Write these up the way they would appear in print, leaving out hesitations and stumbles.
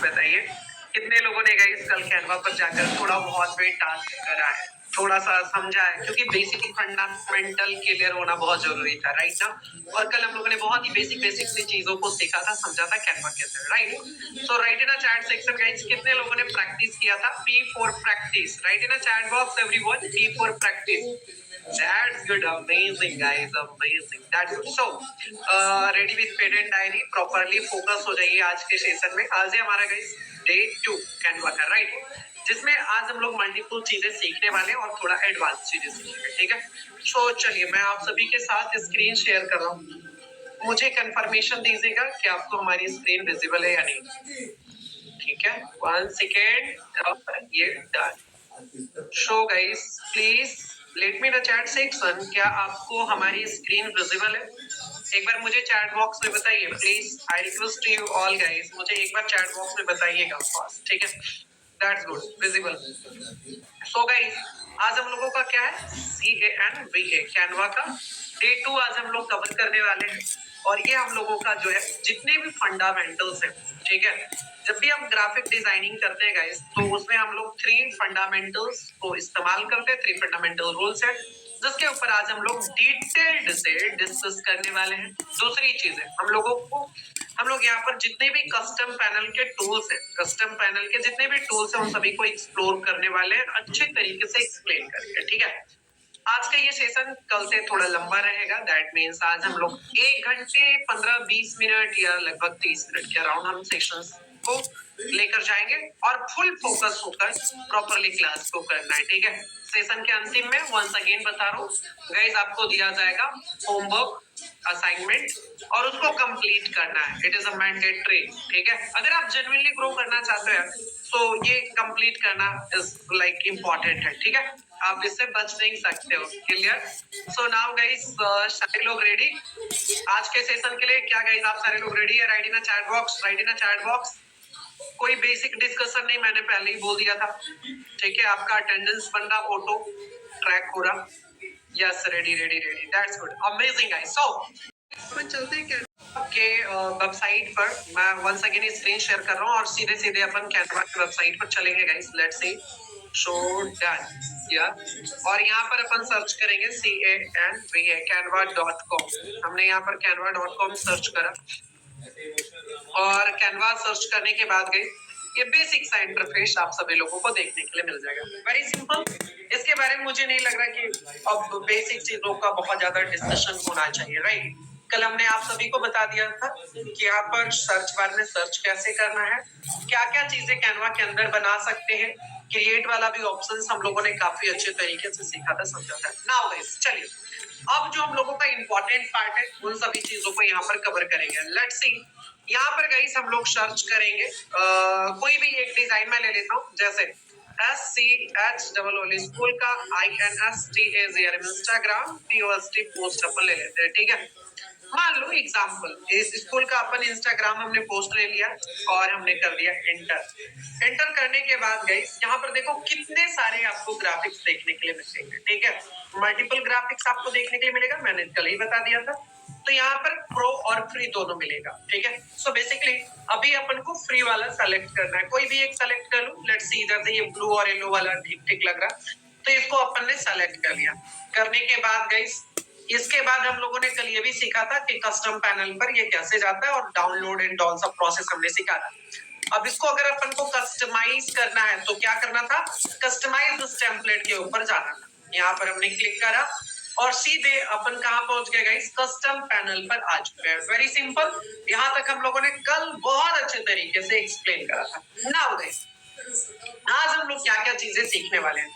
बताइए कितने लोगों ने गाइस कल कैनवा पर जाकर थोड़ा बहुत भी टास्क करा है, थोड़ा सा समझा है, क्योंकि बेसिक फंडामेंटल क्लियर होना बहुत जरूरी था, राइट ना। और कल हम लोगों ने बहुत ही बेसिक सी चीजों को सीखा था, समझा था कैनवा के अंदर, right. So right in a chat section guys, कितने लोगों ने प्रैक्टिस किया था? P for practice, right in a chat box everyone, P for practice. That's good, amazing guys, amazing. That's good. So, ready with pen and diary, properly focus हो जाइए आज के session में। आज है हमारा गाइस डे 2 कैनवा का, right, जिसमें आज हम लोग मल्टीपल चीजें सीखने वाले हैं और थोड़ा एडवांस चीजें सीखेंगे, ठीक है। सो चलिए मैं आप सभी के साथ स्क्रीन शेयर कर रहा हूँ, मुझे कंफर्मेशन दीजिएगा कि आपको हमारी स्क्रीन विजिबल है या नहीं। ठीक है, 1 सेकेंड, ये done. Show guys please let me in the chat section, क्या आपको हमारी स्क्रीन विजिबल है? एक बार मुझे चैट बॉक्स में बताइए please, I request you all guys, मुझे एक बार चैट बॉक्स में बताइएगा फास्ट, ठीक है। That's good, visible. So guys आज हम लोगों का क्या है? CANVA कैनवा का डे 2 आज हम लोग कवर करने वाले हैं। और ये हम लोगों का जो है जितने भी फंडामेंटल्स हैं, ठीक है, जब भी हम ग्राफिक डिजाइनिंग करते हैं गाइस, तो उसमें हम लोग 3 फंडामेंटल्स को इस्तेमाल करते हैं, 3 फंडामेंटल रूल्स हैं, जिसके ऊपर आज हम लोग डिटेल्ड से डिस्कस करने वाले हैं। दूसरी चीज है हम लोग यहाँ पर जितने भी कस्टम पैनल के टूल्स हैं, कस्टम पैनल के जितने भी टूल्स हैं उन सभी को एक्सप्लोर करने वाले हैं, अच्छे तरीके से एक्सप्लेन करेंगे, ठीक है। आज का ये सेशन कल से थोड़ा लंबा रहेगा, दैट मीन्स आज हम लोग 1 घंटे 15-20 मिनट या लगभग 30 मिनट के अराउंड हम सेशंस को लेकर जाएंगे और फुल फोकस होकर प्रॉपरली क्लास को करना है, ठीक है। सेशन के अंतिम में वंस अगेन बता रहा हूँ गाइस, आपको दिया जाएगा होमवर्क असाइनमेंट और उसको कंप्लीट करना है, इट इज अ मैंडेटरी, ठीक है। अगर आप जेन्युइनली ग्रो करना चाहते हैं तो ये कंप्लीट करना इज लाइक इम्पोर्टेंट है, ठीक है। आप इससे बच नहीं सकते हो, क्लियर। सो नाउ गाइस, सारे लोग रेडी आज के सेशन के लिए? क्या गाइस आप सारे लोग रेडी है? Right in a chat box, right in a chat box. कोई बेसिक डिस्कशन नहीं, मैंने पहले ही बोल दिया था, ठीक है। आपका अटेंडेंस बन रहा, ऑटो ट्रैक हो रहा। Yes, ready ready ready, that's good, amazing guys. So अपन चलते हैं के वेबसाइट पर, मैं वंस अगेन स्क्रीन शेयर कर रहा हूँ और सीधे सीधे अपन कैनवा की वेबसाइट पर चलेंगे guys. Let's C, show done, या और यहाँ पर अपन सर्च करेंगे CANVA canva.com। हमने यहाँ पर canva.com सर्च करा और कैनवा सर्च करने के बाद गए, ये बेसिक सा इंटरफेस आप सभी लोगों को देखने के लिए मिल जाएगा, वेरी सिंपल। इसके बारे में मुझे नहीं लग रहा कि अब बेसिक चीजों का बहुत ज्यादा डिस्कशन होना चाहिए, राइट। कल हमने आप सभी को बता दिया था कि यहाँ पर सर्च बार में सर्च कैसे करना है, क्या क्या चीजें कैनवा के अंदर बना सकते हैं, क्रिएट वाला भी ऑप्शन हम लोगों ने काफी अच्छे तरीके से सीखा था, समझा था। नाउ गाइस चलिए, अब जो हम लोगों का इंपॉर्टेंट पार्ट है उन सभी चीजों को यहाँ पर कवर करेंगे। लेट्स सी, यहाँ पर गाइस हम लोग सर्च करेंगे कोई भी एक डिजाइन में ले लेता हूँ, जैसे SCH स्कूल का INSTAZR इंस्टाग्राम POST पोस्ट अपन ले लेते हैं, ठीक है। मान लो एग्जाम्पल, इस स्कूल का अपन इंस्टाग्राम हमने पोस्ट ले लिया और हमने कर दिया एंटर। एंटर करने के बाद गाइस यहाँ पर देखो कितने सारे आपको ग्राफिक्स देखने के लिए मिलेंगे, ठीक है। मल्टीपल ग्राफिक्स आपको देखने के लिए मिलेगा, मैंने कल ही बता दिया था। तो यहाँ पर प्रो और फ्री दोनों मिलेगा, ठीक है। सो बेसिकली अभी अपन को फ्री वाला सेलेक्ट करना है, कोई भी एक सेलेक्ट कर लो। लेट्स सी, इधर से ये ब्लू और येलो वाला ठीक ठीक लग रहा, तो इसको अपन ने सेलेक्ट कर लिया। करने के बाद गाइस, इसके बाद हम लोगों ने कल ये भी सीखा था कि कस्टम पैनल पर ये कैसे जाता है और डाउनलोड एंड डाउन सब प्रोसेस हमने सीखा था। अब इसको अगर अपन को कस्टमाइज करना है तो क्या करना था? कस्टमाइज दिस टेम्पलेट के ऊपर जाना था। यहाँ पर हमने क्लिक करा और सीधे अपन कहाँ पहुंच गए गाइस? कस्टम पैनल पर आ चुके हैं, वेरी सिंपल। यहाँ तक हम लोगों ने कल बहुत अच्छे तरीके से एक्सप्लेन करा था। नाउ गाइस, आज हम लोग क्या क्या चीजें सीखने वाले हैं?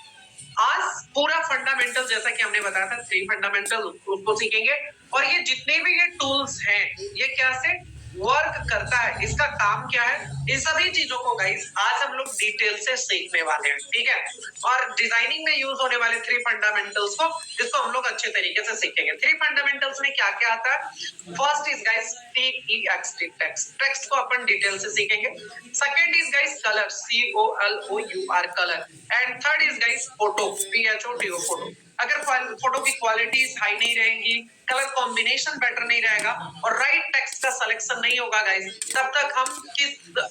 आज पूरा फंडामेंटल, जैसा कि हमने बताया था 3 फंडामेंटल, उसको सीखेंगे। और ये जितने भी ये टूल्स हैं, ये कैसे वर्क करता है, इसका काम क्या है, इन सभी चीजों को गाइस आज हम लोग डिटेल से सीखने वाले हैं, ठीक है। और डिजाइनिंग में यूज होने वाले 3 फंडामेंटल्स को, इसको हम लोग अच्छे तरीके से सीखेंगे। 3 फंडामेंटल्स में क्या क्या आता है? First is guys TEXT, text को अपन डिटेल से सीखेंगे। Second is guys colour, COLOUR colour. And third is guys photo, PHOTO photo. अगर फोटो की क्वालिटी हाई नहीं रहेगी, कलर कॉम्बिनेशन बेटर नहीं रहेगा और राइट टेक्स्ट का सिलेक्शन नहीं होगा गाइस, तब तक हम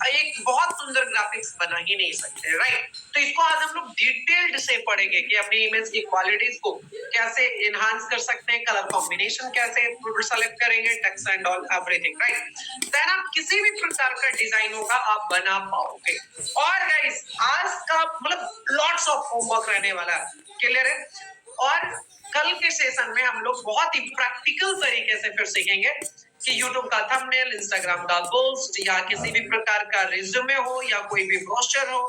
एक बहुत सुंदर ग्राफिक्स बना ही नहीं सकते, राइट। तो इसको आज हम लोग डिटेल्ड से पढ़ेंगे कि अपनी इमेज की क्वालिटीज को कैसे एनहांस कर सकते हैं, कलर कॉम्बिनेशन कैसे सेलेक्ट करेंगे, text and all everything, right. Then आप किसी भी प्रकार का डिजाइन होगा आप बना पाओगे। और गाइस आज का मतलब लॉट्स ऑफ होमवर्क रहने वाला है, क्लियर है। और कल के सेशन में हम लोग बहुत ही प्रैक्टिकल तरीके से फिर सीखेंगे कि YouTube का थंबनेल, Instagram का पोस्ट या किसी भी प्रकार का रिज्यूमे हो या कोई भी ब्रोशर हो,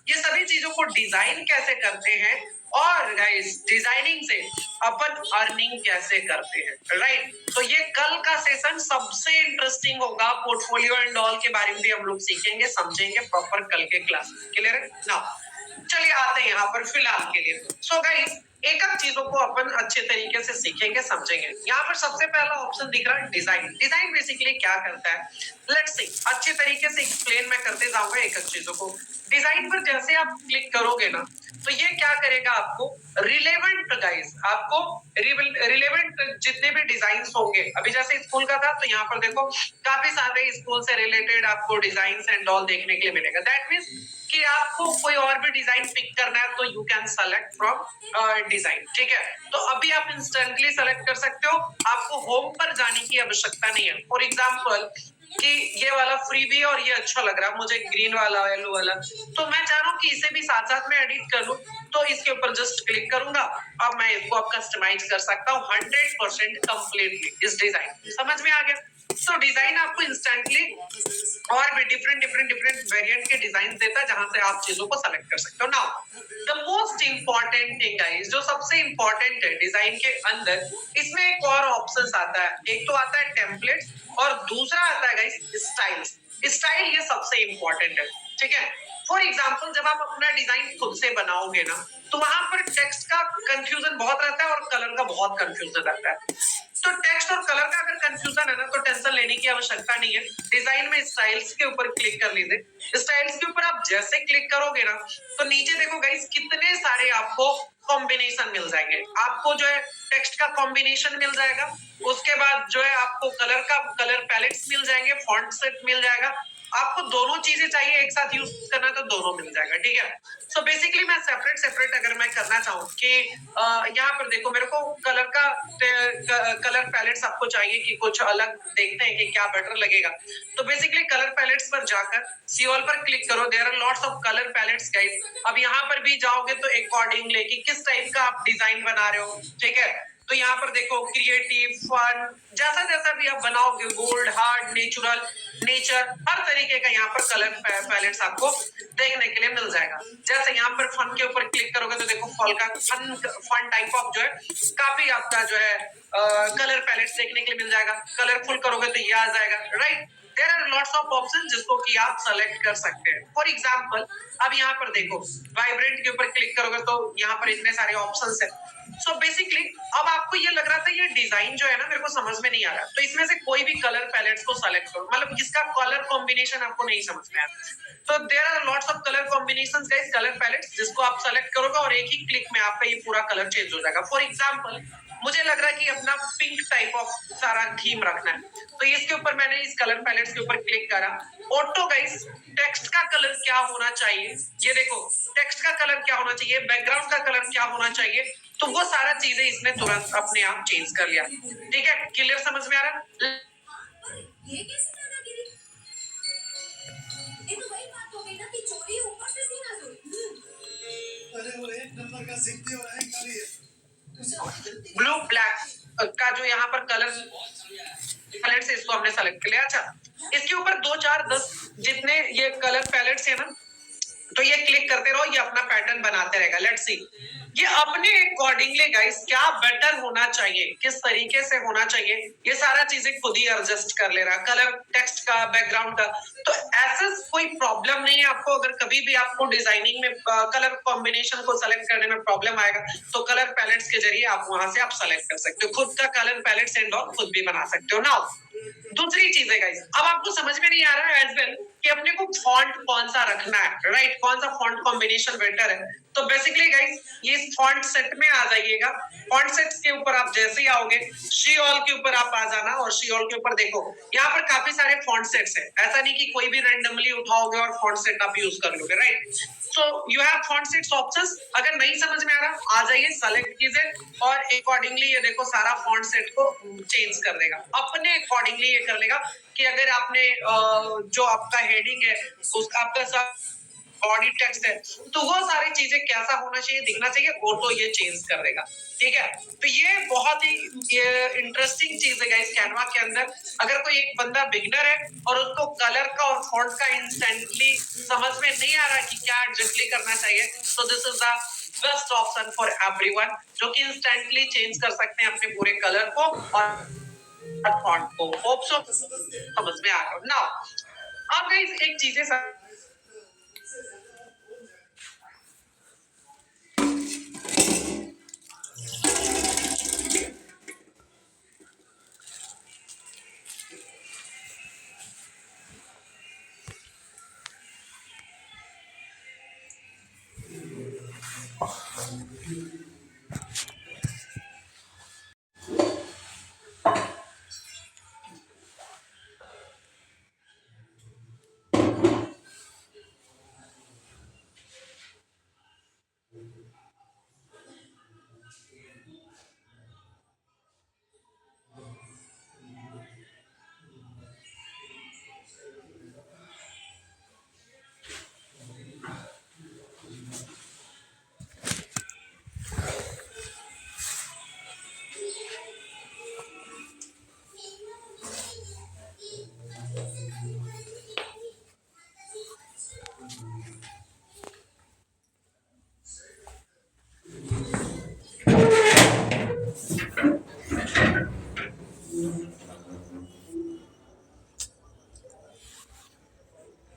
ये सभी चीजों को डिजाइन कैसे करते हैं और गाइस डिजाइनिंग से अपन अर्निंग कैसे करते हैं, राइट। तो ये कल का सेशन सबसे इंटरेस्टिंग होगा। पोर्टफोलियो एंड ऑल के बारे में भी हम लोग सीखेंगे, समझेंगे प्रॉपर कल के क्लास, क्लियर है ना। चलिए आते हैं यहाँ पर फिलहाल के लिए। सो गाइस एक एक चीजों को अपन अच्छे तरीके से सीखेंगे, समझेंगे। यहाँ पर सबसे पहला ऑप्शन दिख रहा है डिजाइन। डिजाइन बेसिकली क्या करता है, लेट्स सी, अच्छे तरीके से एक्सप्लेन मैं करते जाऊंगा एक एक चीजों को। डिजाइन पर जैसे आप क्लिक करोगे ना, तो ये क्या करेगा, आपको रिलेवेंट गाइस, आपको रिलेवेंट जितने भी डिजाइन होंगे, अभी जैसे स्कूल का था तो यहाँ पर देखो काफी सारे स्कूल से रिलेटेड आपको डिजाइन एंड ऑल देखने के लिए मिलेगा। दैट मीन्स कि आपको कोई और भी डिजाइन पिक करना है तो you can select from design, ठीक है। तो अभी आप इंस्टेंटली सेलेक्ट कर सकते हो, आपको होम पर जाने की आवश्यकता नहीं है। फॉर एग्जाम्पल कि ये वाला फ्री भी है और ये अच्छा लग रहा है मुझे, ग्रीन वाला, येलो वाला, तो मैं चाह रहा हूँ कि इसे भी साथ साथ में एडिट कर लूं, तो इसके ऊपर जस्ट क्लिक करूंगा और मैं इसको अब कस्टमाइज कर सकता हूँ 100% कंप्लीटली इस डिजाइन। समझ में आ गया। तो डिजाइन आपको इंस्टेंटली और भी डिफरेंट वेरिएंट के डिजाइन देता है जहां से आप चीजों को सेलेक्ट कर सकते हो। Now the most important thing guys, जो सबसे इंपॉर्टेंट है डिजाइन के अंदर, इसमें एक और ऑप्शन आता है। एक तो आता है टेम्पलेट्स और दूसरा आता है गाइस स्टाइल्स। स्टाइल ये सबसे इंपॉर्टेंट है, ठीक है। फॉर एग्जाम्पल जब आप अपना डिजाइन खुद से बनाओगे ना, तो वहां पर टेक्स्ट का कंफ्यूजन बहुत रहता है और कलर का बहुत कंफ्यूजन रहता है। तो टेक्स्ट और कलर का अगर कंफ्यूजन है ना, तो टेंशन लेने की आवश्यकता नहीं है। डिजाइन में स्टाइल्स के ऊपर क्लिक कर लीजिए। स्टाइल्स के ऊपर आप जैसे क्लिक करोगे ना, तो नीचे देखो गाइस कितने सारे आपको कॉम्बिनेशन मिल जाएंगे। आपको जो है टेक्स्ट का कॉम्बिनेशन मिल जाएगा, उसके बाद जो है आपको कलर पैलेट्स मिल जाएंगे, फॉन्ट सेट मिल जाएगा। आपको दोनों चीजें चाहिए एक साथ यूज करना तो दोनों मिल जाएगा, ठीक है। सो बेसिकली मैं सेपरेट अगर मैं करना चाहूँ कि यहाँ पर देखो मेरे को कलर पैलेट्स आपको चाहिए कि कुछ अलग देखते हैं कि क्या बेटर लगेगा, तो बेसिकली कलर पैलेट्स पर जाकर सी ऑल पर क्लिक करो। There are lots of colour palettes guys. अब यहाँ पर भी जाओगे तो अकॉर्डिंगली कि किस टाइप का आप डिजाइन बना रहे हो, ठीक है। तो यहाँ पर देखो क्रिएटिव, फन, जैसा जैसा भी आप बनाओगे, गोल्ड, हार्ड, नेचुरल, नेचर, हर तरीके का यहाँ पर कलर पैलेट्स आपको देखने के लिए मिल जाएगा। जैसे यहाँ पर फन के ऊपर क्लिक करोगे तो देखो फन टाइप ऑफ जो है काफी आपका जो है कलर पैलेट्स देखने के लिए मिल जाएगा। कलरफुल करोगे तो ये आ जाएगा, right. There are lots of option जिसको कि आप सेलेक्ट कर सकते हैं। फॉर एग्जांपल अब यहाँ पर देखो वाइब्रेंट के ऊपर क्लिक करोगे तो यहाँ पर इतने सारे ऑप्शंस है। सो बेसिकली अब आपको ये लग रहा था ये डिजाइन जो है ना मेरे को समझ में नहीं आ रहा, तो इसमें से कोई भी कलर पैलेट्स को सेलेक्ट करो, मतलब इसका कलर कॉम्बिनेशन आपको नहीं समझ में आया तो there are lots of colour combinations guys, colour palettes, जिसको आप सेलेक्ट करोगे और एक ही क्लिक में आपका ये पूरा कलर चेंज हो जाएगा। फॉर एग्जांपल मुझे लग रहा है कि अपना पिंक टाइप ऑफ सारा थीम रखना है, तो इसके ऊपर मैंने इस कलर पैलेट्स के ऊपर क्लिक करा। ऑटो गाइस टेक्स्ट का कलर क्या होना चाहिए, ये देखो टेक्स्ट का कलर क्या होना चाहिए, बैकग्राउंड का कलर क्या होना चाहिए, तो वो सारा चीजें इसने तुरंत अपने आप चेंज कर लिया, ठीक है। क्लियर समझ में आ रहा है। ये कैसे दादागिरी, ये तो वही बात हो गई ना कि चोरी ऊपर से सीना चोरी। अरे वो एक नंबर का सिद्धि और अहंकारी है। ब्लू ब्लैक का जो यहाँ पर कलर पैलेट से इसको हमने सेलेक्ट कर लिया। अच्छा इसके ऊपर 2 4 10 जितने ये कलर पैलेट्स है ना, तो ये क्लिक करते रहो, ये अपना पैटर्न बनाते रहेगा। लेट्स सी ये अपने अकॉर्डिंगली गाइस क्या बेटर होना चाहिए, किस तरीके से होना चाहिए, ये सारा चीजें खुद ही एडजस्ट कर ले रहा है, कलर, टेक्स्ट का, बैकग्राउंड का। तो ऐसा कोई प्रॉब्लम नहीं है आपको। अगर कभी भी आपको डिजाइनिंग में कलर कॉम्बिनेशन को सेलेक्ट करने में प्रॉब्लम आएगा तो कलर पैलेट्स के जरिए आप वहां से आप सेलेक्ट कर सकते हो, खुद का कलर पैलेट्स एंड ऑल खुद भी बना सकते हो ना। दूसरी चीज है गाइस, अब आपको समझ में नहीं आ रहा है एज वेल कि अपने को फॉन्ट कौन सा रखना है, राइट, कौन सा फॉन्ट कॉम्बिनेशन बेटर है। तो बेसिकली गाइस ये इस फॉन्ट सेट में आ जाइएगा। फॉन्ट सेट के ऊपर आप जैसे ही आओगे शी ऑल के ऊपर आप आ जाना, और शी ऑल के ऊपर देखो यहाँ पर काफी सारे फॉन्ट सेट्स हैं। ऐसा नहीं कि कोई भी रैंडमली उठाओगे और फॉन्ट सेट आप यूज कर लोगे, right. So you have font sets options. अगर नहीं समझ में आ रहा, आ जाइए, सेलेक्ट कीजिए और अकॉर्डिंगली ये देखो सारा फॉन्ट सेट को चेंज कर देगा, अपने अकॉर्डिंगली ये कर लेगा कि अगर आपने जो आपका हेडिंग है उसका आपका बॉडी टेक्स्ट है तो वो सारी चीजें कैसा होना चाहिए, दिखना चाहिए, वो तो ये चेंज कर देगा, ठीक है। तो ये बहुत ही इंटरेस्टिंग चीज है गाइस कैनवा के अंदर। अगर कोई एक बंदा बिगिनर है और उसको कलर का और फॉन्ट का इंस्टेंटली समझ में नहीं आ रहा कि क्या एग्जैक्टली करना चाहिए, तो this is the best option for everyone, जो कि इंस्टेंटली चेंज कर सकते हैं अपने पूरे कलर को और फॉन्ट को। होप सो समझ में आ रहा हो। नाउ अब गाइस एक चीजें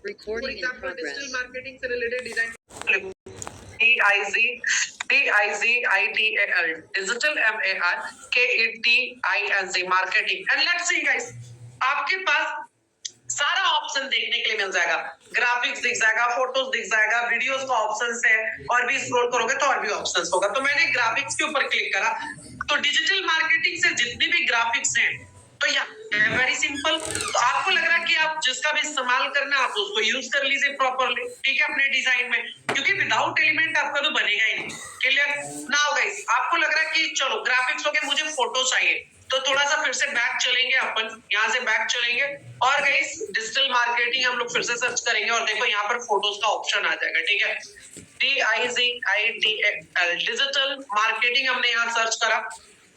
Recording in progress. Digital marketing से related design DIZITAL digital MARKETING marketing. And let's see guys आपके पास सारा ऑप्शन देखने के लिए मिल जाएगा, ग्राफिक्स दिख जाएगा, फोटोज दिख जाएगा, वीडियोस का ऑप्शंस है, और भी स्क्रॉल करोगे तो और भी ऑप्शंस होगा। तो मैंने ग्राफिक्स के ऊपर क्लिक करा तो डिजिटल मार्केटिंग से जितनी भी ग्राफिक्स हैं तो वेरी सिंपल। तो आपको लग रहा है कि आप जिसका भी इस्तेमाल करना आप उसको यूज कर लीजिए प्रॉपर्ली, ठीक है, अपने डिजाइन में, क्योंकि विदाउट एलिमेंट आपका तो बनेगा ही नहीं। क्लियर। नाउ गाइस आपको लग रहा है कि चलो ग्राफिक्स हो गए, मुझे फोटो चाहिए, तो थोड़ा सा फिर से बैक चलेंगे, अपन यहाँ से बैक चलेंगे और गाइस डिजिटल मार्केटिंग हम लोग फिर से सर्च करेंगे और देखो यहाँ पर फोटोज का ऑप्शन आ जाएगा, ठीक है। DIZITAL डिजिटल मार्केटिंग हमने यहाँ सर्च करा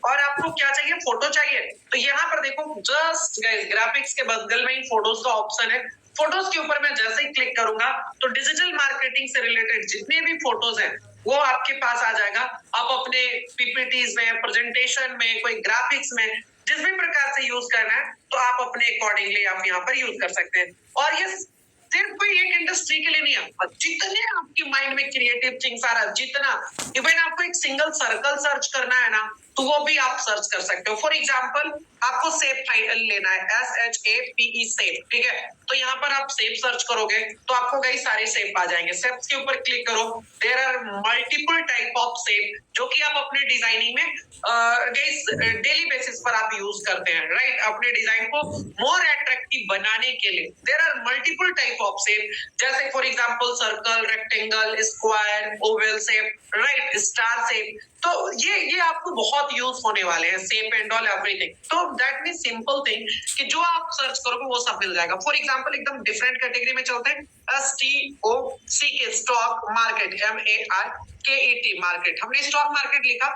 और आपको क्या चाहिए, फोटो चाहिए, तो यहाँ पर देखो जस्ट गाइस ग्राफिक्स के बगल में ही फोटोज का ऑप्शन है। फोटोज के ऊपर मैं जैसे ही क्लिक करूंगा तो डिजिटल मार्केटिंग से रिलेटेड जितने भी फोटोज हैं वो आपके पास आ जाएगा। आप अपने पीपीटीज में, प्रेजेंटेशन में, कोई ग्राफिक्स में जिस भी प्रकार से यूज करना है तो आप अपने अकॉर्डिंगली आप यहाँ पर यूज कर सकते हैं। और ये सिर्फ कोई एक इंडस्ट्री के लिए नहीं है, जितने आपके माइंड में क्रिएटिव थिंग्स आ रहा है, जितना इवन आपको एक सिंगल सर्कल सर्च करना है ना तो वो भी आप सर्च कर सकते हो। फॉर एग्जांपल आपको शेप लेना है, SHAPE शेप, ठीक है, तो यहाँ पर आप शेप सर्च करोगे तो आपको कई सारे शेप आ जाएंगे। शेप्स के ऊपर क्लिक करो, there are multiple type of shape जो कि आप अपने डिजाइनिंग में डेली बेसिस पर आप यूज करते हैं, राइट, अपने डिजाइन को मोर अट्रैक्टिव बनाने के लिए। There are multiple type of shape, जैसे for example circle, rectangle, square, oval shape, right, star shape. तो ये आपको बहुत यूज होने वाले हैं, शेप एंड ऑल एवरीथिंग। तो दैट मीन सिंपल थिंग कि जो आप सर्च करोगे वो सब मिल जाएगा। फॉर एग्जांपल एकदम डिफरेंट कैटेगरी में चलते हैं, STOCK stock market, MARKET market, हमने स्टॉक मार्केट लिखा।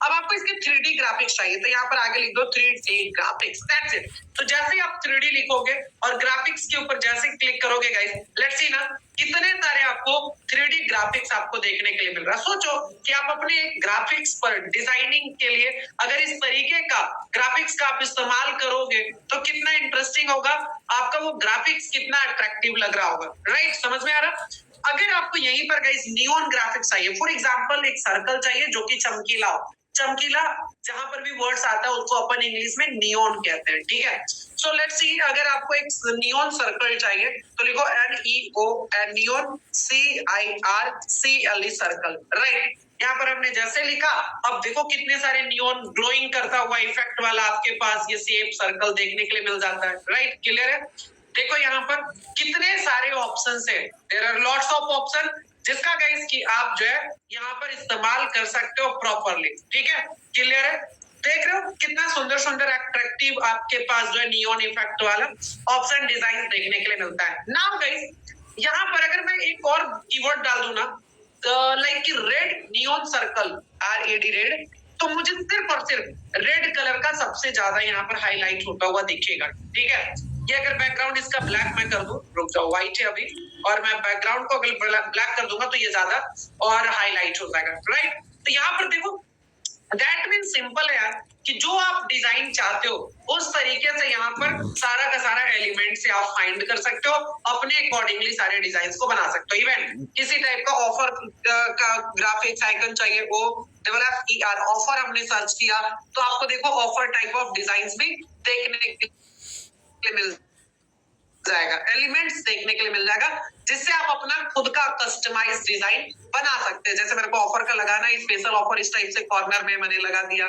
अब आपको इसके 3D ग्राफिक्स चाहिए तो यहाँ पर आगे लिख दो 3D ग्राफिक्स, दैट्स इट। तो जैसे ही आप 3D लिखोगे और ग्राफिक्स के ऊपर जैसे क्लिक करोगे गाइस, लेट्स सी ना कितने सारे आपको 3D ग्राफिक्स आपको देखने के लिए मिल रहा है। सोचो कि आप अपने ग्राफिक्स पर डिजाइनिंग के लिए अगर इस तरीके का ग्राफिक्स का आप इस्तेमाल करोगे तो कितना इंटरेस्टिंग होगा, आपका वो ग्राफिक्स कितना अट्रैक्टिव लग रहा होगा, राइट, समझ में आ रहा। अगर आपको यहीं पर गाइस नियॉन ग्राफिक्स चाहिए, फॉर एग्जांपल एक सर्कल चाहिए जो कि चमकीला हो, चमकीला जहां पर भी वर्ड्स आता है उसको अपन इंग्लिश में नियॉन कहते हैं, ठीक है। सो लेट्स सी, अगर आपको एक नियॉन सर्कल चाहिए तो लिखो NEO, neon, CIRCLE circle, right. यहाँ पर हमने जैसे लिखा, अब देखो कितने सारे नियॉन ग्लोइंग करता हुआ इफेक्ट वाला आपके पास ये शेप सर्कल देखने के लिए मिल जाता है, राइट। क्लियर है? देखो यहाँ पर कितने सारे ऑप्शंस है, there are lots of option, जिसका गाइस कि आप जो है यहाँ पर इस्तेमाल कर सकते हो प्रॉपरली, ठीक है। क्लियर है? देख रहे हो कितना सुंदर सुंदर अट्रैक्टिव आपके पास जो है नियॉन इफेक्ट वाला ऑप्शन डिजाइन देखने के लिए मिलता है। नाउ गाइस, यहाँ पर अगर मैं एक और कीवर्ड डाल दूं ना, लाइक कि red neon circle, RED red, तो मुझे सिर्फ और सिर्फ रेड कलर का सबसे ज्यादा यहाँ पर हाईलाइट होता हुआ दिखेगा, ठीक है। ये अगर बैकग्राउंड इसका ब्लैक मैं कर दूं, रुक जाओ, व्हाइट है अभी, और मैं बैकग्राउंड को अगर ब्लैक कर दूंगा तो ये ज्यादा और हाईलाइट हो जाएगा, राइट। तो यहाँ पर देखो, दैट मीन सिंपल है यार, कि जो आप डिजाइन चाहते हो उस तरीके से यहाँ पर सारा का सारा एलिमेंट से आप फाइंड कर सकते हो, अपने अकॉर्डिंगली सारे डिजाइन को बना सकते हो। इवन किसी टाइप का ऑफर का ग्राफिक्स आइकन चाहिए, वो डेवलप ऑफर हमने सर्च किया तो आपको देखो ऑफर टाइप ऑफ डिजाइन भी देखने के लिए मिल जाएगा, एलिमेंट्स देखने के लिए मिल जाएगा, जिससे आप अपना खुद का कस्टमाइज डिजाइन बना सकते हैं। जैसे मेरे को ऑफर का लगाना है, स्पेशल ऑफर इस टाइप से कॉर्नर में मैंने लगा दिया,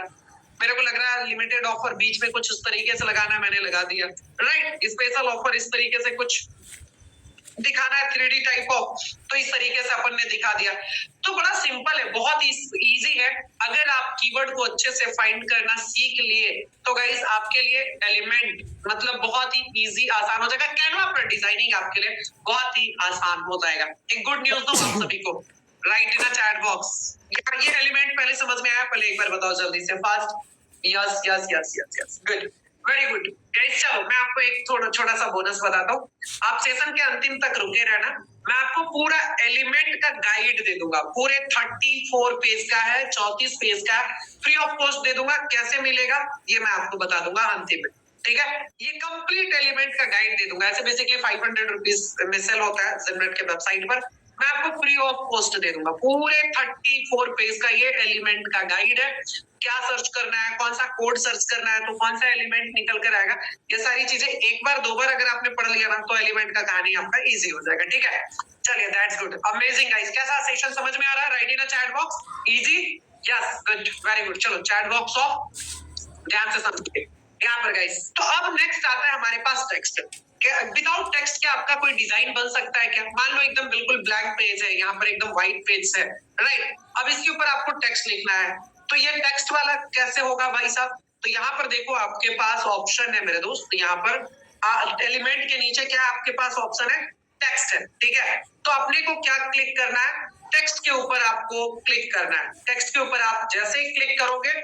मेरे को लग रहा है लिमिटेड ऑफर बीच में कुछ उस तरीके से लगाना है, मैंने लगा दिया, राइट। स्पेशल ऑफर इस तरीके से कुछ दिखाना है 3D टाइप ऑफ, तो इस तरीके से अपन ने दिखा दिया। तो बड़ा सिंपल है, बहुत इजी है। अगर आप कीवर्ड को अच्छे से फाइंड करना सीख लिए तो गाइस आपके लिए एलिमेंट मतलब बहुत ही इजी आसान हो जाएगा, कैनवा पर डिजाइनिंग आपके लिए बहुत ही आसान हो जाएगा। एक गुड न्यूज दूं आप सभी को, राइट इन चैट बॉक्स, ये एलिमेंट पहले समझ में आया? पहले एक बार बताओ जल्दी से, fast. Yes yes yes yes yes, good, very good guys. चलो मैं आपको एक छोटा सा बोनस बताता हूँ, आप सेशन के अंतिम तक रुके रहना, मैं आपको पूरा एलिमेंट का गाइड दे दूंगा, पूरे 34 पेज का है, 34 पेज का है, फ्री ऑफ कॉस्ट दे दूंगा। कैसे मिलेगा ये मैं आपको बता दूंगा अंतिम में, ठीक है। ये कंप्लीट एलिमेंट का गाइड दे दूंगा, ऐसे बेसिकली 500 रुपीज में सेल होता है जेनरेट के वेबसाइट पर, मैं आपको फ्री ऑफ कॉस्ट दे दूंगा। पूरे 34 पेज का ये एलिमेंट का गाइड है, क्या सर्च करना है, कौन सा कोड सर्च करना है, तो कौन सा एलिमेंट निकल कर आएगा, ये सारी चीजें एक बार दो बार अगर आपने पढ़ लिया ना तो एलिमेंट का कहानी आपका इजी हो जाएगा, ठीक है। चलिए, दैट्स गुड, अमेजिंग गाइस। कैसा सेशन समझ में आ रहा है? Right in chat box, easy, yes, good, very good. चलो चैट बॉक्स ऑफ, ध्यान से समझिए यहाँ पर गाइस। तो अब नेक्स्ट आता है हमारे पास टेक्स्ट। विदाउट टेक्स्ट क्या आपका कोई डिजाइन बन सकता है क्या? मान लो एकदम बिल्कुल ब्लैंक पेज है, यहाँ पर एकदम व्हाइट पेज है, राइट। अब इसके ऊपर आपको टेक्स्ट लिखना है, तो ये टेक्स्ट वाला कैसे होगा भाई साहब? तो यहाँ पर देखो आपके पास ऑप्शन है मेरे दोस्त, यहाँ पर एलिमेंट के नीचे क्या आपके पास ऑप्शन है? टेक्स्ट है, ठीक है। तो अपने को क्या क्लिक करना है? टेक्स्ट के ऊपर आपको क्लिक करना है। टेक्स्ट के ऊपर आप जैसे ही क्लिक करोगे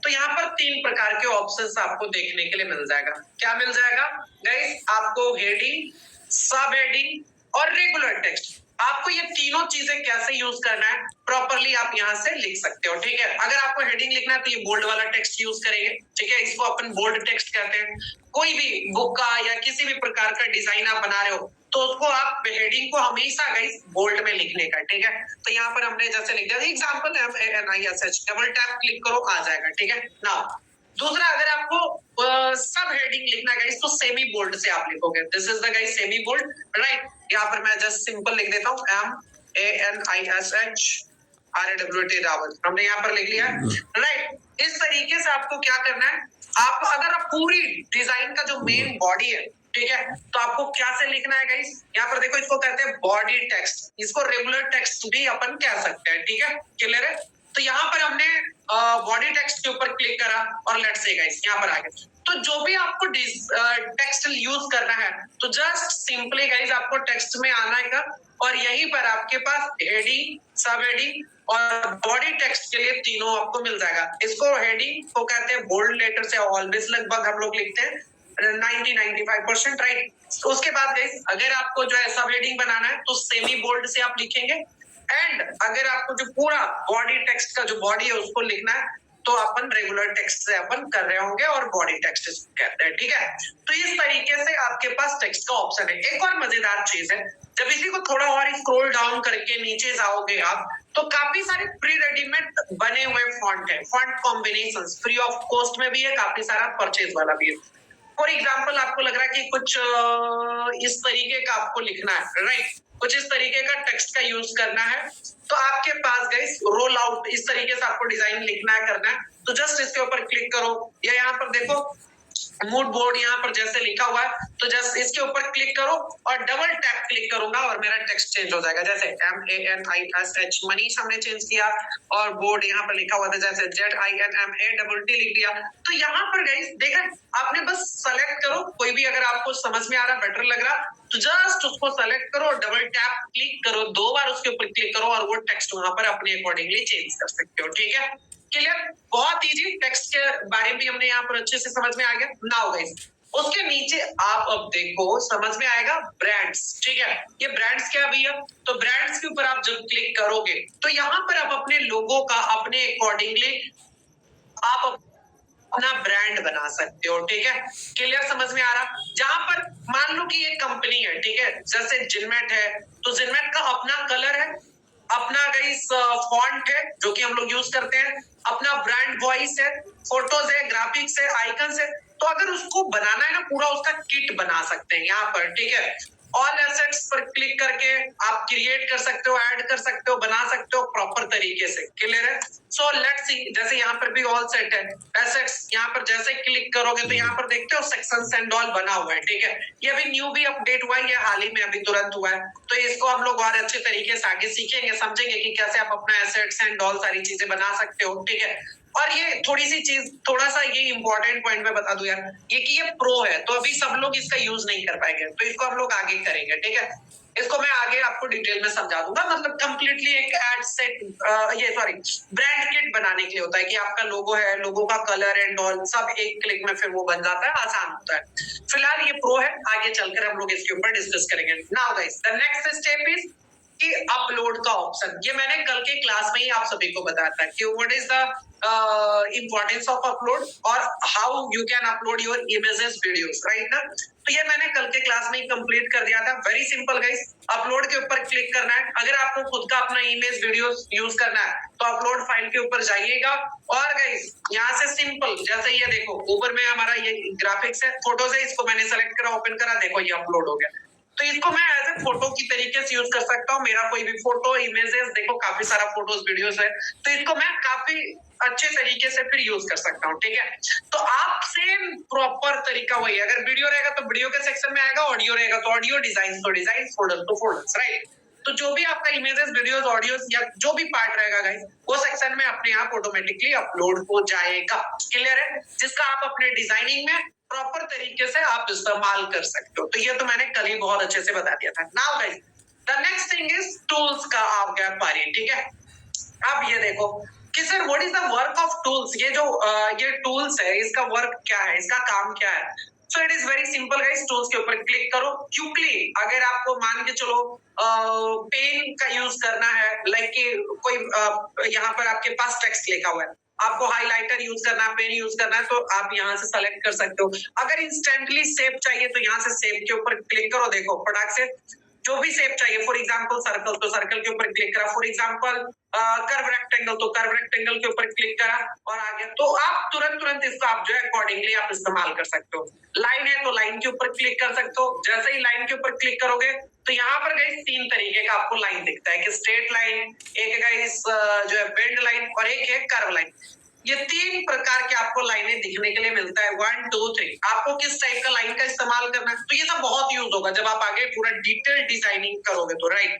तो यहाँ पर 3 प्रकार के ऑप्शंस आपको देखने के लिए मिल जाएगा। क्या मिल जाएगा गाइस? आपको हेडिंग, सब हेडिंग और रेगुलर टेक्स्ट। आपको ये तीनों चीजें कैसे यूज करना है प्रॉपरली आप यहाँ से लिख सकते हो, ठीक है। अगर आपको हेडिंग लिखना है तो ये बोल्ड वाला टेक्स्ट यूज करेंगे, ठीक है, इसको अपन बोल्ड टेक्स्ट कहते हैं। कोई भी बुक का या किसी भी प्रकार का डिजाइन आप बना रहे हो तो उसको आप हेडिंग को हमेशा गाइस बोल्ड में लिखने का, ठीक है। तो यहाँ पर हमने जैसे लिख दिया example MANISH, double tap click करो आ जाएगा, ठीक है ना। दूसरा, अगर आपको सब हेडिंग लिखना गाइस तो सेमी बोल्ड से आप लिखोगे, this is the guys semi bold, right. यहाँ पर मैं जस्ट सिंपल लिख देता हूँ MANISH RAWT रावत, हमने यहाँ पर लिख लिया, राइट। इस तरीके से आपको क्या करना है, आप अगर आप पूरी डिजाइन का जो मेन बॉडी है, ठीक है, तो आपको क्या से लिखना है गाइस? यहाँ पर देखो, इसको कहते हैं बॉडी टेक्स्ट, इसको रेगुलर टेक्स्ट भी अपन कह सकते हैं, ठीक है, क्लियर है। तो यहाँ पर हमने बॉडी टेक्स्ट के ऊपर क्लिक करा और लेट्स से गाइस यहाँ पर आ गए। तो जो भी आपको टेक्स्ट यूज करना है तो जस्ट सिंपली गाइस आपको टेक्स्ट में आना है और यहीं पर आपके पास हेडिंग, सब हेडिंग और बॉडी टेक्स्ट के लिए तीनों आपको मिल जाएगा। इसको हेडिंग को कहते हैं बोल्ड लेटर से ऑलवेज लगभग हम लोग लिखते हैं 90-95%, राइट। उसके बाद गाइस अगर आपको जो है सब हेडिंग बनाना है तो सेमी बोल्ड से आप लिखेंगे, एंड अगर आपको जो पूरा बॉडी टेक्स्ट का जो बॉडी है उसको लिखना है तो अपन रेगुलर टेक्स्ट से अपन कर रहे होंगे और बॉडी टेक्स्ट कहते हैं, ठीक है। तो इस तरीके से आपके पास टेक्स्ट का ऑप्शन है। एक और मजेदार चीज है, जब इसी को थोड़ा और स्क्रॉल डाउन करके नीचे जाओगे आप तो काफी सारे प्री रेडीमेड बने हुए फॉन्ट है, font combinations free of cost में भी है, काफी सारा परचेज वाला भी है। फॉर एग्जाम्पल आपको लग रहा है कि कुछ इस तरीके का आपको लिखना है, राइट, कुछ इस तरीके का टेक्स्ट का यूज करना है, तो आपके पास गाइस रोल आउट इस तरीके से आपको डिजाइन लिखना है, करना है, तो जस्ट इसके ऊपर क्लिक करो, या यहाँ पर देखो मूड बोर्ड यहाँ पर जैसे लिखा हुआ है, तो जस्ट इसके ऊपर क्लिक करो और डबल टैप क्लिक करूंगा और मेरा टेक्स्ट चेंज हो जाएगा। जैसे MANISH मनीष हमने चेंज किया और बोर्ड यहाँ पर लिखा हुआ था जैसे ZINMATT लिख दिया। तो यहाँ पर गाइस देखा, आपने बस सेलेक्ट करो, कोई भी अगर आपको समझ में आ रहा, बेटर लग रहा, तो जस्ट उसको सेलेक्ट करो, डबल टैप क्लिक करो, 2 बार उसके ऊपर क्लिक करो और वो टेक्स्ट वहां पर अपने अकॉर्डिंगली चेंज कर सकते हो। ठीक है, क्लियर, बहुत इजी, टेक्स्ट के बारे में भी हमने यहाँ पर अच्छे से समझ में आ गया। नाउ गाइस उसके नीचे आप अब देखो, समझ में आएगा ब्रांड्स। ठीक है, ये ब्रांड्स क्या भैया, तो ब्रांड्स के ऊपर आप जब क्लिक करोगे तो यहाँ पर आप अपने लोगों का अपने अकॉर्डिंगली आप अपना ब्रांड बना सकते हो। ठीक है, क्लियर, समझ में आ रहा, जहां पर मान लो कि एक कंपनी है, ठीक है, जैसे जिनमेट है, तो जिनमेट का अपना कलर है, अपना गाइस फॉन्ट है जो कि हम लोग यूज करते हैं, अपना ब्रांड वॉइस है, फोटोज है, ग्राफिक्स है, आइकन्स है, तो अगर उसको बनाना है ना, पूरा उसका किट बना सकते हैं यहाँ पर। ठीक है, ऑल एसेट्स पर क्लिक करके आप क्रिएट कर सकते हो, ऐड कर सकते हो, बना सकते हो प्रॉपर तरीके से। क्लियर है, सो लेट्स सी, जैसे यहाँ पर भी ऑल सेट है, एसेट्स यहाँ पर जैसे क्लिक करोगे तो यहाँ पर देखते हो सेक्शंस एंड ऑल बना हुआ है। ठीक है, ये अभी न्यू भी अपडेट हुआ है, ये हाल ही में अभी तुरंत हुआ है, तो इसको हम लोग और अच्छे तरीके से आगे सीखेंगे, समझेंगे कि कैसे आप अपना एसेट्स एंड ऑल सारी चीजें बना सकते हो। ठीक है, और ये थोड़ी सी चीज, थोड़ा सा ये इंपॉर्टेंट पॉइंट में बता दूं यार, ये कि ये प्रो है, तो अभी सब लोग इसका यूज नहीं कर पाएंगे, तो इसको हम लोग आगे करेंगे। ठीक है, इसको मैं आगे आपको डिटेल में समझा दूंगा, मतलब कंप्लीटली एक एड सेट, ये सॉरी ब्रांड किट बनाने के लिए होता है कि आपका लोगो है, लोगो का कलर एंड ऑल सब एक क्लिक में फिर वो बन जाता है, आसान होता है। फिलहाल ये प्रो है, आगे चलकर हम लोग इसके ऊपर डिस्कस करेंगे। Now guys the next step is कि अपलोड का ऑप्शन, ये मैंने कल के क्लास में ही आप सभी को बताया था कि what is the importance of upload और how you can upload your images videos, right ना, तो ये मैंने कल के क्लास में ही कंप्लीट कर दिया था। वेरी सिंपल गाइस, अपलोड के ऊपर क्लिक करना है, अगर आपको खुद का अपना इमेज वीडियोस यूज करना है तो अपलोड फाइल के ऊपर जाइएगा, और गाइस यहाँ से सिंपल, जैसे ये देखो ऊपर में हमारा ये ग्राफिक्स है, फोटोज है, इसको मैंने सेलेक्ट करा, ओपन करा, देखो ये अपलोड हो गया, तो इसको मैं एज ए फोटो की तरीके से यूज कर सकता हूँ, मेरा कोई भी फोटो इमेजेस, देखो काफी सारा फोटोज वीडियोस है, तो इसको मैं काफी अच्छे तरीके से फिर यूज कर सकता हूँ। ठीक है, तो आप सेम प्रॉपर तरीका वही, अगर वीडियो रहेगा तो वीडियो के सेक्शन में आएगा, ऑडियो रहेगा तो ऑडियो, डिजाइन तो डिजाइन, फोल्डर तो फोल्डर्स, राइट, तो जो भी आपका इमेजेस, वीडियोस, ऑडियोस या जो भी पार्ट रहेगा गाइस, वो सेक्शन में अपने आप ऑटोमेटिकली अपलोड हो जाएगा। क्लियर है, जिसका आप अपने डिजाइनिंग में प्रॉपर तरीके से आप इस्तेमाल कर सकते हो। तो ये तो मैंने कल ही बहुत अच्छे से बता दिया था। Now guys the next thing is tools का आप क्या पारी। ठीक है, अब ये देखो कि sir what is the work of tools, ये जो ये टूल्स है, इसका वर्क क्या है, इसका काम क्या है। So it is very simple guys, tools के ऊपर क्लिक करो, क्विकली अगर आपको मान के चलो पेन का यूज करना है, लाइक कि कोई यहाँ पर आपके पास टेक्स्ट लिखा हुआ है, आपको हाइलाइटर यूज करना है, पेन यूज करना है, तो आप यहाँ से सेलेक्ट कर सकते हो। अगर इंस्टेंटली शेप चाहिए तो यहाँ से शेप के ऊपर क्लिक करो, देखो फटाक से जो भी शेप चाहिए, फॉर एग्जांपल सर्कल, तो सर्कल के ऊपर क्लिक करा, फॉर एग्जांपल कर्व रेक्टेंगल, तो कर्व रेक्टेंगल के ऊपर क्लिक करा और आ गया, तो आप तुरंत इसको आप जो है अकॉर्डिंगली आप इस्तेमाल कर सकते हो। लाइन है तो लाइन के ऊपर क्लिक कर सकते हो, जैसे ही लाइन के ऊपर क्लिक करोगे तो यहाँ पर गाइस 3 तरीके का आपको लाइन दिखता है कि स्ट्रेट लाइन, एक गाइस जो है बेंड लाइन और एक है कर्व लाइन। ये 3 प्रकार के आपको लाइनें दिखने के लिए मिलता है, 1 2 3। आपको किस टाइप का लाइन का इस्तेमाल करना है, तो ये सब बहुत यूज होगा जब आप आगे पूरा डिटेल डिजाइनिंग करोगे तो, राइट।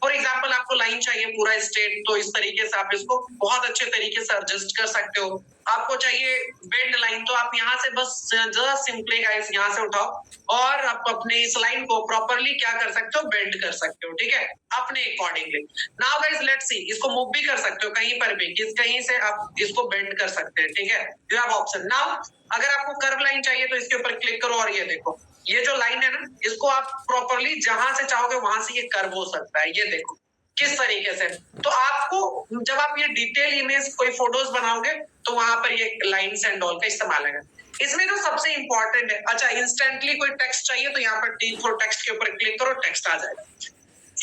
फॉर एग्जाम्पल आपको लाइन चाहिए पूरा स्ट्रेट, तो इस तरीके से आप इसको बहुत अच्छे तरीके से एडजस्ट कर सकते हो। आपको चाहिए बेंड लाइन, तो आप यहाँ से बस जरा सिंपली गाइस यहाँ से उठाओ और आप अपने इस लाइन को प्रॉपरली क्या कर सकते हो, बेंड कर सकते हो। ठीक है, अपने अकॉर्डिंगली। नाउ गाइस लेट्स सी, इसको मूव भी कर सकते हो कहीं पर भी, कहीं से आप इसको बेंड कर सकते हैं। ठीक है, यू हैव ऑप्शन। नाउ अगर आपको कर्व लाइन चाहिए तो इसके ऊपर क्लिक करो और ये देखो, ये जो लाइन है ना, इसको आप प्रॉपरली जहां से चाहोगे वहां से ये कर्व हो सकता है, ये देखो किस तरीके से। तो आपको जब आप ये डिटेल इमेज कोई फोटोज बनाओगे तो वहां पर ये लाइन्स एंड ऑल का इस्तेमाल है। इसमें जो सबसे इंपॉर्टेंट है, अच्छा इंस्टेंटली कोई टेक्स्ट चाहिए तो यहाँ पर टेक्स्ट के ऊपर क्लिक करो, टेक्स्ट आ जाएगा।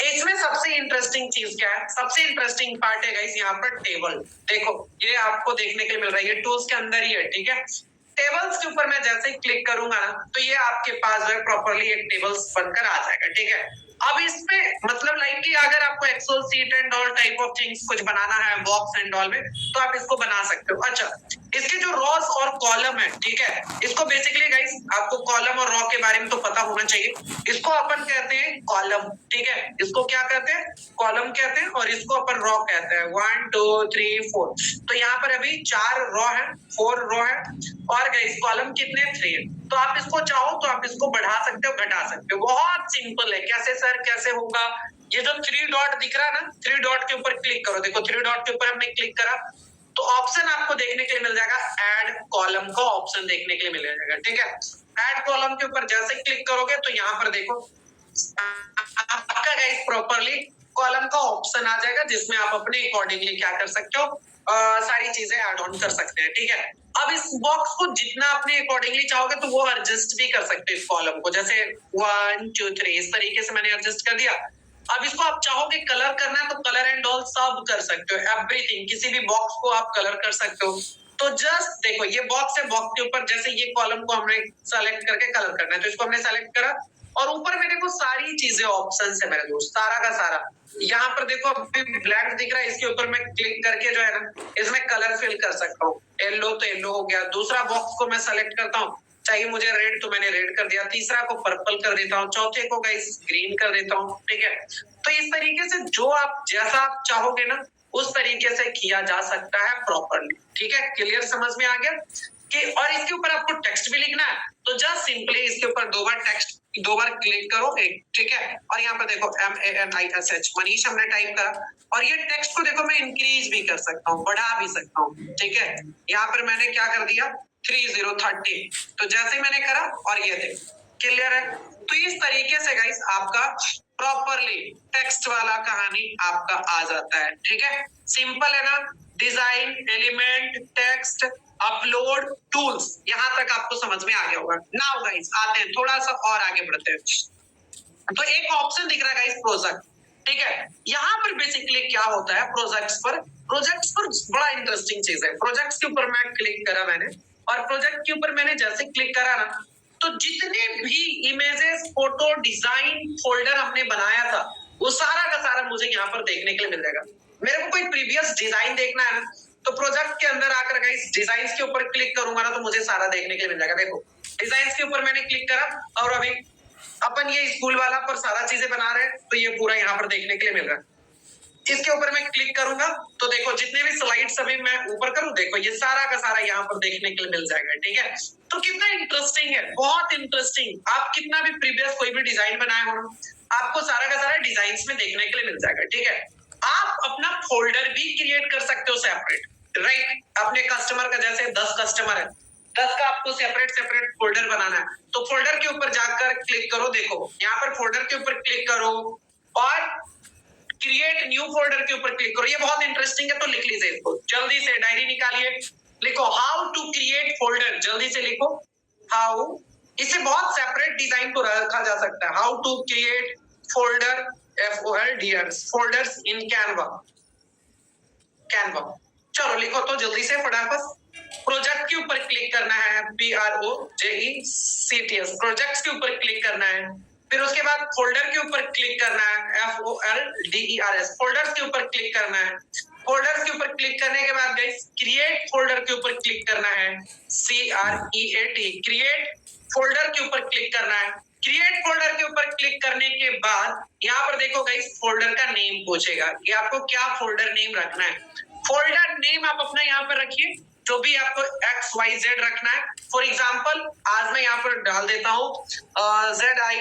इसमें सबसे इंटरेस्टिंग चीज क्या है? सबसे इंटरेस्टिंग पार्ट है गाइस यहाँ पर टेबल। देखो ये आपको देखने के लिए मिल रहा है, ये टूल्स के अंदर ही है, ठीक है। टेबल्स के ऊपर मैं जैसे ही क्लिक करूंगा ना, तो ये आपके पास जो है प्रॉपर्ली एक टेबल्स बनकर आ जाएगा, ठीक है। अब इसमें मतलब लाइक कि अगर आपको Excel sheet and all type of things कुछ बनाना है बॉक्स एंड ऑल में, तो आप इसको बना सकते हो। अच्छा, इसके जो रॉस और कॉलम है, ठीक है, इसको बेसिकली गाइस आपको कॉलम और रॉ के बारे में तो पता होना चाहिए। इसको अपन कहते हैं कॉलम, ठीक है, इसको क्या कहते हैं? कॉलम कहते हैं, और इसको अपन रॉ कहते हैं। 1 2 3 4। तो यहाँ पर अभी 4 रॉ है, 4 रॉ है, और गाइस कॉलम कितने? 3 है। तो आप इसको चाहो तो आप इसको बढ़ा सकते हो, घटा सकते हो। बहुत सिंपल है। कैसे सर, कैसे होगा? ये जो 3 डॉट दिख रहा है ना, 3 डॉट के ऊपर क्लिक करो। देखो 3 डॉट के ऊपर हमने क्लिक करा, तो ऑप्शन आपको देखने के लिए मिल जाएगा, ऐड कॉलम का ऑप्शन देखने के लिए मिल जाएगा, ठीक है। ऐड कॉलम के ऊपर जैसे क्लिक करोगे तो यहाँ पर देखो आपका गाइस प्रॉपर्ली कॉलम का ऑप्शन आ जाएगा, जिसमें आप अपने अकॉर्डिंगली क्या कर सकते हो, सारी चीजें ऐड ऑन कर सकते हैं, ठीक है। अब इस बॉक्स को जितना अपने अकॉर्डिंगली चाहोगे तो वो एडजस्ट भी कर सकते हो। इस कॉलम को जैसे 1 2 3 इस तरीके से मैंने एडजस्ट कर दिया। अब इसको आप चाहोगे कलर करना है तो कलर एंड ऑल सब कर सकते हो, एवरीथिंग, किसी भी बॉक्स को आप कलर कर सकते हो। तो जस्ट देखो ये बॉक्स है, बॉक्स के ऊपर जैसे ये कॉलम को हमने सेलेक्ट करके कलर करना है, तो इसको हमने सेलेक्ट करा, और ऊपर में देखो सारी चीजें ऑप्शन है मेरे दोस्त, सारा का सारा। यहाँ पर देखो अभी ब्लैंक दिख रहा है, इसके ऊपर मैं क्लिक करके जो है ना इसमें कलर फिल कर सकता हूँ। येलो तो येलो हो गया। दूसरा बॉक्स को मैं सेलेक्ट करता हूँ, चाहिए मुझे रेड तो मैंने रेड कर दिया। तीसरा को पर्पल कर देता हूँ, चौथे को गाइस ग्रीन कर देता हूँ, ठीक है। तो इस तरीके से जो आप जैसा आप चाहोगे ना उस तरीके से किया जा सकता है प्रॉपरली, ठीक है। क्लियर, समझ में आ गया कि? और इसके ऊपर आपको टेक्स्ट भी लिखना है तो जस्ट सिंपली इसके ऊपर दो बार क्लिक करो, एक, ठीक है। और यहाँ पर देखो MANISH मनीष हमने टाइप करा, और ये टेक्स्ट को देखो मैं इंक्रीज भी कर सकता हूँ, बढ़ा भी सकता हूँ, ठीक है। यहाँ पर मैंने क्या कर दिया 3030, तो जैसे मैंने करा और ये थे, क्लियर है। तो इस तरीके से गाइस आपका प्रॉपरली टेक्स्ट वाला कहानी आपका आ जाता है, ठीक है। सिंपल है ना? Design, element, text, upload, tools, यहां तक आपको समझ में आ गया होगा। नाउ गाइस आते हैं थोड़ा सा और आगे बढ़ते हैं। तो एक ऑप्शन दिख रहा है गाइस प्रोजेक्ट, ठीक है। यहाँ पर बेसिकली क्या होता है प्रोजेक्ट्स पर बड़ा इंटरेस्टिंग चीज है। प्रोजेक्ट्स के ऊपर मैं क्लिक करा मैंने, और प्रोजेक्ट के ऊपर मैंने जैसे क्लिक करा ना, तो जितने भी इमेजेस, फोटो, डिजाइन फोल्डर हमने बनाया था वो सारा का सारा मुझे यहाँ पर देखने के लिए मिल जाएगा। मेरे को कोई प्रीवियस डिजाइन देखना है ना, तो प्रोजेक्ट के अंदर आकर गाइस डिजाइन के ऊपर क्लिक करूंगा ना, तो मुझे सारा देखने के लिए मिल जाएगा। देखो डिजाइन के ऊपर मैंने क्लिक करा, और अभी अपन ये स्कूल वाला पर सारा चीजें बना रहे हैं, तो ये पूरा यहाँ पर देखने के लिए मिल रहा है। इसके ऊपर मैं क्लिक करूंगा तो देखो जितने भी स्लाइड्स अभी मैं ऊपर करूं, देखो ये सारा का सारा यहाँ पर देखने के लिए मिल जाएगा, ठीक है। तो कितना इंटरेस्टिंग है, बहुत इंटरेस्टिंग। आप कितना भी प्रीवियस कोई भी डिजाइन बनाए हो ना, आपको सारा का सारा डिजाइन में देखने के लिए मिल जाएगा, ठीक है। आप अपना फोल्डर भी क्रिएट कर सकते हो सेपरेट, राइट। अपने कस्टमर का जैसे 10 कस्टमर है, 10 का आपको सेपरेट फोल्डर बनाना है, तो फोल्डर के ऊपर जाकर क्लिक करो। देखो यहाँ पर फोल्डर के ऊपर क्लिक करो और क्रिएट न्यू फोल्डर के ऊपर क्लिक करो। ये बहुत इंटरेस्टिंग है, तो लिख लीजिए इसको जल्दी से, डायरी निकालिए, लिखो हाउ टू क्रिएट फोल्डर, जल्दी से लिखो हाउ। इससे बहुत सेपरेट डिजाइन को रखा जा सकता है। How to create folder, FOLDR, folders in Canva. चलो लिखो तो जल्दी से फटाफट। प्रोजेक्ट के ऊपर क्लिक करना है, PROJECTS, प्रोजेक्ट्स के ऊपर क्लिक करना है। फिर उसके बाद फोल्डर के ऊपर क्लिक करना है, FOLDERS, फोल्डर्स के ऊपर क्लिक करना है। फोल्डर्स के ऊपर क्लिक करने के बाद गाइस क्रिएट फोल्डर के ऊपर क्लिक करना है, CREAT, क्रिएट फोल्डर के ऊपर क्लिक करना है। क्रिएट फोल्डर के ऊपर क्लिक करने के बाद यहाँ पर देखो गाइस फोल्डर का नेम पूछेगा कि आपको क्या फोल्डर नेम रखना है। फोल्डर नेम आप अपना यहाँ पर रखिए, जो भी आपको XYZ रखना है। फॉर एग्जाम्पल आज मैं यहाँ पर डाल देता हूँ ZINMATT,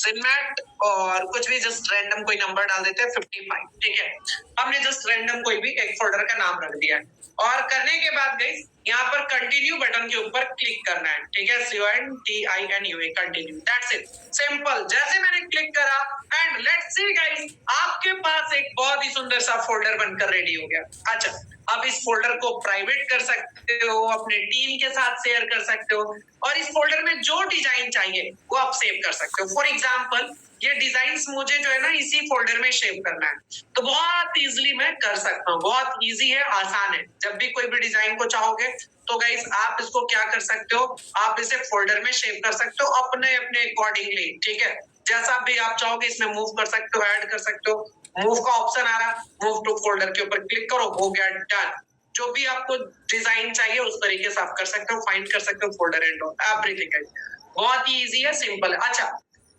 जिनमैट, और कुछ भी जस्ट रैंडम कोई नंबर डाल देते हैं 55, ठीक है। हमने जस्ट रैंडम कोई भी एक फोल्डर का नाम रख दिया है, और करने के बाद गाइस यहाँ पर कंटिन्यू बटन के ऊपर क्लिक करना है, ठीक है। CONTINUE, continue, that's it, simple. जैसे मैंने क्लिक करा एंड लेट्स सी गाइस आपके पास एक बहुत ही सुंदर सा फोल्डर बनकर रेडी हो गया। अच्छा, अब इस फोल्डर को प्राइवेट कर सकते हो, अपने टीम के साथ शेयर कर सकते हो, और इस फोल्डर में जो डिजाइन चाहिए वो आप सेव कर सकते हो। फॉर एग्जाम्पल ये डिजाइन्स मुझे जो है ना इसी फोल्डर में शेव करना है, तो बहुत इजीली मैं कर सकता हूँ। बहुत इजी है, आसान है। जब भी कोई भी डिजाइन को चाहोगे तो गाइस आप इसको क्या कर सकते हो, आप इसे फोल्डर में शेव कर सकते हो अपने अपने अकॉर्डिंगली, ठीक है। जैसा भी आप चाहोगे इसमें मूव कर सकते हो, ऐड कर सकते हो। मूव का ऑप्शन आ रहा, मूव टू फोल्डर के ऊपर क्लिक करो, हो गया डन। जो भी आपको डिजाइन चाहिए उस तरीके से आप कर सकते हो, फाइंड कर सकते हो फोल्डर एंड एवरीथिंग। बहुत ही इजी है, सिंपल है। अच्छा,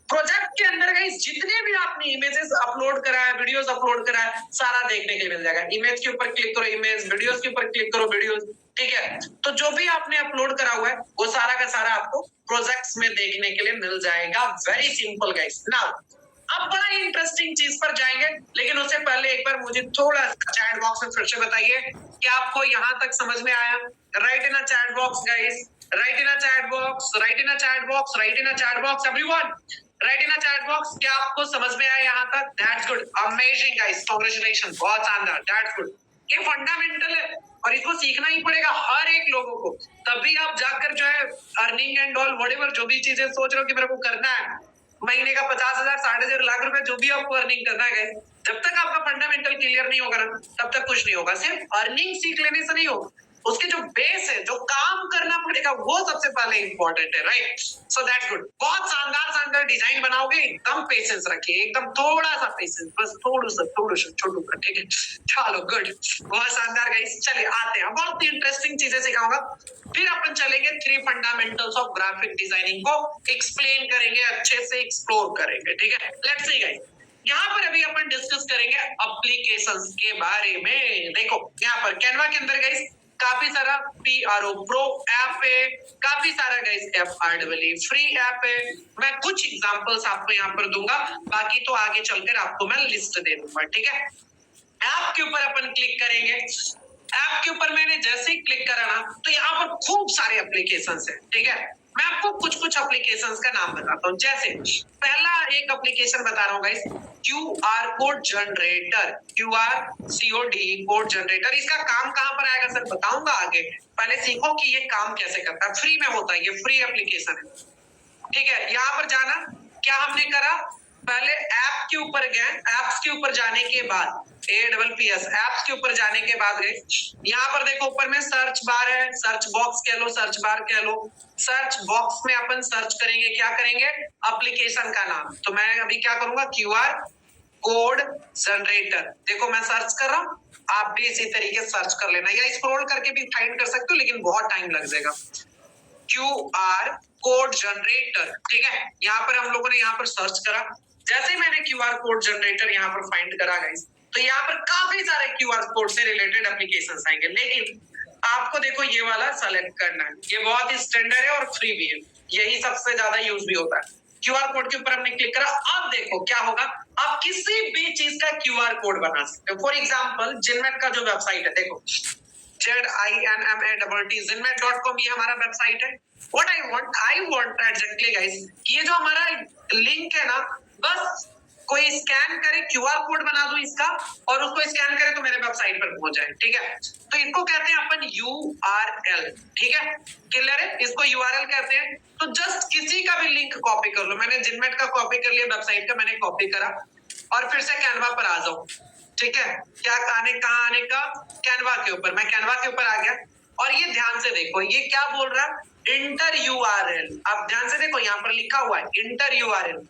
प्रोजेक्ट के अंदर गाइस जितने भी आपने इमेजेस अपलोड करा है, वीडियोस अपलोड करा है, सारा देखने के लिए मिल जाएगा। इमेज के ऊपर क्लिक करो, इमेज, वीडियोस के ऊपर क्लिक करो, वीडियोस, ठीक है। तो जो भी आपने अपलोड करा हुआ है वो सारा का सारा आपको प्रोजेक्ट्स में देखने के लिए मिल जाएगा। Very simple guys. नाउ अब बड़ा इंटरेस्टिंग चीज पर जाएंगे, लेकिन उससे पहले एक बार मुझे थोड़ा सा चैट बॉक्स में फिर से बताइए कि आपको यहाँ तक समझ में आया। Right in a chat box guys, right in a chat box, right in a chat box, right in a chat box everyone, right in a chat box. क्या आपको समझ में आया यहाँ तक? That's good, amazing guys, congratulation, बहुत शानदार, that's good. ये फंडामेंटल है और इसको सीखना ही पड़ेगा हर एक लोगों को, तभी आप जाकर जो है अर्निंग एंड ऑल व्हाटएवर जो भी चीजें सोच रहे हो कि मेरे को करना है, महीने का 50,000, 6,500 लाख रुपए जो भी आपको अर्निंग करना है, जब तक आपका फंडामेंटल क्लियर नहीं होगा ना तब तक कुछ नहीं होगा। सिर्फ अर्निंग सीख लेने से नहीं होगा, उसके जो बेस है, जो काम करना पड़ेगा वो सबसे पहले इंपॉर्टेंट है, राइट। So that's good. बहुत शानदार शानदार डिजाइन बनाओगे, एकदम पेशेंस रखिए, एकदम थोड़ा सा पेशेंस, बस थोड़ा सा छोटू का, ठीक है। चलो गुड, बहुत शानदार गाइस। चलिए आते हैं, बहुत इंटरेस्टिंग चीजें सिखाऊंगा, फिर अपन चलेंगे 3 फंडामेंटल्स ऑफ ग्राफिक डिजाइनिंग को एक्सप्लेन करेंगे, अच्छे से एक्सप्लोर करेंगे, ठीक है। लेट्स सी गाइस, यहाँ पर अभी अपन डिस्कस करेंगे एप्लीकेशंस के बारे में। देखो यहाँ पर कैनवा के अंदर गाइस काफी सारा PRO प्रो ऐप है, काफी सारा गाइस FREE फ्री ऐप है। मैं कुछ एग्जांपल्स आपको यहाँ पर दूंगा, बाकी तो आगे चलकर आपको मैं लिस्ट दे दूंगा, ठीक है। ऐप के ऊपर अपन क्लिक करेंगे, ऐप के ऊपर मैंने जैसे ही क्लिक करा ना तो यहाँ पर खूब सारे एप्लीकेशंस है, ठीक है। मैं आपको कुछ कुछ एप्लीकेशंस का नाम बताता हूँ। जैसे पहला एक एप्लीकेशन बता रहा हूँ guys, QR code generator, QRCOD code generator. इसका काम कहाँ पर आएगा सर, बताऊंगा आगे, पहले सीखो कि ये काम कैसे करता है। फ्री में होता है, ये फ्री एप्लीकेशन है, ठीक है। यहाँ पर जाना, क्या हमने करा, पहले ऐप के ऊपर गए, ऐप्स के ऊपर जाने के बाद APPS ऐप्स के ऊपर जाने के बाद गए, यहाँ पर देखो ऊपर में सर्च बार है, सर्च बॉक्स कह लो, सर्च बार कह लो। सर्च बॉक्स में अपन सर्च करेंगे, क्या करेंगे, एप्लीकेशन का नाम। तो मैं अभी क्या करूंगा, QR कोड जनरेटर। देखो मैं सर्च कर रहा हूँ, आप भी इसी तरीके सर्च कर लेना, या स्क्रॉल करके भी फाइंड कर सकते हो, लेकिन बहुत टाइम लग जाएगा। QR कोड जनरेटर, ठीक है। यहाँ पर हम लोगों ने यहाँ पर सर्च करा, जैसे मैंने QR कोड जनरेटर यहाँ पर फाइंड करा गाइस, तो यहाँ पर काफी सारे QR कोड से रिलेटेड एप्लीकेशंस आएंगे, लेकिन आपको देखो ये वाला सेलेक्ट करना है। ये बहुत ही स्टैंडर्ड है और फ्री भी है, यही सबसे ज्यादा यूज भी होता है। QR कोड के ऊपर हमने क्लिक करा, अब देखो क्या होगा, आप किसी भी चीज का QR कोड बना सकते हो। फॉर एग्जाम्पल जिनमेट का जो वेबसाइट है, देखो ZINMAT zinmat.com, ये हमारा वेबसाइट है। What I want exactly guys, ये जो हमारा लिंक है ना, बस कोई स्कैन करे, QR कोड बना दो इसका और उसको स्कैन करे तो मेरे वेबसाइट पर पहुंच जाए, ठीक है। तो इसको कहते हैं अपन URL, ठीक है, क्लियर है, इसको URL कहते हैं। तो जस्ट किसी का भी लिंक कॉपी कर लो, मैंने जिनमेट का कॉपी कर लिया, वेबसाइट का मैंने कॉपी करा और फिर से कैनवा पर आ जाओ, ठीक है। क्या कहाँ आने का, कैनवा के ऊपर। मैं कैनवा के ऊपर आ गया और ये ध्यान से देखो, ये क्या बोल रहा है, इंटर URL। अब ध्यान से देखो यहाँ पर लिखा हुआ है इंटर URL।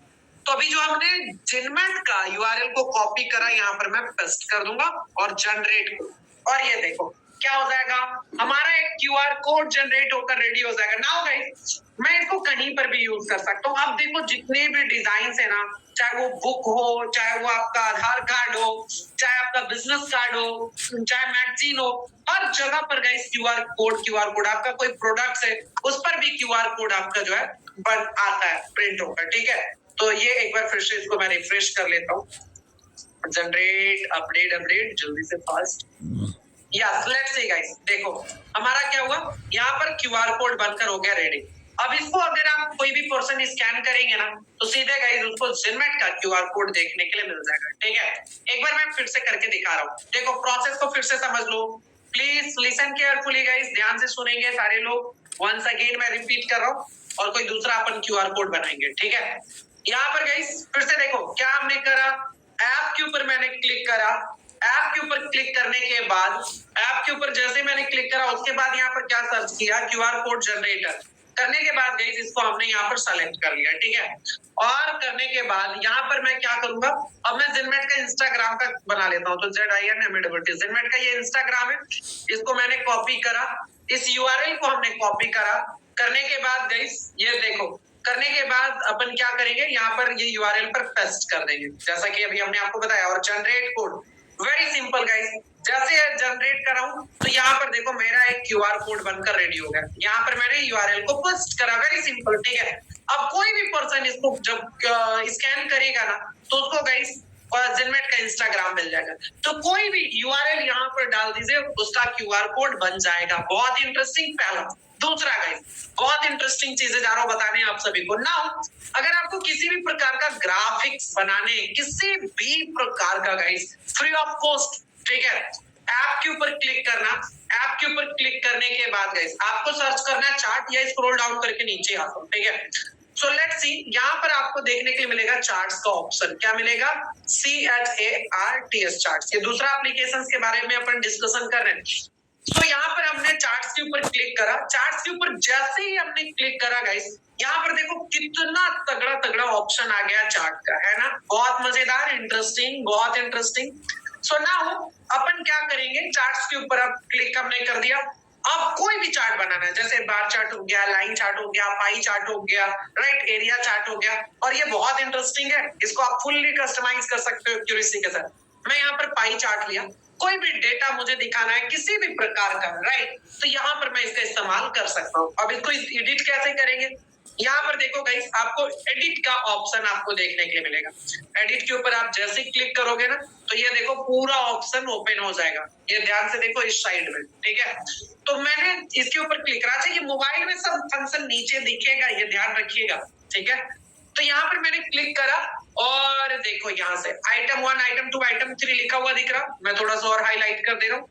तो अभी जो हमने जिनमेट का URL को कॉपी करा, यहाँ पर मैं पेस्ट कर दूंगा और जनरेट, और ये देखो क्या हो जाएगा, हमारा एक QR कोड जनरेट होकर रेडी हो जाएगा। नाउ गाइस मैं इसको कहीं पर भी यूज कर सकता हूँ। अब देखो जितने भी डिजाइन है ना, चाहे वो बुक हो, चाहे वो आपका आधार कार्ड हो, चाहे आपका बिजनेस कार्ड हो, चाहे मैगजीन हो, हर जगह पर गाइस QR कोड आपका कोई प्रोडक्ट है उस पर भी QR कोड आपका जो है बन आता है, प्रिंट होकर, ठीक है। तो ये एक बार फिर से इसको मैं रिफ्रेश कर लेता हूँ, जनरेट अपडेट जल्दी से fast. Yes, let's see guys, देखो हमारा क्या हुआ, यहाँ पर QR कोड बनकर हो गया रेडी। अब इसको अगर आप कोई भी पर्सन स्कैन करेंगे ना तो सीधे गाइस उसको जिनमेट का QR कोड देखने के लिए मिल जाएगा, ठीक है। एक बार मैं फिर से करके दिखा रहा हूँ, देखो प्रोसेस को फिर से समझ लो, प्लीज लिसन केयरफुली गाइस, ध्यान से सुनेंगे सारे लोग। वंस अगेन मैं रिपीट कर रहा हूँ और कोई दूसरा अपन QR कोड बनाएंगे, ठीक है। यहाँ पर गाइस फिर से देखो क्या हमने करा, ऐप के ऊपर मैंने क्लिक करा, ऐप के ऊपर क्लिक करने के बाद ऐप के ऊपर जैसे मैंने क्लिक करा उसके बाद यहाँ पर क्या सर्च किया, क्यूआर कोड जनरेटर करने के बाद गाइस इसको हमने यहाँ पर सेलेक्ट कर लिया, ठीक है। और करने के बाद यहाँ पर मैं क्या करूंगा, अब मैं जिनमेट का इंस्टाग्राम का बना लेता हूँ, तो ZINMAT जिनमेट का ये इंस्टाग्राम है, इसको मैंने कॉपी करा, इस URL को हमने कॉपी करा, करने के बाद गाइस ये देखो, करने के बाद अपन क्या करेंगे, यहाँ पर ये URL पर पेस्ट कर देंगे जैसा कि अभी हमने आपको बताया। और generate code very simple guys, जैसे जनरेट कर रहा हूं तो यहाँ पर देखो मेरा एक क्यूआर कोड बनकर रेडी हो गया, यहाँ पर मैंने URL को पेस्ट करा, वेरी सिंपल, ठीक है। अब कोई भी पर्सन इसको जब स्कैन करेगा ना तो उसको गाइस जिनमेट का इंस्टाग्राम मिल जाएगा, तो कोई भी URL यहाँ पर डाल दीजिए, उसका क्यूआर कोड बन जाएगा। बहुत इंटरेस्टिंग पहला। दूसरा गाइस बहुत इंटरेस्टिंग चीजें जा रहा हूं बताने आप सभी को। नाउ अगर आपको किसी भी प्रकार का ग्राफिक्स बनाने, किसी भी प्रकार का गाइस फ्री ऑफ कॉस्ट, ठीक है, ऐप के ऊपर क्लिक करना, ऐप के ऊपर क्लिक करने के बाद गाइस आपको सर्च करना है चार्ट या स्क्रॉल डाउन करके नीचे आता, ठीक है। सो लेट्स सी, यहाँ पर आपको देखने के लिए मिलेगा चार्ट्स का ऑप्शन, क्या मिलेगा, CHARTS चार्ट्स। ये दूसरा एप्लीकेशन के बारे में अपन डिस्कशन कर रहे हैं। तो यहाँ पर हमने चार्ट्स के ऊपर क्लिक करा, चार्ट्स के ऊपर जैसे ही हमने क्लिक करा गाइस, यहाँ पर देखो कितना तगड़ा तगड़ा ऑप्शन आ गया चार्ट का, है ना, बहुत मजेदार, इंटरेस्टिंग, बहुत इंटरेस्टिंग। सो नाउ अपन क्या करेंगे, चार्ट्स के ऊपर अब क्लिक हमने कर दिया। अब कोई भी चार्ट बनाना है, जैसे बार चार्ट हो गया, लाइन चार्ट हो गया, पाई चार्ट हो गया, राइट, एरिया चार्ट हो गया, और ये बहुत इंटरेस्टिंग है, इसको आप फुल्ली कस्टमाइज कर सकते हो एक्यूरेसी के साथ। मैं यहाँ पर पाई चार्ट लिया, कोई भी डेटा मुझे दिखाना है किसी भी प्रकार का, राइट, तो यहाँ पर मैं इसका इस्तेमाल कर सकता हूँ। अब इसको एडिट कैसे करेंगे, यहाँ पर देखो गाइस आपको एडिट का ऑप्शन आपको देखने के लिए मिलेगा। एडिट के ऊपर आप जैसे ही क्लिक करोगे ना तो ये देखो पूरा ऑप्शन ओपन हो जाएगा, ये ध्यान से देखो इस साइड में, ठीक है। तो मैंने इसके ऊपर क्लिक करा, ये मोबाइल में सब फंक्शन नीचे दिखेगा, ये ध्यान रखिएगा, ठीक है। तो यहाँ पर मैंने क्लिक करा और देखो यहाँ से आइटम 1, आइटम 2, आइटम 3 लिखा हुआ दिख रहा, मैं थोड़ा सा और हाईलाइट कर दे रहा हूँ।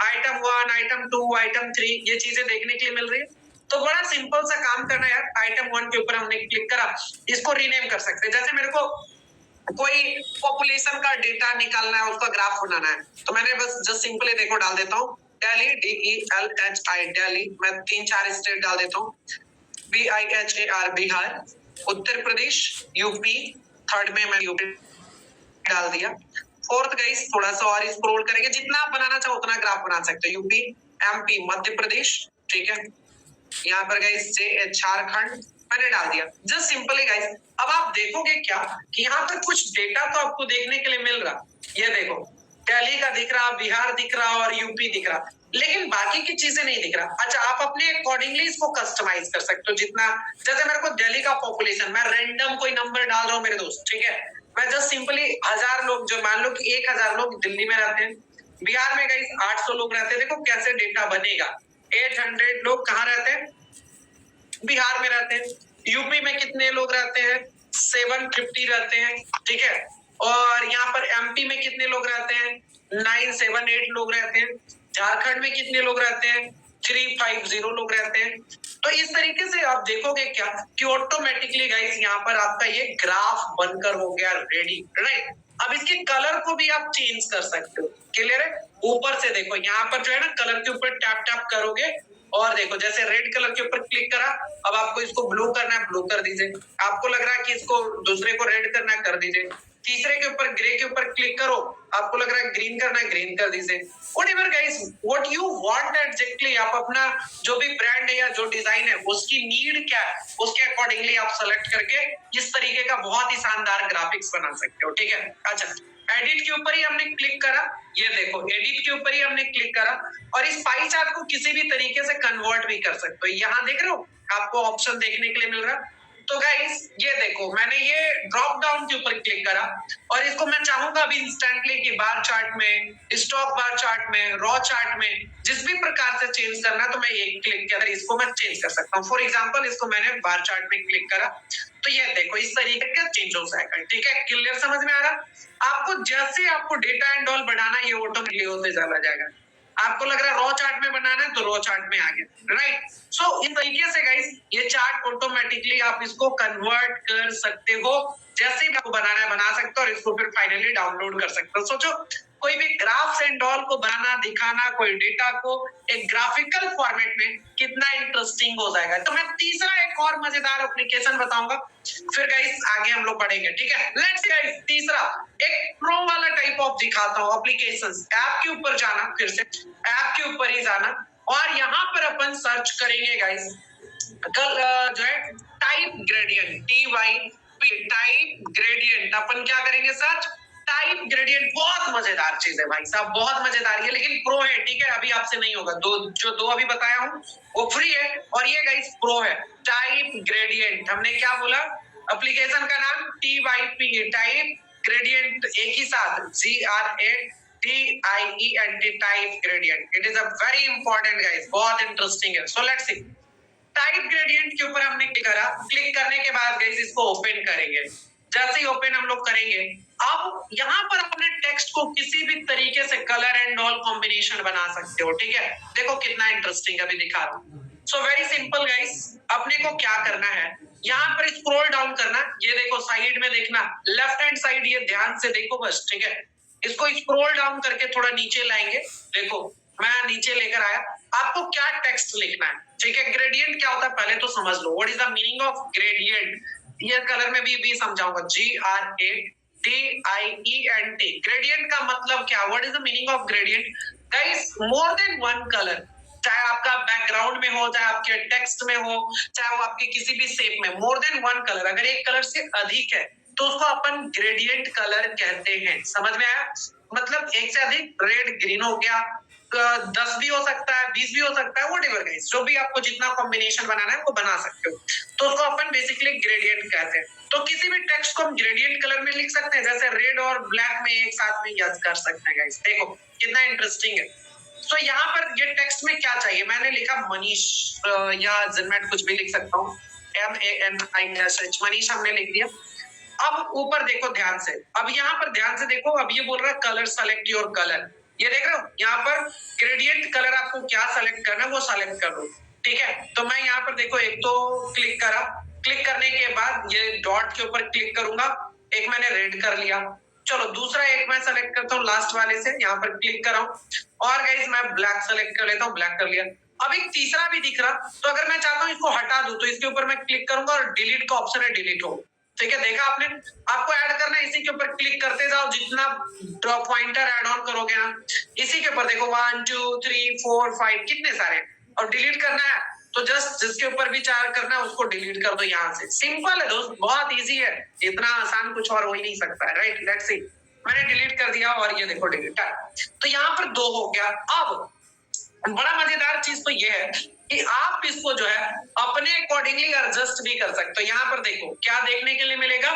आइटम 1, आइटम 2, आइटम 3 ये चीजें देखने के लिए मिल रही है। तो बड़ा सिंपल सा काम करना यार, आइटम 1 के ऊपर हमने क्लिक करा, इसको रीनेम कर सकते हैं। जैसे मेरे को कोई पॉपुलेशन का डेटा निकालना है, उसका ग्राफ बनाना है, तो मैंने बस जस्ट सिंपली देखो डाल देता हूँ दिल्ली, DELHI दिल्ली, मैं 3-4 स्टेट डाल देता हूँ, BIHAR Bihar, Uttar Pradesh, UP, third में मैं यूपी डाल दिया। फोर्थ गाइस थोड़ा सा और स्क्रॉल करेंगे, जितना आप बनाना चाहो उतना ग्राफ बना सकते हो, यूपी, MP, मध्य प्रदेश, ठीक है। यहाँ पर गाइस झारखंड मैंने डाल दिया, जस्ट सिंपली गाइस। अब आप देखोगे क्या कि यहाँ पर कुछ डेटा तो आपको देखने के लिए मिल रहा, ये देखो दिल्ली का दिख रहा, बिहार दिख रहा और यूपी दिख रहा, लेकिन बाकी की चीजें नहीं दिख रहा। अच्छा, आप अपने अकॉर्डिंगली इसको कस्टमाइज कर सकते हो जितना, जैसे मेरे को दिल्ली का पॉपुलेशन, मैं रैंडम कोई नंबर डाल रहा हूँ मेरे दोस्त, ठीक है, मैं जस्ट सिंपली 1000 लोग, जो मान लो कि 1000 लोग दिल्ली में रहते हैं, बिहार में गाइस 800 लोग रहते हैं, देखो कैसे डेटा बनेगा। 800 लोग कहाँ रहते हैं, बिहार में रहते हैं। यूपी में कितने लोग रहते हैं, 750 रहते हैं, ठीक है। और यहाँ पर MP में कितने लोग रहते हैं, 978 लोग रहते हैं। झारखंड में कितने लोग रहते हैं, 350 लोग रहते हैं। तो इस तरीके से आप देखोगे क्या कि ऑटोमेटिकली गाइस यहाँ पर आपका ये ग्राफ बनकर हो गया रेडी, राइट। अब इसके कलर को भी आप चेंज कर सकते हो, क्लियर है। ऊपर से देखो यहाँ पर जो है ना, कलर के ऊपर टैप टैप करोगे और देखो जैसे रेड कलर के ऊपर क्लिक करा, अब आपको इसको ब्लू करना है, ब्लू कर दीजिए। आपको लग रहा है कि इसको दूसरे को रेड करना है, कर दीजिए। तीसरे के ऊपर ग्रे के ऊपर क्लिक करो, आपको लग रहा है ग्रीन करना है, ग्रीन कर दीजिए। Whatever guys, what you want exactly, आप अपना जो भी ब्रांड है या जो डिजाइन है उसकी नीड क्या है, उसके अकॉर्डिंगली आप सेलेक्ट करके इस तरीके का बहुत ही शानदार ग्राफिक्स बना सकते हो, ठीक है। अच्छा, एडिट के ऊपर ही हमने क्लिक करा, ये देखो एडिट के ऊपर ही हमने क्लिक करा और इस पाई चार्ट को किसी भी तरीके से कन्वर्ट भी कर सकते हो। यहाँ देख रहे हो आपको ऑप्शन देखने के लिए मिल रहा। तो गाइस ये देखो मैंने ये ड्रॉप डाउन के ऊपर क्लिक करा और इसको मैं चाहूंगा अभी इंस्टेंटली कि बार चार्ट में, स्टॉक बार चार्ट में, रॉ चार्ट में जिस भी प्रकार से चेंज करना, तो मैं एक क्लिक के अंदर इसको मैं चेंज कर सकता हूँ। फॉर एग्जांपल इसको मैंने बार चार्ट में क्लिक करा तो ये देखो इस तरीके का चेंज हो जाएगा, ठीक है। क्लियर समझ में आ रहा, आपको जैसे आपको डेटा एंड ऑल बढ़ाना, ये ऑटोमेटिकली होते चला जाएगा। आपको लग रहा है रॉ चार्ट में बनाना है तो रॉ चार्ट में आ गया, राइट। सो इस तरीके से गाइस ये चार्ट ऑटोमेटिकली आप इसको कन्वर्ट कर सकते हो, जैसे भी आपको बनाना है बना सकते हो और इसको फिर फाइनली डाउनलोड कर सकते हो। सोचो कोई भी ग्राफ्स एंड ऑल को बनाना, दिखाना, कोई डेटा को एक ग्राफिकल फॉर्मेट में कितना इंटरेस्टिंग हो जाएगा। तो मैं तीसरा एक और मजेदार एप्लीकेशन बताऊंगा, फिर गाइस आगे हम लोग बढ़ेंगे, ठीक है। लेट्स गाइस तीसरा एक प्रो वाला टाइप ऑफ दिखाता हूँ एप्लीकेशंस। ऐप के ऊपर जाना, फिर से ऐप के ऊपर ही जाना और यहाँ पर अपन सर्च करेंगे गाइस कल जो है type gradient, TYP type gradient. अपन क्या करेंगे सर्च टाइप ग्रेडियंट। बहुत मजेदार चीज है भाई साहब, बहुत मजेदार है, लेकिन प्रो है, ठीक है। अभी आपसे नहीं होगा, दो अभी बताया हूँ वो फ्री है और ये गाइस प्रो है। टाइप ग्रेडियंट, हमने क्या बोला, एप्लीकेशन का नाम TYP टाइप ग्रेडियंट, एक ही साथ GRADIENT type gradient. It is a very important guys, बहुत इंटरेस्टिंग है। So let's see type gradient के ऊपर हमने क्लिक करा। क्लिक करने के बाद गाइस इसको ओपन करेंगे। जैसे ही ओपन हम लोग करेंगे, अब यहाँ पर अपने टेक्स्ट को किसी भी तरीके से कलर एंड ऑल कॉम्बिनेशन बना सकते हो, ठीक है। देखो कितना इंटरेस्टिंग अभी दिखा रहा हूँ। सो वेरी सिंपल गाइस, अपने को क्या करना है, यहाँ पर स्क्रॉल डाउन करना। ये देखो साइड में देखना, लेफ्ट हैंड साइड, ये ध्यान से देखो बस, ठीक है। इसको स्क्रॉल डाउन करके थोड़ा नीचे लाएंगे। देखो मैं नीचे लेकर आया। आपको क्या टेक्स्ट लिखना है, ठीक है। ग्रेडियंट क्या होता है पहले तो समझ लो, what is the meaning of gradient. ये कलर में भी समझाऊंगा, GRADIENT। ग्रेडियंट का मतलब क्या, what is the meaning of gradient guys. More than one colour, चाहे आपका बैकग्राउंड में हो, चाहे आपके टेक्स्ट में हो, चाहे वो आपके किसी भी शेप में, मोर देन वन कलर, अगर एक कलर से अधिक है तो उसको अपन ग्रेडियंट कलर कहते हैं। समझ में आया, मतलब एक से अधिक, रेड ग्रीन हो गया, 10 भी हो सकता है, 20 भी हो सकता है, व्हाटएवर गाइस, जो भी आपको जितना कॉम्बिनेशन बनाना है वो बना सकते हो। तो उसको अपन बेसिकली ग्रेडियंट कहते हैं। तो किसी भी टेक्स्ट को हम ग्रेडियंट कलर में लिख सकते हैं, जैसे रेड और ब्लैक में एक साथ में यस कर सकते हैं गाइस। देखो कितना इंटरेस्टिंग है। तो यहाँ पर ये टेक्स्ट में क्या चाहिए, मैंने लिखा मनीष या जिनमेट, कुछ भी लिख सकता हूँ, MANISH, मनीष हमने लिख दिया। अब ऊपर देखो ध्यान से, अब यहाँ पर ध्यान से देखो, अब ये बोल रहा है कलर सेलेक्ट योर कलर। ये देख रहे हो, यहाँ पर ग्रेडियंट कलर आपको क्या सेलेक्ट करना है वो सेलेक्ट कर दो, ठीक है। तो मैं यहाँ पर देखो एक तो क्लिक करा, क्लिक करने के बाद ये डॉट के ऊपर क्लिक करूंगा, एक मैंने रेड कर लिया। चलो दूसरा एक मैं सेलेक्ट करता हूँ लास्ट वाले से, यहाँ पर क्लिक कर रहा हूँ और गाइस मैं ब्लैक सेलेक्ट कर लेता हूँ, ब्लैक कर लिया। अब एक तीसरा भी दिख रहा, तो अगर मैं चाहता हूँ इसको हटा दूं तो इसके ऊपर मैं क्लिक करूंगा और डिलीट का ऑप्शन है, डिलीट हो, ठीक है। देखा आपने, आपको ऐड करना है, इसी के ऊपर क्लिक करते जाओ, जितना पॉइंटर ऐड ऑन करोगे ना, इसी के ऊपर देखो 1 2 3 4 5 कितने सारे, और डिलीट करना है तो जस्ट जिसके ऊपर भी चार करना है उसको डिलीट कर दो यहाँ से। सिंपल है दोस्त, बहुत इजी है, इतना आसान कुछ और हो ही नहीं सकता है, राइट। लेट्स सी, मैंने डिलीट कर दिया और ये देखो डिलीट है। तो यहाँ पर 2 हो गया। अब बड़ा मजेदार चीज तो ये है कि आप इसको जो है अपने अकॉर्डिंगली एडजस्ट भी कर सकते हो। यहाँ पर देखो क्या देखने के लिए मिलेगा,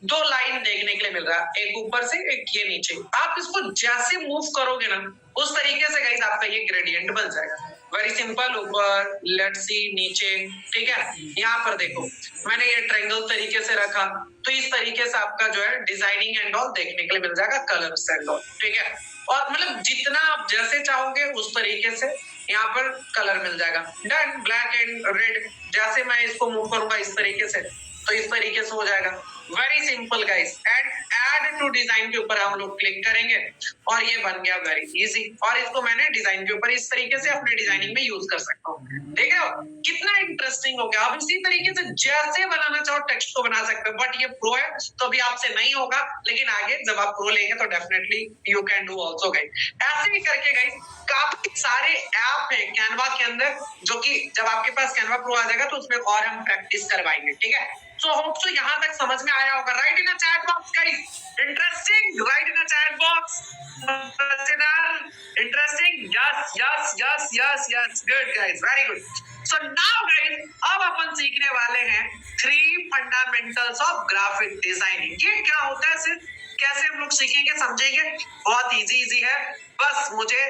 2 लाइन देखने के लिए मिल रहा है, एक ऊपर से एक ये नीचे। आप इसको जैसे मूव करोगे ना उस तरीके से गाइस आपका ये ग्रेडियंट बन जाएगा। वेरी सिंपल, ऊपर, लेट्स सी, नीचे, ठीक है। यहाँ पर देखो मैंने ये ट्रायंगल तरीके से रखा, तो इस तरीके से आपका जो है डिजाइनिंग एंड ऑल देखने के लिए मिल जाएगा, कलर्स एंड ऑल, ठीक है। और मतलब जितना आप जैसे चाहोगे उस तरीके से यहाँ पर कलर मिल जाएगा। डन, ब्लैक एंड रेड, जैसे मैं इसको मूव करूंगा इस तरीके से तो इस तरीके से हो जाएगा। Very simple guys. And add to design के ऊपर हम लोग क्लिक करेंगे और ये बन गया वेरी इजी। और इसको मैंने डिजाइन के ऊपर इस तरीके से अपने डिजाइनिंग में यूज कर सकता हूँ। देख रहे हो कितना इंटरेस्टिंग हो गया। अब इसी तरीके से जैसे बनाना चाहो टेक्स्ट को बना सकते हो, बट ये प्रो है तो अभी आपसे नहीं होगा, लेकिन आगे जब आप प्रो लेंगे तो definitely you can do also guys. ऐसे ही करके गाइस काफी सारे ऐप है कैनवा के अंदर, जो कि जब आपके पास कैनवा प्रो आ जाएगा तो उसमें और हम प्रैक्टिस करवाएंगे, ठीक है। सो होप सो यहाँ तक समझ में आया होगा। Right in chat box guys, interesting, right in chat box, interesting, yes yes yes yes yes, good guys, very good. So now guys अब अपन सीखने वाले हैं 3 फंडामेंटल्स ऑफ ग्राफिक डिजाइनिंग। ये क्या होता है, सिर्फ कैसे हम लोग सीखेंगे समझेंगे, बहुत इजी है। बस मुझे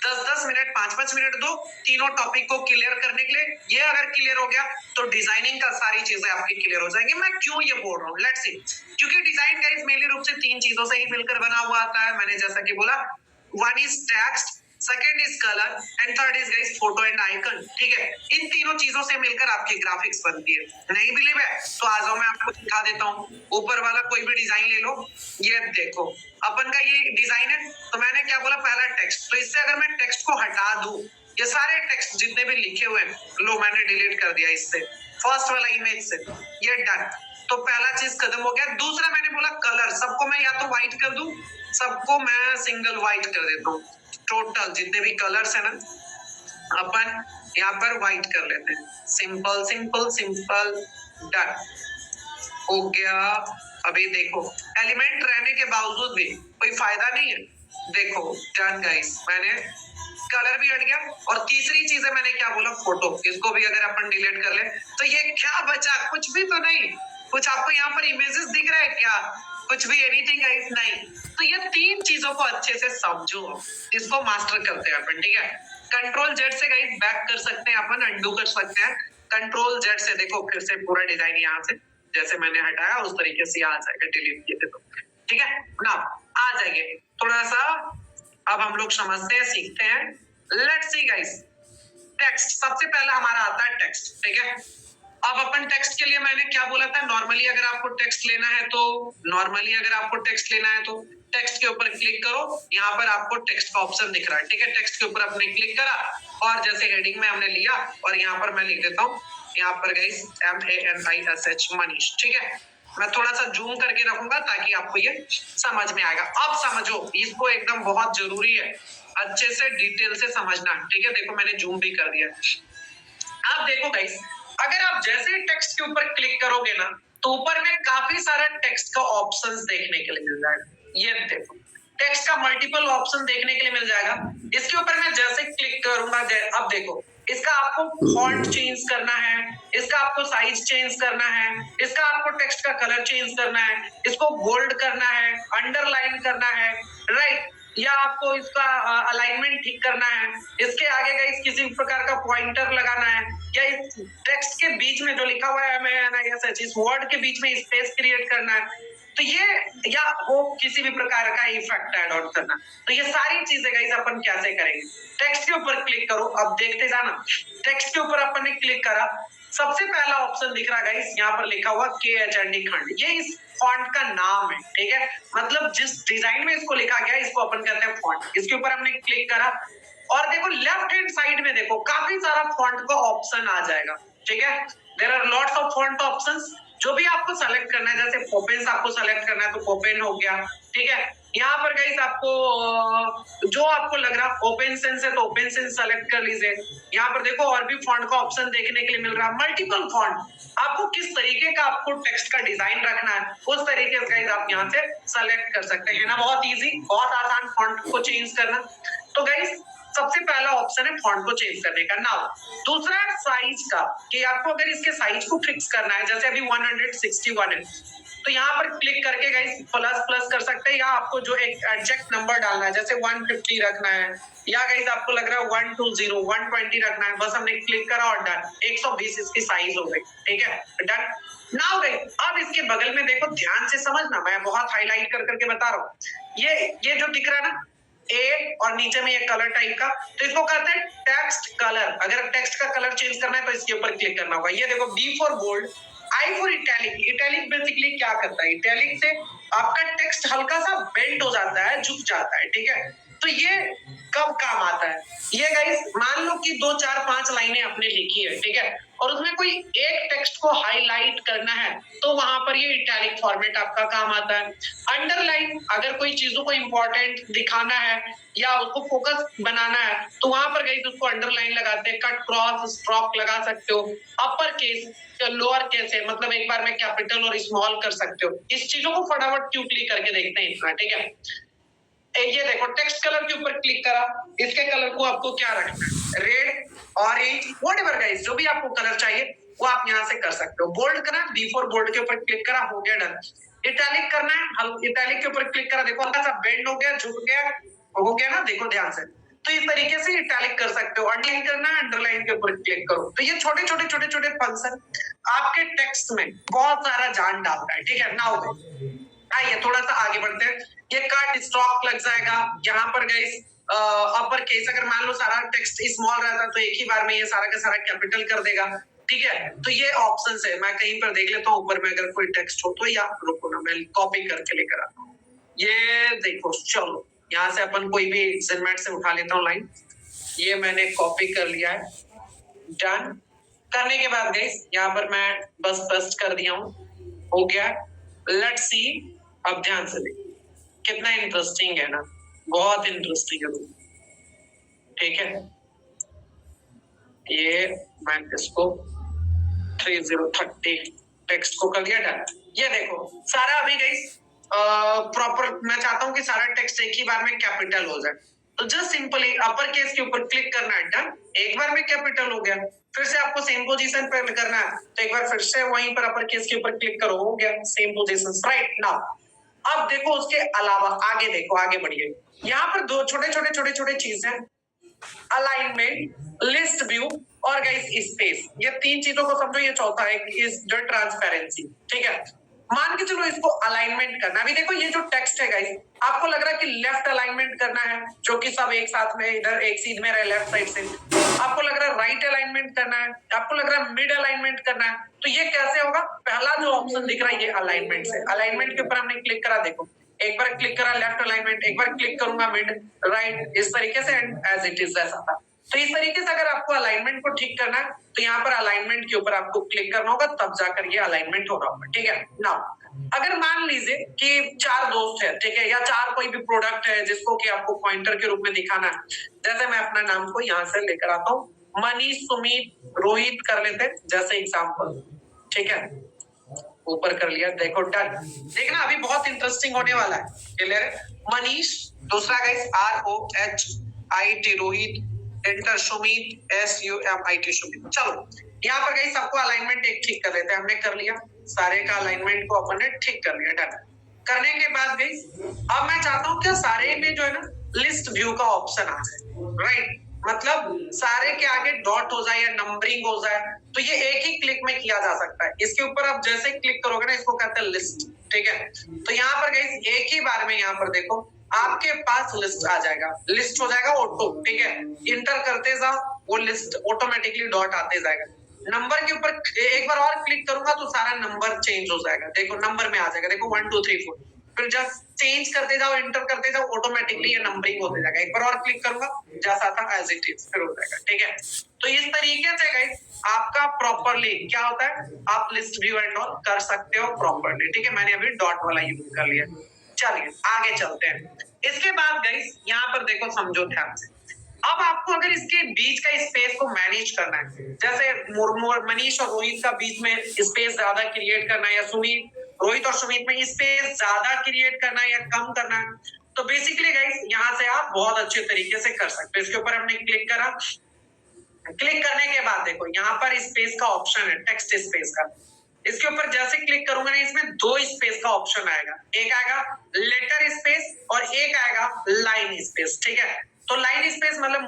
10-10 मिनट 5-5 मिनट दो तीनों टॉपिक को क्लियर करने के लिए। ये अगर क्लियर हो गया तो डिजाइनिंग का सारी चीजें आपकी क्लियर हो जाएंगी। मैं क्यों ये बोल रहा हूँ, लेट्स सी, क्योंकि डिजाइन गाइस मेनली रूप से 3 चीजों से ही मिलकर बना हुआ आता है। मैंने जैसा कि बोला, one is text, second is colour and third is guys photo and icon. ठीक है, इन तीनों चीजों से मिलकर आपकी ग्राफिक्स बनती है। नहीं बिलीव है तो आ जाओ, मैं आपको दिखा देता हूँ। ऊपर वाला कोई भी डिजाइन ले लो, ये देखो अपन का ये डिजाइन है। तो मैंने क्या बोला, पहला टेक्स्ट, तो इससे अगर मैं टेक्स्ट को हटा दूं, ये सारे टेक्स्ट जितने भी लिखे हुए हैं, लो मैंने डिलीट कर दिया इससे, फर्स्ट वाला इमेज से, ये डन। तो पहला चीज खत्म हो गया। दूसरा मैंने बोला कलर, सबको मैं या तो व्हाइट कर दूं, सबको मैं सिंगल व्हाइट कर देता हूँ। टोटल जितने भी कलर्स है ना, अपन यहाँ पर व्हाइट कर लेते हैं। सिंपल सिंपल सिंपल, डन हो गया। अभी देखो एलिमेंट रहने के बावजूद भी कोई फायदा नहीं है। देखो डन गाइस, मैंने कलर भी हट गया। और तीसरी चीज है, मैंने क्या बोला, फोटो। इसको भी अगर अपन डिलीट कर ले तो ये क्या बचा, कुछ भी तो नहीं। कुछ आपको यहाँ पर इमेजेस दिख रहा है क्या, कुछ भी, एनीथिंग गाइस, नहीं। तो ये तीन चीजों को अच्छे से समझो, इसको मास्टर करते हैं अपन। ठीक है, कंट्रोल जेड से गाइस बैक कर सकते हैं अपन, अंडू कर सकते हैं। कंट्रोल जेड से देखो फिर से पूरा डिजाइन यहाँ से जैसे मैंने हटाया उस तरीके से आ जाएगा, डिलीट किए थे तो। ठीक है ना, आ जाएंगे। थोड़ा सा अब हम लोग समझते हैं, सीखते हैं। लेट्स सी गाइस, टेक्स्ट सबसे पहला हमारा आता है टेक्स्ट। ठीक है, अब अपन टेक्स्ट के लिए मैंने क्या बोला था, नॉर्मली अगर आपको टेक्स्ट लेना है तो टेक्स्ट के ऊपर क्लिक करो। यहाँ पर आपको टेक्स्ट का ऑप्शन दिख रहा है। ठीक है, टेक्स्ट के ऊपर आपने क्लिक करा और जैसे हेडिंग में हमने लिया, और यहाँ पर मैं लिख देता हूँ, यहाँ पर गाइस MANISH, मनीष। ठीक है, मैं थोड़ा सा जूम करके रखूंगा ताकि आपको ये समझ में आएगा। अब समझो इसको, एकदम बहुत जरूरी है अच्छे से डिटेल से समझना। ठीक है, देखो मैंने जूम भी कर दिया। अब देखो गाइस, अगर आप जैसे टेक्स्ट के ऊपर क्लिक करोगे ना, तो ऊपर में काफी सारा टेक्स्ट का ऑप्शंस देखने के लिए मिल जाएगा। ये देखो टेक्स्ट का मल्टीपल ऑप्शन देखने के लिए मिल जाएगा। इसके ऊपर मैं जैसे क्लिक करूंगा, अब देखो इसका आपको फॉन्ट चेंज करना है, इसका आपको साइज चेंज करना है, इसका आपको टेक्स्ट का कलर चेंज करना है, इसको बोल्ड करना है, अंडरलाइन करना है, राइट, या आपको इसका अलाइनमेंट ठीक करना है, इसके आगे का इस किसी प्रकार का पॉइंटर लगाना है, या इस टेक्स्ट के बीच में जो लिखा हुआ है मैं इस वर्ड के बीच में स्पेस क्रिएट करना है, तो ये, या वो किसी भी प्रकार का इफेक्ट ऐड ऑन करना। तो ये सारी चीजें गाइस अपन कैसे करेंगे, टेक्स्ट के ऊपर क्लिक करो। अब देखते जाना, टेक्स्ट के ऊपर अपन ने क्लिक करा, सबसे पहला ऑप्शन दिख रहा है गाइस, यहाँ पर लिखा हुआ KHND खंड, ये इस फॉन्ट का नाम है। ठीक है, मतलब जिस डिजाइन में इसको लिखा गया इसको अपन कहते हैं फॉन्ट। इसके ऊपर हमने क्लिक करा और देखो लेफ्ट हैंड साइड में देखो काफी सारा फॉन्ट का ऑप्शन आ जाएगा। ठीक है, there are lots of font options, जो भी आपको सेलेक्ट करना है, जैसे पोपेन आपको सेलेक्ट करना है तो पोपेन हो गया। ठीक है, यहाँ पर गाइस आपको जो आपको लग रहा ओपन सेंस है तो ओपन सेंस सेलेक्ट कर लीजिए। यहाँ पर देखो और भी फॉन्ट का ऑप्शन देखने के लिए मिल रहा है, मल्टीपल फॉन्ट। आपको किस तरीके का आपको टेक्स्ट का डिजाइन रखना है उस तरीके से गाइस आप यहाँ से सेलेक्ट कर सकते हैं ना। बहुत इजी, बहुत आसान फॉन्ट को चेंज करना। तो गाइस सबसे पहला ऑप्शन है फॉन्ट को चेंज करने का। नाउ दूसरा है साइज का, कि आपको अगर इसके साइज को फिक्स करना है, जैसे अभी 161 है तो यहाँ पर क्लिक करके गाइस प्लस प्लस कर सकते हैं, या आपको जो एक एग्जैक्ट नंबर डालना है जैसे 150 रखना है, या गाइस आपको लग रहा है 120 120 रखना है, बस हमने क्लिक करा और डन, 120 इसकी साइज हो गई। ठीक है, डन। नाउ गाइस अब इसके बगल में देखो, ध्यान से समझना, मैं बहुत हाईलाइट कर करके बता रहा हूँ। ये जो दिख रहा है ना ए और नीचे में ये कलर टाइप का, तो इसको कहते हैं टेक्स्ट कलर। अगर टेक्स्ट का कलर चेंज करना है तो इसके ऊपर क्लिक करना होगा। ये देखो B for bold, I for italic. Italic basically क्या करता है, इटैलिक से आपका टेक्स्ट हल्का सा बेंड हो जाता है, झुक जाता है। ठीक है, तो ये कब काम आता है, ये गाइस मान लो कि 2 4 5 लाइनें आपने लिखी है, ठीक है, और उसमें कोई एक टेक्स्ट को हाईलाइट करना है तो वहां पर ये इटैलिक फॉर्मेट आपका काम आता है। अंडरलाइन, अगर कोई चीजों को इंपॉर्टेंट दिखाना है या उसको फोकस बनाना है तो वहां पर गाइस उसको अंडरलाइन लगाते हैं। कट क्रॉस स्ट्रोक लगा सकते हो। अपर केस लोअर केस है, मतलब एक बार में कैपिटल और स्मॉल कर सकते हो। इस चीजों को फटाफट क्विकली करके देखते हैं इतना। ठीक है, ये देखो टेक्स्ट कलर के ऊपर क्लिक करा, इसके कलर को आपको क्या रखना है, रेड, ऑरेंज, व्हाटएवर गाइस, जो भी आपको कलर चाहिए वो आप यहाँ से कर सकते हो। बोल्ड करना, B फॉर बोल्ड के ऊपर क्लिक करा, हो गया डन। इटैलिक करना है, इटैलिक के ऊपर क्लिक करा, देखो हल्का सा बेंड हो गया, झुक गया, हो गया ना, देखो ध्यान से। तो इस तरीके से इटैलिक कर सकते हो। अंडरलाइन करना है, अंडरलाइन के ऊपर क्लिक करो। तो ये छोटे छोटे फंक्शन आपके टेक्स्ट में बहुत सारा जान डालता है। ठीक है, नाउ आइए थोड़ा सा आगे बढ़ते हैं। ये कट स्ट्रोक लग जाएगा, यहाँ पर गाइस अपर केस, अगर मान लो सारा टेक्स्ट स्मॉल रहता तो एक ही बार में ये सारा का सारा कैपिटल कर देगा, ठीक है। तो ये ऑप्शन है, मैं कहीं पर देख लेता हूँ ऊपर में अगर कोई टेक्स्ट हो तो, या रुको ना मैं कॉपी करके लेकर आता हूँ। ये देखो, चलो यहाँ से अपन कोई भी जेनमेट से उठा लेता हूँ लाइन, ये मैंने कॉपी कर लिया है। डन करने के बाद गाइस यहाँ पर मैं बस पेस्ट कर दिया हूँ, हो गया। लेट्स सी, अब ध्यान से देखिए कितना इंटरेस्टिंग है ना, बहुत इंटरेस्टिंग है, ठीक है। ये मैं इसको 3030 टेक्स्ट को कर दिया डन। ये देखो सारा अभी गाइस प्रॉपर, मैं चाहता हूं कि सारा टेक्स्ट एक ही बार में कैपिटल हो जाए, तो जस्ट सिंपली अपर केस के ऊपर क्लिक करना है, डन। एक बार में कैपिटल हो गया, फिर से आपको सेम पोजीशन पर करना है, तो एक बार फिर से वहीं पर अपर केस के ऊपर क्लिक करो, हो गया सेम पोजीशन, राइट। नाउ अब देखो उसके अलावा आगे देखो, आगे बढ़िए। यहाँ पर दो छोटे छोटे छोटे छोटे चीज है, अलाइनमेंट, लिस्ट व्यू और गाइस स्पेस। ये तीन चीजों को समझो, ये चौथा है इस जो ट्रांसपेरेंसी, ठीक है। मान के चलो इसको अलाइनमेंट करना। अभी देखो ये जो टेक्स्ट है गाइस, आपको लग रहा है कि लेफ्ट अलाइनमेंट करना है, जो कि सब एक साथ में इधर एक सीध में रहे लेफ्ट साइड से। आपको लग रहा है राइट अलाइनमेंट करना है, आपको लग रहा है मिड अलाइनमेंट करना है। तो ये कैसे होगा? पहला जो ऑप्शन दिख रहा है ये अलाइनमेंट से, अलाइनमेंट के ऊपर हमने क्लिक करा, देखो एक बार क्लिक करा लेफ्ट अलाइनमेंट, एक बार क्लिक करूंगा मिड, राइट, इस तरीके से एंड एज इट इज जैसा था। तो इस तरीके से अगर आपको अलाइनमेंट को ठीक करना है तो यहाँ पर अलाइनमेंट के ऊपर आपको क्लिक करना होगा, तब जाकर ये अलाइनमेंट हो रहा होगा, ठीक है। नाउ अगर मान लीजिए कि चार दोस्त है, ठीक है, या चार कोई भी प्रोडक्ट है जिसको कि आपको पॉइंटर के रूप में दिखाना है, जैसे मैं अपना नाम को यहाँ से लेकर आता हूँ, मनीष, सुमित, रोहित कर लेते हैं जैसे एग्जाम्पल, ठीक है। ऊपर कर लिया, देखो डन। देखना अभी बहुत इंटरेस्टिंग होने वाला है, क्लियर है। मनीष, दूसरा guys ROHIT Rohit, enter Sumit SUMIT Sumit. चलो यहाँ पर गाइस सबको अलाइनमेंट एक ठीक कर लेते हैं, हमने कर लिया सारे का अलाइनमेंट को अपन ने ठीक कर लिया, डन। करने के बाद गाइस अब मैं चाहता हूँ क्या सारे में जो है ना लिस्ट व्यू का ऑप्शन आ जाए, राइट, मतलब सारे के आगे डॉट हो जाए या नंबरिंग हो जाए, तो ये एक ही क्लिक में किया जा सकता है। इसके ऊपर आप जैसे क्लिक करोगे ना, इसको कहते हैं लिस्ट, ठीक है। तो यहाँ पर गाइस एक ही बार में यहाँ पर देखो आपके पास लिस्ट आ जाएगा, लिस्ट हो जाएगा ऑटो, ठीक है। इंटर करते जाओ, वो लिस्ट ऑटोमेटिकली डॉट आते जाएगा। नंबर के ऊपर एक बार और क्लिक करूंगा तो सारा नंबर चेंज हो जाएगा, देखो नंबर में आ जाएगा, देखो 1 2 3 4। फिर जस्ट चेंज करते जाओ, एंटर करते जाओ, ऑटोमेटिकली ये नंबरिंग होते जाएगा। एक बार और क्लिक करूंगा, जैसा था एज इट इज फिर हो जाएगा, ठीक है। तो इस तरीके से गाइस आपका प्रॉपरली क्या होता है, आप लिस्ट व्यू एंड ऑल कर सकते हो प्रॉपरली, ठीक है। मैंने अभी डॉट वाला यूज कर लिया। चलिए आगे चलते हैं। इसके बाद गाइस यहाँ पर देखो, समझो ध्यान से, अब आपको अगर इसके बीच का स्पेस को मैनेज करना है, जैसे मनीष और रोहित का बीच में स्पेस ज्यादा क्रिएट करना है, या रोहित और सुमित में स्पेस ज्यादा क्रिएट करना है या कम करना है, तो बेसिकली गाइस यहाँ से आप बहुत अच्छे तरीके से कर सकते हो। इसके ऊपर हमने क्लिक करा, क्लिक करने के बाद देखो यहाँ पर स्पेस का ऑप्शन है, टेक्स्ट स्पेस का। इसके ऊपर जैसे क्लिक करूंगा ना, इसमें दो स्पेस का ऑप्शन आएगा, एक आएगा लेटर स्पेस और एक आएगा लाइन स्पेस, ठीक है। तो लाइन स्पेस मतलब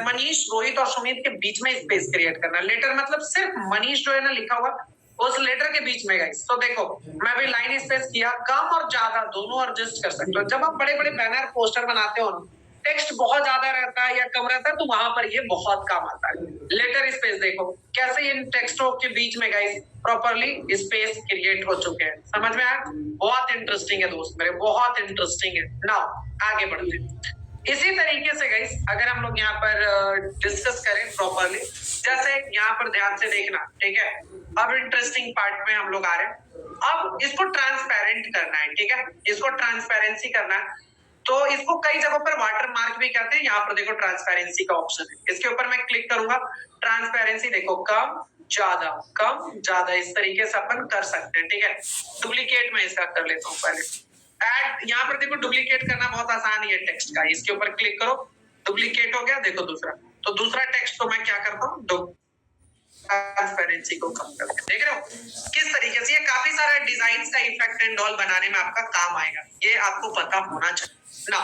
मनीष, रोहित और सुमित के बीच में स्पेस क्रिएट करना। लेटर मतलब सिर्फ मनीष जो है ना लिखा हुआ उस लेटर के बीच में गाइस। तो देखो मैं भी लाइन स्पेस किया, कम और ज्यादा दोनों एडजस्ट कर सकते हो। जब आप बड़े बड़े बैनर पोस्टर बनाते हो ना, टेक्स्ट बहुत ज्यादा रहता है या कम रहता है, तो वहां पर ये बहुत काम आता है। लेटर स्पेस देखो कैसे इन टेक्स्टों के बीच में गाइस प्रॉपरली स्पेस क्रिएट हो चुके हैं, समझ में आया? बहुत इंटरेस्टिंग है दोस्त मेरे, बहुत इंटरेस्टिंग है। नाउ आगे बढ़ते हैं। इसी तरीके से गाइस अगर हम लोग यहाँ पर डिस्कस करें प्रॉपरली, जैसे यहाँ पर ध्यान से देखना, ठीक है। अब इंटरेस्टिंग पार्ट में हम लोग आ रहे हैं। अब इसको ट्रांसपेरेंट करना है, ठीक है, इसको ट्रांसपेरेंसी करना है। तो इसको कई जगहों पर वाटर मार्क भी कहते हैं। यहाँ पर देखो ट्रांसपेरेंसी का ऑप्शन है, इसके ऊपर मैं क्लिक करूंगा, ट्रांसपेरेंसी देखो कम ज्यादा इस तरीके से अपन कर सकते हैं, ठीक है। डुप्लीकेट में इसका कर लेता हूँ पहले ऐड। यहाँ पर देखो डुप्लीकेट करना बहुत आसान है टेक्स्ट का, इसके ऊपर क्लिक करो, डुप्लीकेट हो गया। देखो दूसरा, तो दूसरा टेक्स्ट को मैं क्या करता हूँ, ट्रांसपेरेंसी को कम करके, देख रहे हो किस तरीके से ये काफी सारा डिजाइन का इफेक्ट एंड ऑल बनाने में आपका काम आएगा, ये आपको पता होना चाहिए ना।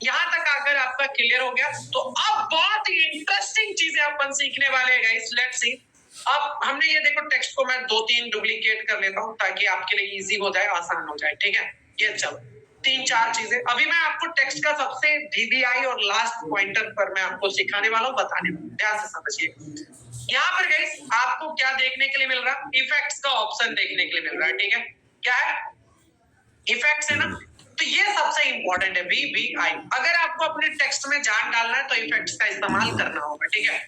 यहाँ तक अगर आपका क्लियर हो गया तो अब बहुत ही इंटरेस्टिंग चीजें अपन सीखने वाले हैं गाइस, लेट्स सी। अब हमने ये देखो टेक्स्ट को मैं 2-3 डुप्लीकेट कर लेता हूँ ताकि आपके लिए इजी हो जाए, आसान हो जाए, ठीक है। ये चलो तीन चार चीजें अभी मैं आपको टेक्स्ट का सबसे VBI और लास्ट पॉइंटर पर मैं आपको सिखाने वाला हूँ, बताने वाला हूँ, ध्यान से समझिए। यहाँ पर गाइस आपको क्या देखने के लिए मिल रहा है? इफेक्ट्स का ऑप्शन देखने के लिए मिल रहा है, ठीक है? क्या है? इफेक्ट्स है ना, तो ये सबसे इंपॉर्टेंट है VBI। अगर आपको अपने टेक्स्ट में जान डालना है तो इफेक्ट्स का इस्तेमाल करना होगा, ठीक है?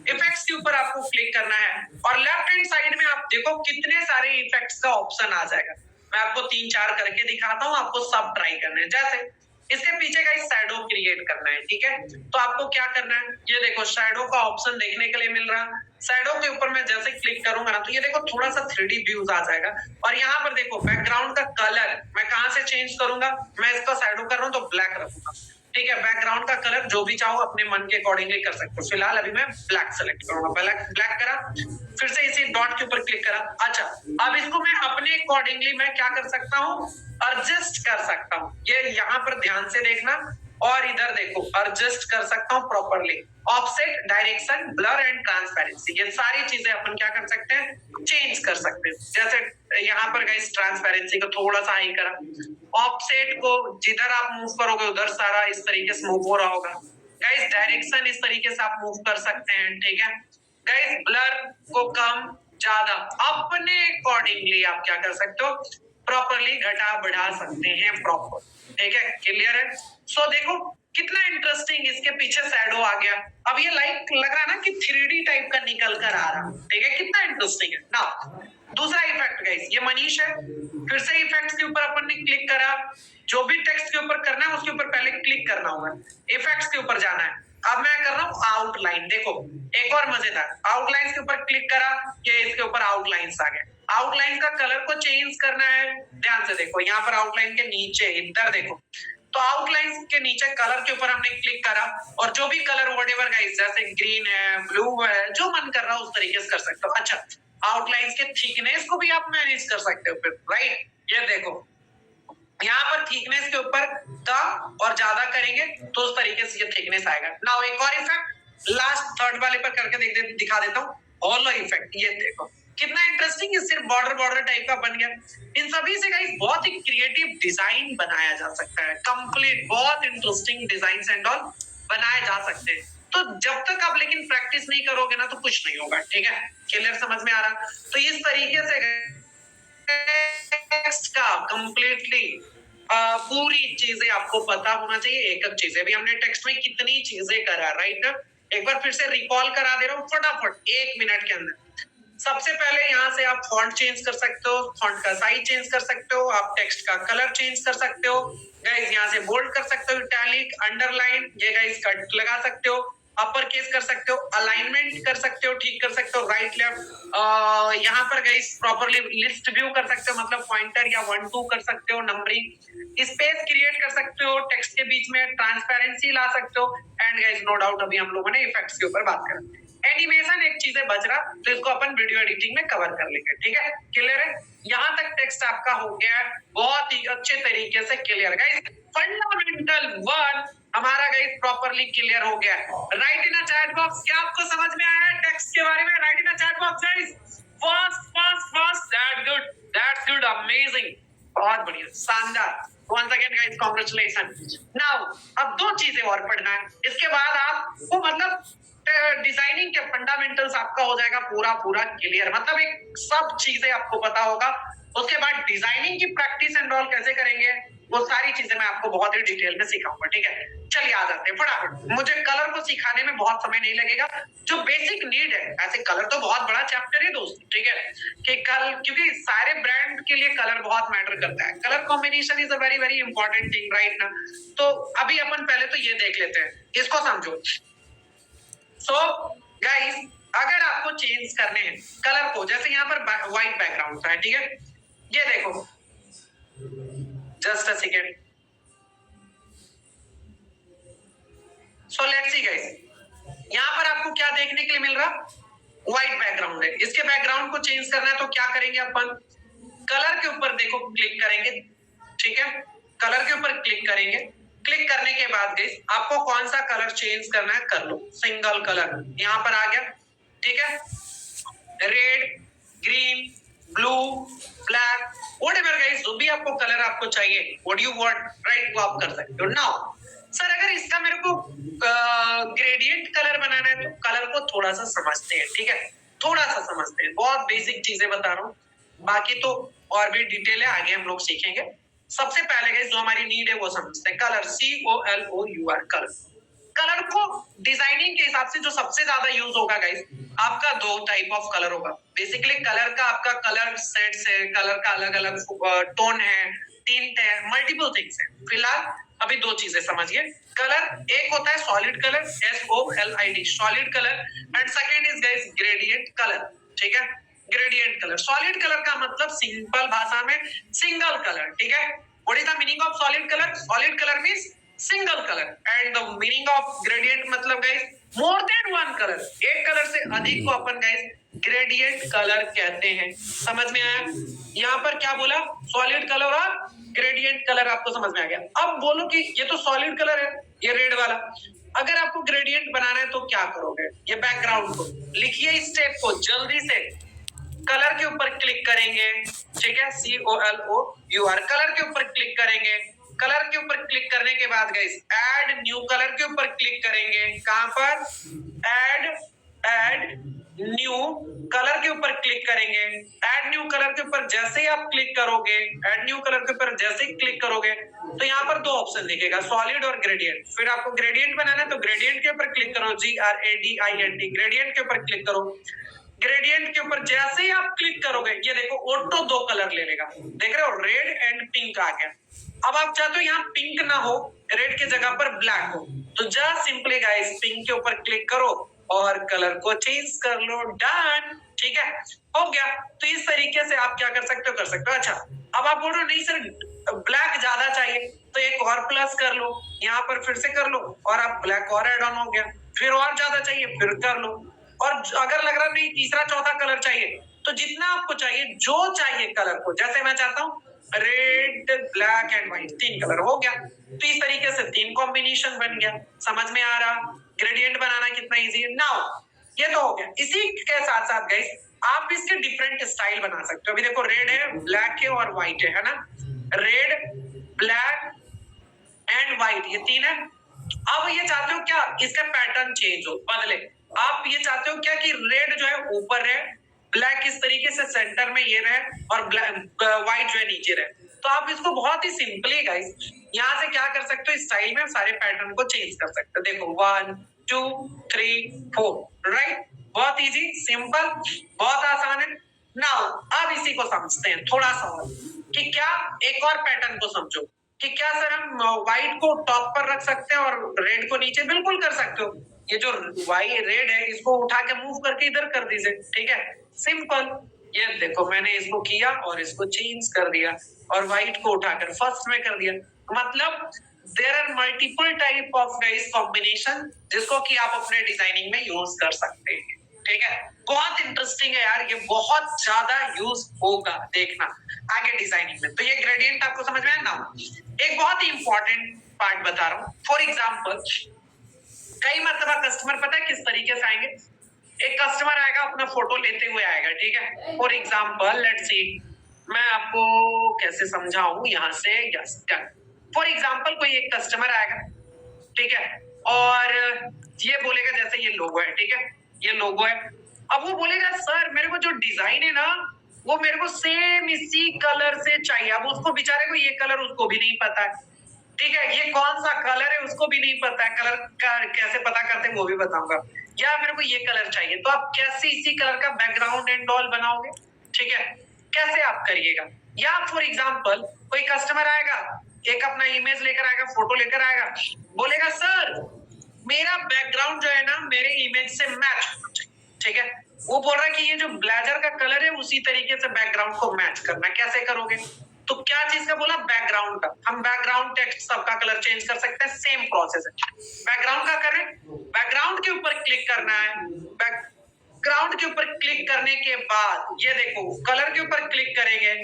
इफेक्ट्स के ऊपर आपको क्लिक करना है और लेफ्ट हैंड साइड में आप देखो कितने सारे इफेक्ट्स का ऑप्शन आ जाएगा। मैं आपको 3-4 करके दिखाता हूँ, आपको सब ट्राई करना है। जैसे इसके पीछे का शैडो क्रिएट करना है, ठीक है? तो आपको क्या करना है, ये देखो शैडो का ऑप्शन देखने के लिए मिल रहा है। शैडो के ऊपर मैं जैसे क्लिक करूंगा ना तो ये देखो थोड़ा सा 3D व्यूज आ जाएगा और यहाँ पर देखो बैकग्राउंड का कलर मैं कहाँ से चेंज करूंगा, मैं इसका शैडो कर रहा हूँ तो ब्लैक रखूंगा, ठीक है? बैकग्राउंड का कलर जो भी चाहो अपने मन के अकॉर्डिंगली कर सकते हो। फिलहाल अभी मैं ब्लैक सेलेक्ट करूंगा, ब्लैक करा, फिर से इसी डॉट के ऊपर क्लिक करा। अच्छा, अब इसको मैं अपने अकॉर्डिंगली मैं क्या कर सकता हूँ, एडजस्ट कर सकता हूँ। ये यहाँ पर ध्यान से देखना और इधर देखो एडजस्ट कर सकता हूँ properly. Offset, direction, blur and transparency, ये सारी चीजें अपन क्या कर सकते हैं, चेंज कर सकते हैं। जैसे यहाँ पर गाइस ट्रांसपेरेंसी को थोड़ा सा हाई करा, ऑफसेट को जिधर आप मूव करोगे उधर सारा इस तरीके से मूव हो रहा होगा। गाइस डायरेक्शन इस तरीके से आप मूव कर सकते हैं, ठीक है? गाइस ब्लर को कम ज्यादा अपने अकॉर्डिंगली आप क्या कर सकते हो, प्रॉपरली घटा बढ़ा सकते हैं प्रॉपर, ठीक है? क्लियर है? सो देखो कितना इंटरेस्टिंग इसके पीछे शैडो आ गया। अब ये लाइक लग रहा है ना कि 3D टाइप का निकल कर आ रहा, ठीक है? कितना इंटरेस्टिंग है ना। दूसरा इफेक्ट गाइस, ये मनीष है, फिर से इफेक्ट्स के ऊपर अपन ने क्लिक करा। जो भी टेक्स्ट के ऊपर करना है उसके ऊपर पहले क्लिक करना होगा, इफेक्ट्स के ऊपर जाना है। अब मैं कर रहा हूँ आउटलाइन, देखो एक और मजेदार, आउटलाइन के ऊपर क्लिक करा, ये इसके ऊपर आउटलाइंस आ गए। आउटलाइन का कलर को चेंज करना है, ध्यान से देखो यहाँ पर आउटलाइन के नीचे इधर देखो, तो आउटलाइन के नीचे कलर के ऊपर हमने क्लिक करा और जो भी कलर व्हाटएवर गाइस, जैसे ग्रीन है, ब्लू है, जो मन कर रहा है उस तरीके से कर सकते हो। अच्छा, आउटलाइंस के थिकनेस को भी आप मैनेज कर सकते हो फिर, राइट? ये देखो यहाँ पर थिकनेस के ऊपर कम और ज्यादा करेंगे तो उस तरीके से ये थिकनेस आएगा। नाउ एक और इफेक्ट लास्ट थर्ड वाले पर करके दिखा देता हूँ, हॉलो इफेक्ट। ये देखो कितना इंटरेस्टिंग, सिर्फ बॉर्डर टाइप का बन गया। इन सभी से गाइस बहुत ही क्रिएटिव डिजाइन बनाया जा सकता है, कंप्लीट बहुत इंटरेस्टिंग डिजाइन एंड ऑल बनाए जा सकते हैं। तो जब तक आप लेकिन प्रैक्टिस नहीं करोगे ना तो कुछ नहीं होगा, ठीक है? क्लियर समझ में आ रहा? तो इस तरीके से टेक्स्ट का कंप्लीटली पूरी चीजें आपको पता होना चाहिए, एक एक चीजें। अभी हमने टेक्स्ट में कितनी चीजें करा, राइट? एक बार फिर से रिकॉल करा दे रहा हूँ फटाफट 1 मिनट के अंदर। सबसे पहले यहाँ से आप फॉन्ट चेंज कर सकते हो, फॉन्ट का साइज चेंज कर सकते हो, आप टेक्स्ट का कलर चेंज कर सकते हो गाइस, यहाँ से बोल्ड कर सकते हो, इटैलिक, अंडरलाइन, ये गाइस कट लगा सकते हो, अपर केस कर सकते हो, अलाइनमेंट कर सकते हो, ठीक कर सकते हो, राइट लेफ्ट। यहाँ पर गाइस प्रॉपरली लिस्ट व्यू कर सकते हो, मतलब पॉइंटर या 1-2 कर सकते हो, नंबरिंग, स्पेस क्रिएट कर सकते हो, टेक्स्ट के बीच में ट्रांसपेरेंसी ला सकते हो। एंड गाइस नो डाउट अभी हम लोगों ने इफेक्ट्स के ऊपर बात करी। एनिमेशन एक चीज है बच रहा, तो इसको अपन वीडियो एडिटिंग में कवर कर लेंगे, ठीक है? क्लियर है? यहाँ तक टेक्स्ट आपका हो गया है बहुत ही अच्छे तरीके से क्लियर। गाइस फंडामेंटल 1 हमारा गाइस प्रॉपरली क्लियर हो गया है। Right in a chat box, क्या आपको समझ में आया है टेक्स्ट के बारे में? Write in a chat box guys, fast, that's good, amazing, बहुत बढ़िया, शानदार। Once again guys congratulation. Now अब 2 चीजें और पढ़ना है, इसके बाद आपको मतलब डिजाइनिंग के फंडामेंटल्स आपका हो जाएगा पूरा क्लियर, मतलब एक सब चीजें आपको पता होगा। उसके बाद डिजाइनिंग की प्रैक्टिस एंड ऑल कैसे करेंगे वो सारी चीजें मैं आपको बहुत ही डिटेल में सिखाऊंगा, ठीक है? चलिए आ जाते हैं फटाफट, मुझे कलर को सिखाने में बहुत समय नहीं लगेगा, जो बेसिक नीड है। ऐसे कलर तो बहुत बड़ा चैप्टर है दोस्तों, ठीक है? कि क्योंकि सारे ब्रांड के लिए कलर बहुत मैटर करता है, colour combination is a very very important thing, right ना? तो अभी अपन पहले तो ये देख लेते हैं, इसको समझो। सो गाइस अगर आपको चेंज करने हैं कलर को, जैसे यहाँ पर व्हाइट बैकग्राउंड है, ठीक है? ये देखो just a second, so let's see guys, यहाँ पर आपको क्या देखने के लिए मिल रहा, व्हाइट बैकग्राउंड है। इसके बैकग्राउंड को चेंज करना है तो क्या करेंगे अपन, कलर के ऊपर देखो क्लिक करेंगे, ठीक है? कलर के ऊपर क्लिक करेंगे, क्लिक करने के बाद गाइस आपको कौन सा कलर चेंज करना है कर लो, सिंगल कलर यहाँ पर आ गया, ठीक है? Red, green, blue, black, whatever guys, जो भी आपको कलर आपको चाहिए, व्हाट यू वांट, राइट, वो आप कर सकते हो। नाउ सर अगर इसका मेरे को ग्रेडियंट कलर बनाना है तो कलर को थोड़ा सा समझते हैं, ठीक है, थोड़ा सा समझते हैं, बहुत बेसिक चीजें बता रहा हूँ, बाकी तो और भी डिटेल है, आगे हम लोग सीखेंगे। सबसे पहले गाइस जो हमारी नीड है वो समझते हैं, कलर, COLOUR, कलर। कलर को डिजाइनिंग के हिसाब से जो सबसे ज्यादा यूज होगा गाइस, आपका दो टाइप ऑफ कलर होगा। बेसिकली कलर का आपका कलर सेट्स है, कलर का अलग अलग टोन है, टिंट है, मल्टीपल थिंग्स है। फिलहाल अभी दो चीजें समझिए। कलर एक होता है solid colour, SOLID, solid colour, and second is guys gradient colour, ठीक है। ग्रेडियंट कलर, सॉलिड कलर का मतलब सिंपल भाषा में सिंगल कलर, ठीक है। What is the meaning of solid colour? Solid colour means single colour, and the meaning of gradient मतलब guys more than one colour, एक कलर से अधिक को अपन गाइस ग्रेडियंट कलर कहते हैं। समझ में आया? यहाँ पर क्या बोला? सॉलिड कलर और ग्रेडियंट कलर, आपको समझ में आ गया। अब बोलो कि ये तो सॉलिड कलर है, ये रेड वाला, अगर आपको ग्रेडियंट बनाना है तो क्या करोगे? ये बैकग्राउंड को लिखिए, इस स्टेप को जल्दी से। कलर के ऊपर क्लिक करेंगे, ठीक है, COLOUR, कलर के ऊपर क्लिक करेंगे। कलर के ऊपर क्लिक करने के बाद गाइस ऐड न्यू कलर के ऊपर क्लिक करेंगे। कहां पर? ऐड न्यू कलर के ऊपर क्लिक करेंगे। ऐड न्यू कलर के ऊपर जैसे ही आप क्लिक करोगे, ऐड न्यू कलर के ऊपर जैसे ही क्लिक करोगे तो यहाँ पर दो ऑप्शन दिखेगा, सॉलिड और ग्रेडियंट। फिर आपको ग्रेडियंट बनाना है तो ग्रेडियंट के ऊपर क्लिक करो, GRADINT, ग्रेडियंट के ऊपर क्लिक करो। ग्रेडियंट के ऊपर जैसे ही आप क्लिक करोगे, ये देखो ऑटो दो कलर ले लेगा, देख रहे हो, रेड एंड पिंक आ गया। अब आप चाहते हो यहाँ पिंक ना हो, रेड की जगह पर ब्लैक हो, तो जस्ट सिंपली गाइस पिंक के ऊपर क्लिक करो और कलर को चेंज कर लो, डन, ठीक है, हो गया। तो इस तरीके से आप क्या कर सकते हो, कर सकते हो। अच्छा, अब आप बोल रहे हो नहीं सर ब्लैक ज्यादा चाहिए, तो एक और प्लस कर लो, यहाँ पर फिर से कर लो और आप ब्लैक और एड ऑन हो गया। फिर और ज्यादा चाहिए, फिर कर लो। और अगर लग रहा नहीं तीसरा चौथा कलर चाहिए, तो जितना आपको चाहिए, जो चाहिए कलर को, जैसे मैं चाहता हूँ रेड, ब्लैक एंड व्हाइट, तीन कलर हो गया। तो इस तरीके से तीन कॉम्बिनेशन बन गया। समझ में आ रहा? ग्रेडियंट बनाना कितना इजी है। नाउ ये तो हो गया। इसी के साथ साथ गाइस आप इसके डिफरेंट स्टाइल बना सकते हो। अभी देखो रेड है, ब्लैक है और व्हाइट है ना, रेड, ब्लैक एंड व्हाइट, ये तीन है। अब ये चाहते हो क्या इसका पैटर्न चेंज हो, बदले। आप ये चाहते हो क्या कि रेड जो है ऊपर रहे, ब्लैक इस तरीके से सेंटर में ये रहे और व्हाइट जो है नीचे रहे। तो आप इसको बहुत ही सिंपली गाइस यहाँ से क्या कर सकते हो, स्टाइल में सारे पैटर्न को चेंज कर सकते हो। देखो 1 2 3 4, राइट, बहुत इजी, सिंपल, बहुत आसान है। नाउ अब इसी को समझते हैं थोड़ा सा और, कि क्या एक और पैटर्न को समझो कि क्या सर हम व्हाइट को टॉप पर रख सकते हैं और रेड को नीचे? बिल्कुल कर सकते हो। ये जो व्हाइट रेड है इसको उठा के मूव करके इधर कर दीजिए, ठीक है, सिंपल। ये देखो मैंने इसको किया और इसको चेंज कर दिया और व्हाइट को उठाकर फर्स्ट में कर दिया। मतलब there are multiple type of guys combination जिसको कि आप अपने डिजाइनिंग में यूज कर सकते हैं, ठीक है। बहुत इंटरेस्टिंग है यार, ये बहुत ज्यादा यूज होगा, देखना आगे डिजाइनिंग में। तो ये ग्रेडियंट आपको समझ में आया ना। एक बहुत ही इंपॉर्टेंट पार्ट बता रहा हूँ। फॉर एग्जाम्पल कई मरतबा कस्टमर पता है किस तरीके से आएंगे, एक कस्टमर आएगा अपना फोटो लेते हुए आएगा, ठीक है। फॉर एग्जाम्पल लेट्स सी, मैं आपको कैसे समझाऊं यहाँ से, यस डन। फॉर एग्जाम्पल कोई एक कस्टमर आएगा, ठीक है, और ये बोलेगा जैसे ये लोगो है, ठीक है, ये लोगो है। अब वो बोलेगा सर मेरे को जो डिजाइन है ना वो मेरे को सेम इसी कलर से चाहिए। अब उसको बेचारे को ये कलर उसको भी नहीं पता है, ठीक है, ये कौन सा कलर है उसको भी नहीं पता है, कलर का कैसे पता करते हैं वो भी बताऊंगा। या मेरे को ये कलर चाहिए, तो आप कैसे इसी कलर का बैकग्राउंड एंड ऑल बनाओगे, ठीक है, कैसे आप करिएगा। या फॉर एग्जांपल कोई कस्टमर आएगा, एक अपना इमेज लेकर आएगा, फोटो लेकर आएगा, बोलेगा सर मेरा बैकग्राउंड जो है ना मेरे इमेज से मैच होना चाहिए, ठीक है। वो बोल रहा है कि ये जो ब्लेजर का कलर है उसी तरीके से बैकग्राउंड को मैच करना, कैसे करोगे? तो क्या चीज का बोला? बैकग्राउंड का। हम बैकग्राउंड टेक्स्ट सबका कलर चेंज कर सकते हैं, सेम प्रोसेस है। बैकग्राउंड का करें, बैकग्राउंड के ऊपर क्लिक करना है। बैकग्राउंड के ऊपर क्लिक करने के बाद ये देखो कलर के ऊपर क्लिक करेंगे,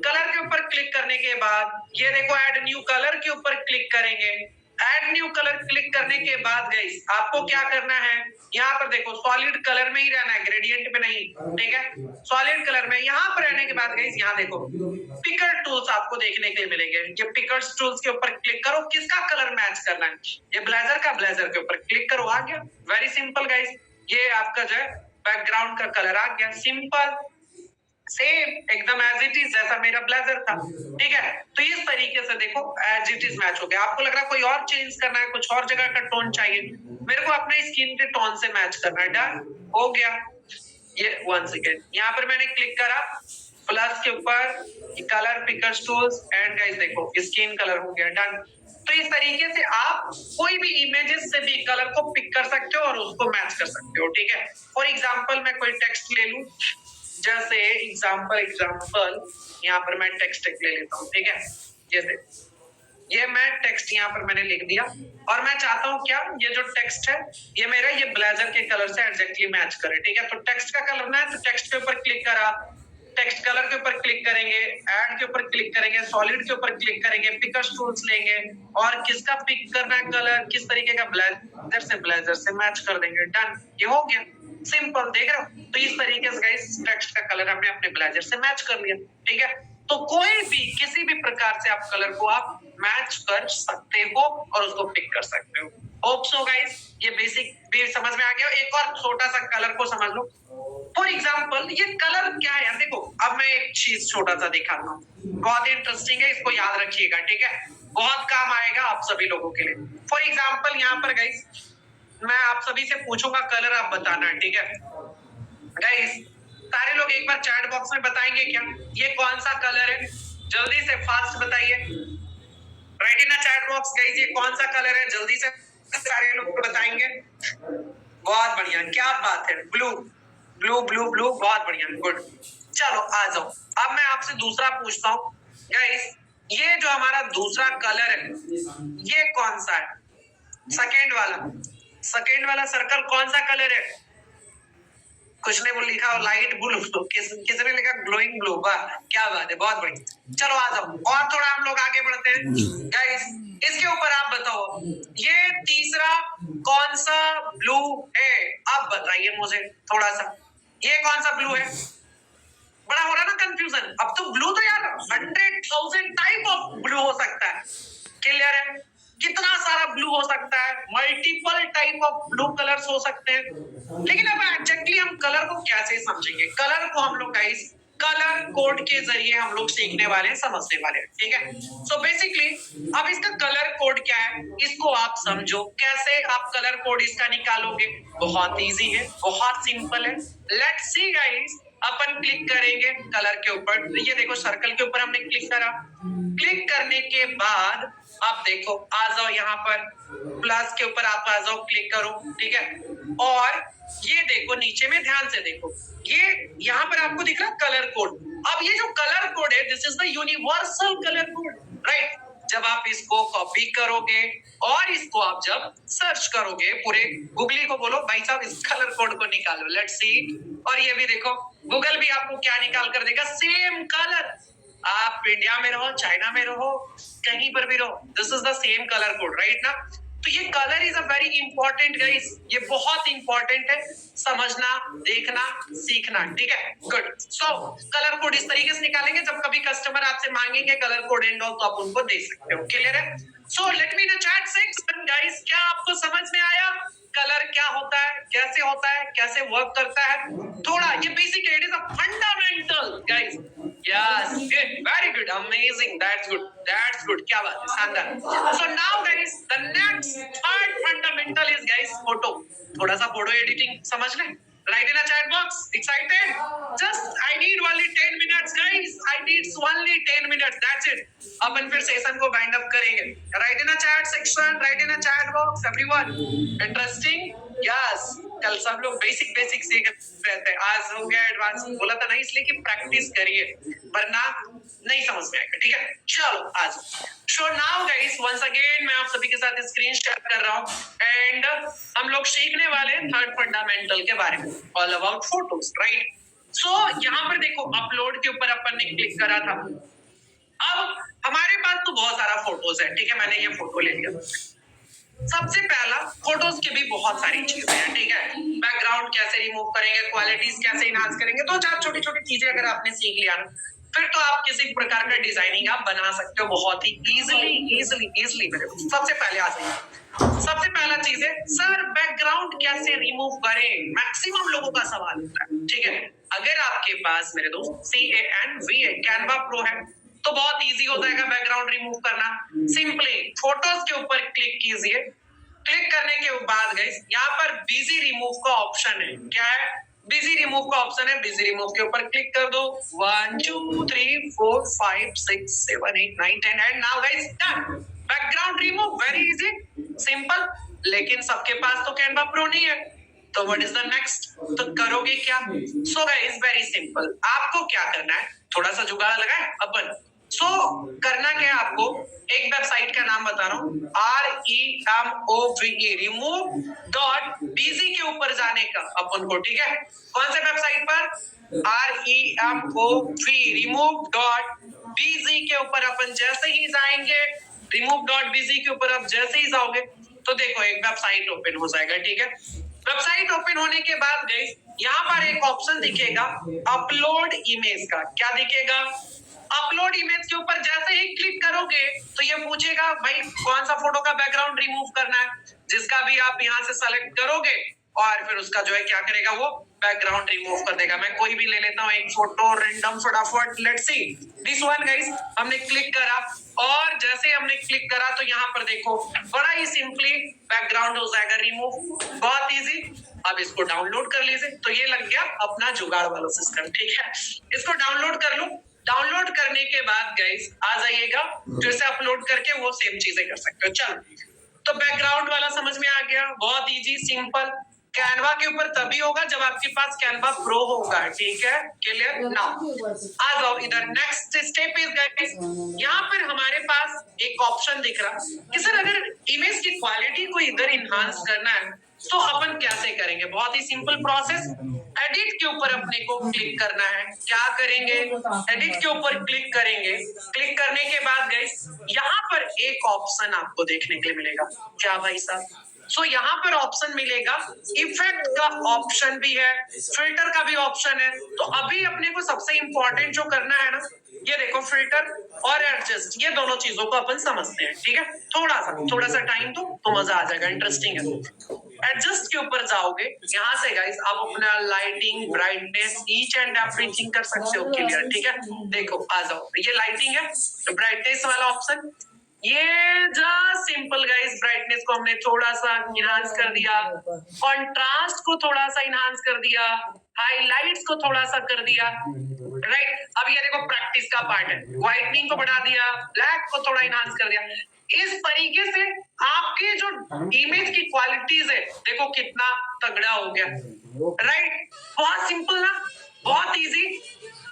कलर के ऊपर क्लिक करने के बाद ये देखो ऐड न्यू कलर के ऊपर क्लिक करेंगे, ऐड न्यू कलर क्लिक करने के बाद गाइस आपको क्या करना है, यहाँ पर देखो सॉलिड कलर में ही रहना है, ग्रेडियंट में नहीं, ठीक है। सॉलिड कलर में यहाँ पर रहने के बाद गाइस यहाँ देखो पिकर टूल्स आपको देखने के लिए मिलेंगे। ये पिकर टूल्स के ऊपर क्लिक करो, किसका कलर मैच करना है, ये ब्लेजर का, ब्लेजर के ऊपर क्लिक करो, आ गया। वेरी सिंपल गाइस, ये आपका जो है बैकग्राउंड का कलर आ गया, सिंपल सेम एकदम एज इट इज जैसा मेरा ब्लेजर था, ठीक है। तो इस तरीके से देखो एज इट इज मैच हो गया। आपको लग रहा है कोई और चेंज करना है, कुछ और जगह का टोन चाहिए, मेरे को अपने स्किन के टोन से मैच करना है, डन हो गया। ये वन सेकेंड, यहाँ पर मैंने क्लिक करा प्लस के ऊपर colour picker tools and guys देखो स्किन कलर हो गया, डन। तो इस तरीके से आप कोई भी इमेजेस से भी कलर को पिक कर सकते हो और उसको मैच कर सकते हो, ठीक है। फॉर एग्जांपल मैं कोई टेक्स्ट ले लूं, जैसे एग्जाम्पल यहाँ पर मैं टेक्स्ट ले लेता हूँ, ठीक है। जैसे ये मैं टेक्स्ट यहाँ पर मैंने लिख दिया और मैं चाहता हूँ क्या, ये जो टेक्स्ट है ये मेरा ये ब्लेजर के कलर से एग्जैक्टली मैच करे, ठीक है। तो टेक्स्ट का कलर ना है तो टेक्स्ट के ऊपर क्लिक करा, टेक्स्ट कलर के ऊपर क्लिक करेंगे, ऐड के ऊपर क्लिक करेंगे, सॉलिड के ऊपर क्लिक करेंगे, पिकर टूल्स लेंगे और किसका पिक करना है कलर, किस तरीके का ब्लेजर से मैच कर देंगे, डन। ये हो गया सिंपल, देख रहे हो। तो इस तरीके से गाइस टेक्स्ट का कलर हमने अपने ब्लेजर से मैच कर लिया, ठीक है। तो कोई भी किसी भी प्रकार से आप कलर को आप मैच कर सकते हो और उसको पिक कर सकते हो। होप सो गाइस ये बेसिक भी समझ में आ गया। एक और छोटा सा कलर को समझ लो। फॉर एग्जाम्पल ये कलर क्या है, देखो अब मैं एक चीज छोटा सा दिखाता हूँ, बहुत इंटरेस्टिंग है, इसको याद रखिएगा, ठीक है। बहुत काम आएगा आप सभी लोगों के लिए। फॉर एग्जाम्पल यहाँ पर गाइस मैं आप सभी से पूछूंगा कलर आप बताना है, ठीक है। गाइस सारे लोग एक बार चैट बॉक्स में बताएंगे क्या ये कौन सा कलर है, जल्दी से फास्ट बताइए, right in chat box guys, ये कौन सा कलर है, जल्दी से सारे लोग बताएंगे। बहुत बढ़िया, क्या बात है, ब्लू ब्लू ब्लू ब्लू, बहुत बढ़िया, गुड। चलो आ जाओ, अब मैं आपसे दूसरा पूछता हूँ गाइस, ये जो हमारा दूसरा कलर है ये कौन सा है, सेकेंड वाला सर्कल कौन सा कलर है, कुछ ने वो लिखा हो लाइट ब्लू, किसने लिखा ग्लोइंग ब्लू, वाह क्या बात है, बहुत बढ़िया। चलो आ जाओ और थोड़ा हम लोग आगे बढ़ते हैं गाइस, इसके ऊपर आप बताओ ये तीसरा कौन सा ब्लू है, अब बताइए मुझे थोड़ा सा, ये कौन सा ब्लू है, बड़ा हो रहा ना कंफ्यूजन। अब तो ब्लू तो यार 100,000 टाइप ऑफ ब्लू हो सकता है, क्लियर है, कितना सारा ब्लू हो सकता है, multiple type of blue colours हो सकते हैं। लेकिन अब एग्जैक्टली हम कलर को कैसे समझेंगे, कलर को हम लोग गाइस कलर कोड के जरिए हम लोग सीखने वाले हैं, समझने वाले हैं, ठीक है। सो बेसिकली अब इसका कलर कोड क्या है इसको आप समझो, कैसे आप कलर कोड इसका निकालोगे, बहुत इजी है, बहुत सिंपल है। Let's see guys, upon click करेंगे कलर के ऊपर, ये देखो सर्कल के ऊपर हमने क्लिक करा, क्लिक करने के बाद आप देखो आ जाओ यहाँ पर प्लस के ऊपर आप आ जाओ, क्लिक करो, ठीक है। और ये देखो नीचे में ध्यान से देखो, ये यहाँ पर आपको दिख रहा है कलर कोड। अब ये जो कलर कोड है this is the universal colour code, right. जब आप इसको कॉपी करोगे और इसको आप जब सर्च करोगे, पूरे गूगली को बोलो भाई साहब इस कलर कोड को निकालो, लेट्स सी। और ये भी देखो गूगल भी आपको क्या निकाल कर देगा, सेम कलर, आप इंडिया में रहो, चाइना में रहो, कहीं पर भी रहो, this is the same colour code, right ना। तो ये colour is a very important guys, ये बहुत इंपॉर्टेंट है समझना, देखना, सीखना, ठीक है, गुड। सो कलर कोड इस तरीके से निकालेंगे, जब कभी कस्टमर आपसे मांगेंगे कलर कोड एंड ऑल तो आप उनको दे सकते हो, क्लियर है। सो लेट मी इन चैट सेक्शन गाइस, क्या आपको समझ में आया कलर क्या होता है, कैसे वर्क करता है, थोड़ा ये basic it is a fundamental guys, yes very good, amazing, that's good, क्या बात है, शानदार। So now guys the next third fundamental is guys photo, थोड़ा सा फोटो एडिटिंग समझ लें, right in chat box, excited, just I need only 10 minutes guys, I need only 10 minutes, that's it. अपन फिर सेशन को वाइंड अप करेंगे, right in chat section, right in chat box everyone, interesting, yes. कल सब लोग basic सीख रहे थे, आज हो गया एडवांस, बोला था नहीं इसलिए कि प्रैक्टिस करिए वरना नहीं समझ में आएगा, ठीक है। चलो आज so now guys once again मैं आप सभी के साथ स्क्रीन शेयर कर रहा हूं एंड हम लोग सीखने वाले हैं थर्ड फंडामेंटल के बारे में, ऑल अबाउट फोटोज, राइट। सो यहाँ पर देखो अपलोड के ऊपर अपन ने क्लिक करा था, अब हमारे पास तो बहुत सारा फोटोज है, ठीक है, मैंने ये फोटो ले लिया, सबसे पहला, फोटोज की भी बहुत सारी चीजें हैं, ठीक है। बैकग्राउंड कैसे रिमूव करेंगे, क्वालिटीज कैसे इनहांस करेंगे, तो चार छोटी छोटी चीजें अगर आपने सीख लिया ना, फिर तो आप किसी प्रकार का डिजाइनिंग आप बना सकते हो बहुत ही इजीली मेरे को। सबसे पहले आ जाइए, सबसे पहला चीज है सर बैकग्राउंड कैसे रिमूव करें, मैक्सिमम लोगों का सवाल होता है, ठीक है। अगर आपके पास मेरे दोस्त CANVA कैनवा प्रो है तो बहुत इजी हो जाएगा बैकग्राउंड रिमूव करना। सिंपली फोटोज के ऊपर क्लिक कीजिए, क्लिक करने के बाद गाइस यहाँ पर बिजी रिमूव का ऑप्शन है। क्या है? बिजी रिमूव का ऑप्शन है। बिजी रिमूव के ऊपर क्लिक कर दो। 1 2 3 4 5 6 7 8 9 10 and now guys done. Background remove very easy, simple. लेकिन सबके पास तो कैनवा प्रो नहीं है, तो व्हाट इज द नेक्स्ट? तो करोगे क्या? सो गाइस वेरी सिंपल, आपको क्या करना है, थोड़ा सा जुगाड़ लगाए अपन। सो करना क्या है आपको, एक वेबसाइट का नाम बता रहा हूँ, REMOVE remove.bz के ऊपर जाने का अपन को, ठीक है। कौन से वेबसाइट पर? REMOVE remove.bz के ऊपर अपन जैसे ही जाएंगे, remove.bz के ऊपर आप जैसे ही जाओगे तो देखो एक वेबसाइट ओपन हो जाएगा, ठीक है। वेबसाइट ओपन होने के बाद गाइस यहाँ पर एक ऑप्शन दिखेगा अपलोड इमेज का। क्या दिखेगा? अपलोड इमेज के ऊपर जैसे ही क्लिक करोगे तो ये पूछेगा भाई कौन सा फोटो का बैकग्राउंड रिमूव करना है, जिसका भी आप यहाँ से सेलेक्ट करोगे और फिर उसका जो है क्या करेगा, वो बैकग्राउंड रिमूव कर देगा। मैं कोई भी ले लेता हूँ एक फोटो रैंडम फटाफट, let's see this one guys. हमने क्लिक करा और जैसे हमने क्लिक करा तो यहाँ पर देखो बड़ा ही सिंपली बैकग्राउंड हो जाएगा रिमूव, बहुत इजी। अब इसको डाउनलोड कर लीजिए। तो ये लग गया अपना जुगाड़ वाला सिस्टम, ठीक है। इसको डाउनलोड कर लो। डाउनलोड करने के बाद गाइस आ जाइएगा, फिर से अपलोड करके वो सेम चीजें कर सकते हो। चल, तो बैकग्राउंड वाला समझ में आ गया, बहुत इजी सिंपल। कैनवा के ऊपर तभी होगा जब आपके पास कैनवा प्रो होगा, ठीक है। क्लियर? नाउ आ जाओ इधर। नेक्स्ट स्टेप इज गाइस, यहाँ पर हमारे पास एक ऑप्शन दिख रहा कि सर अगर इमेज की क्वालिटी को इधर इनहांस करना है तो अपन कैसे करेंगे? बहुत ही सिंपल प्रोसेस। एडिट के ऊपर अपने को क्लिक करना है। क्या करेंगे? एडिट के ऊपर क्लिक करेंगे। क्लिक करने के बाद गाइस यहाँ पर एक ऑप्शन आपको देखने के लिए मिलेगा। क्या भाई साहब? सो यहाँ पर ऑप्शन मिलेगा, इफेक्ट का ऑप्शन भी है, फिल्टर का भी ऑप्शन है। तो अभी अपने को सबसे इंपॉर्टेंट जो करना है ना, ये देखो फिल्टर और एडजस्ट, ये दोनों चीजों को अपन समझते हैं, ठीक है। थोड़ा सा टाइम तो मजा आ जाएगा, इंटरेस्टिंग है। एडजस्ट के ऊपर जाओगे, यहाँ से गाइस आप अपना lighting, brightness, each and everything कर सकते हो क्लियर, ठीक है। देखो आ जाओ, ये लाइटिंग है, ब्राइटनेस वाला ऑप्शन, ये जस्ट सिंपल गाइस ब्राइटनेस को हमने थोड़ा सा इनहांस कर दिया, कंट्रास्ट को थोड़ा सा इनहांस कर दिया, हाइलाइट्स को थोड़ा सा कर दिया, राइट। अब ये देखो प्रैक्टिस का पार्ट है, व्हाइटनिंग को बढ़ा दिया, ब्लैक को थोड़ा इनहांस कर दिया। इस तरीके से आपके जो इमेज की क्वालिटीज है देखो कितना तगड़ा हो गया, राइट। बहुत सिंपल ना, बहुत इजी,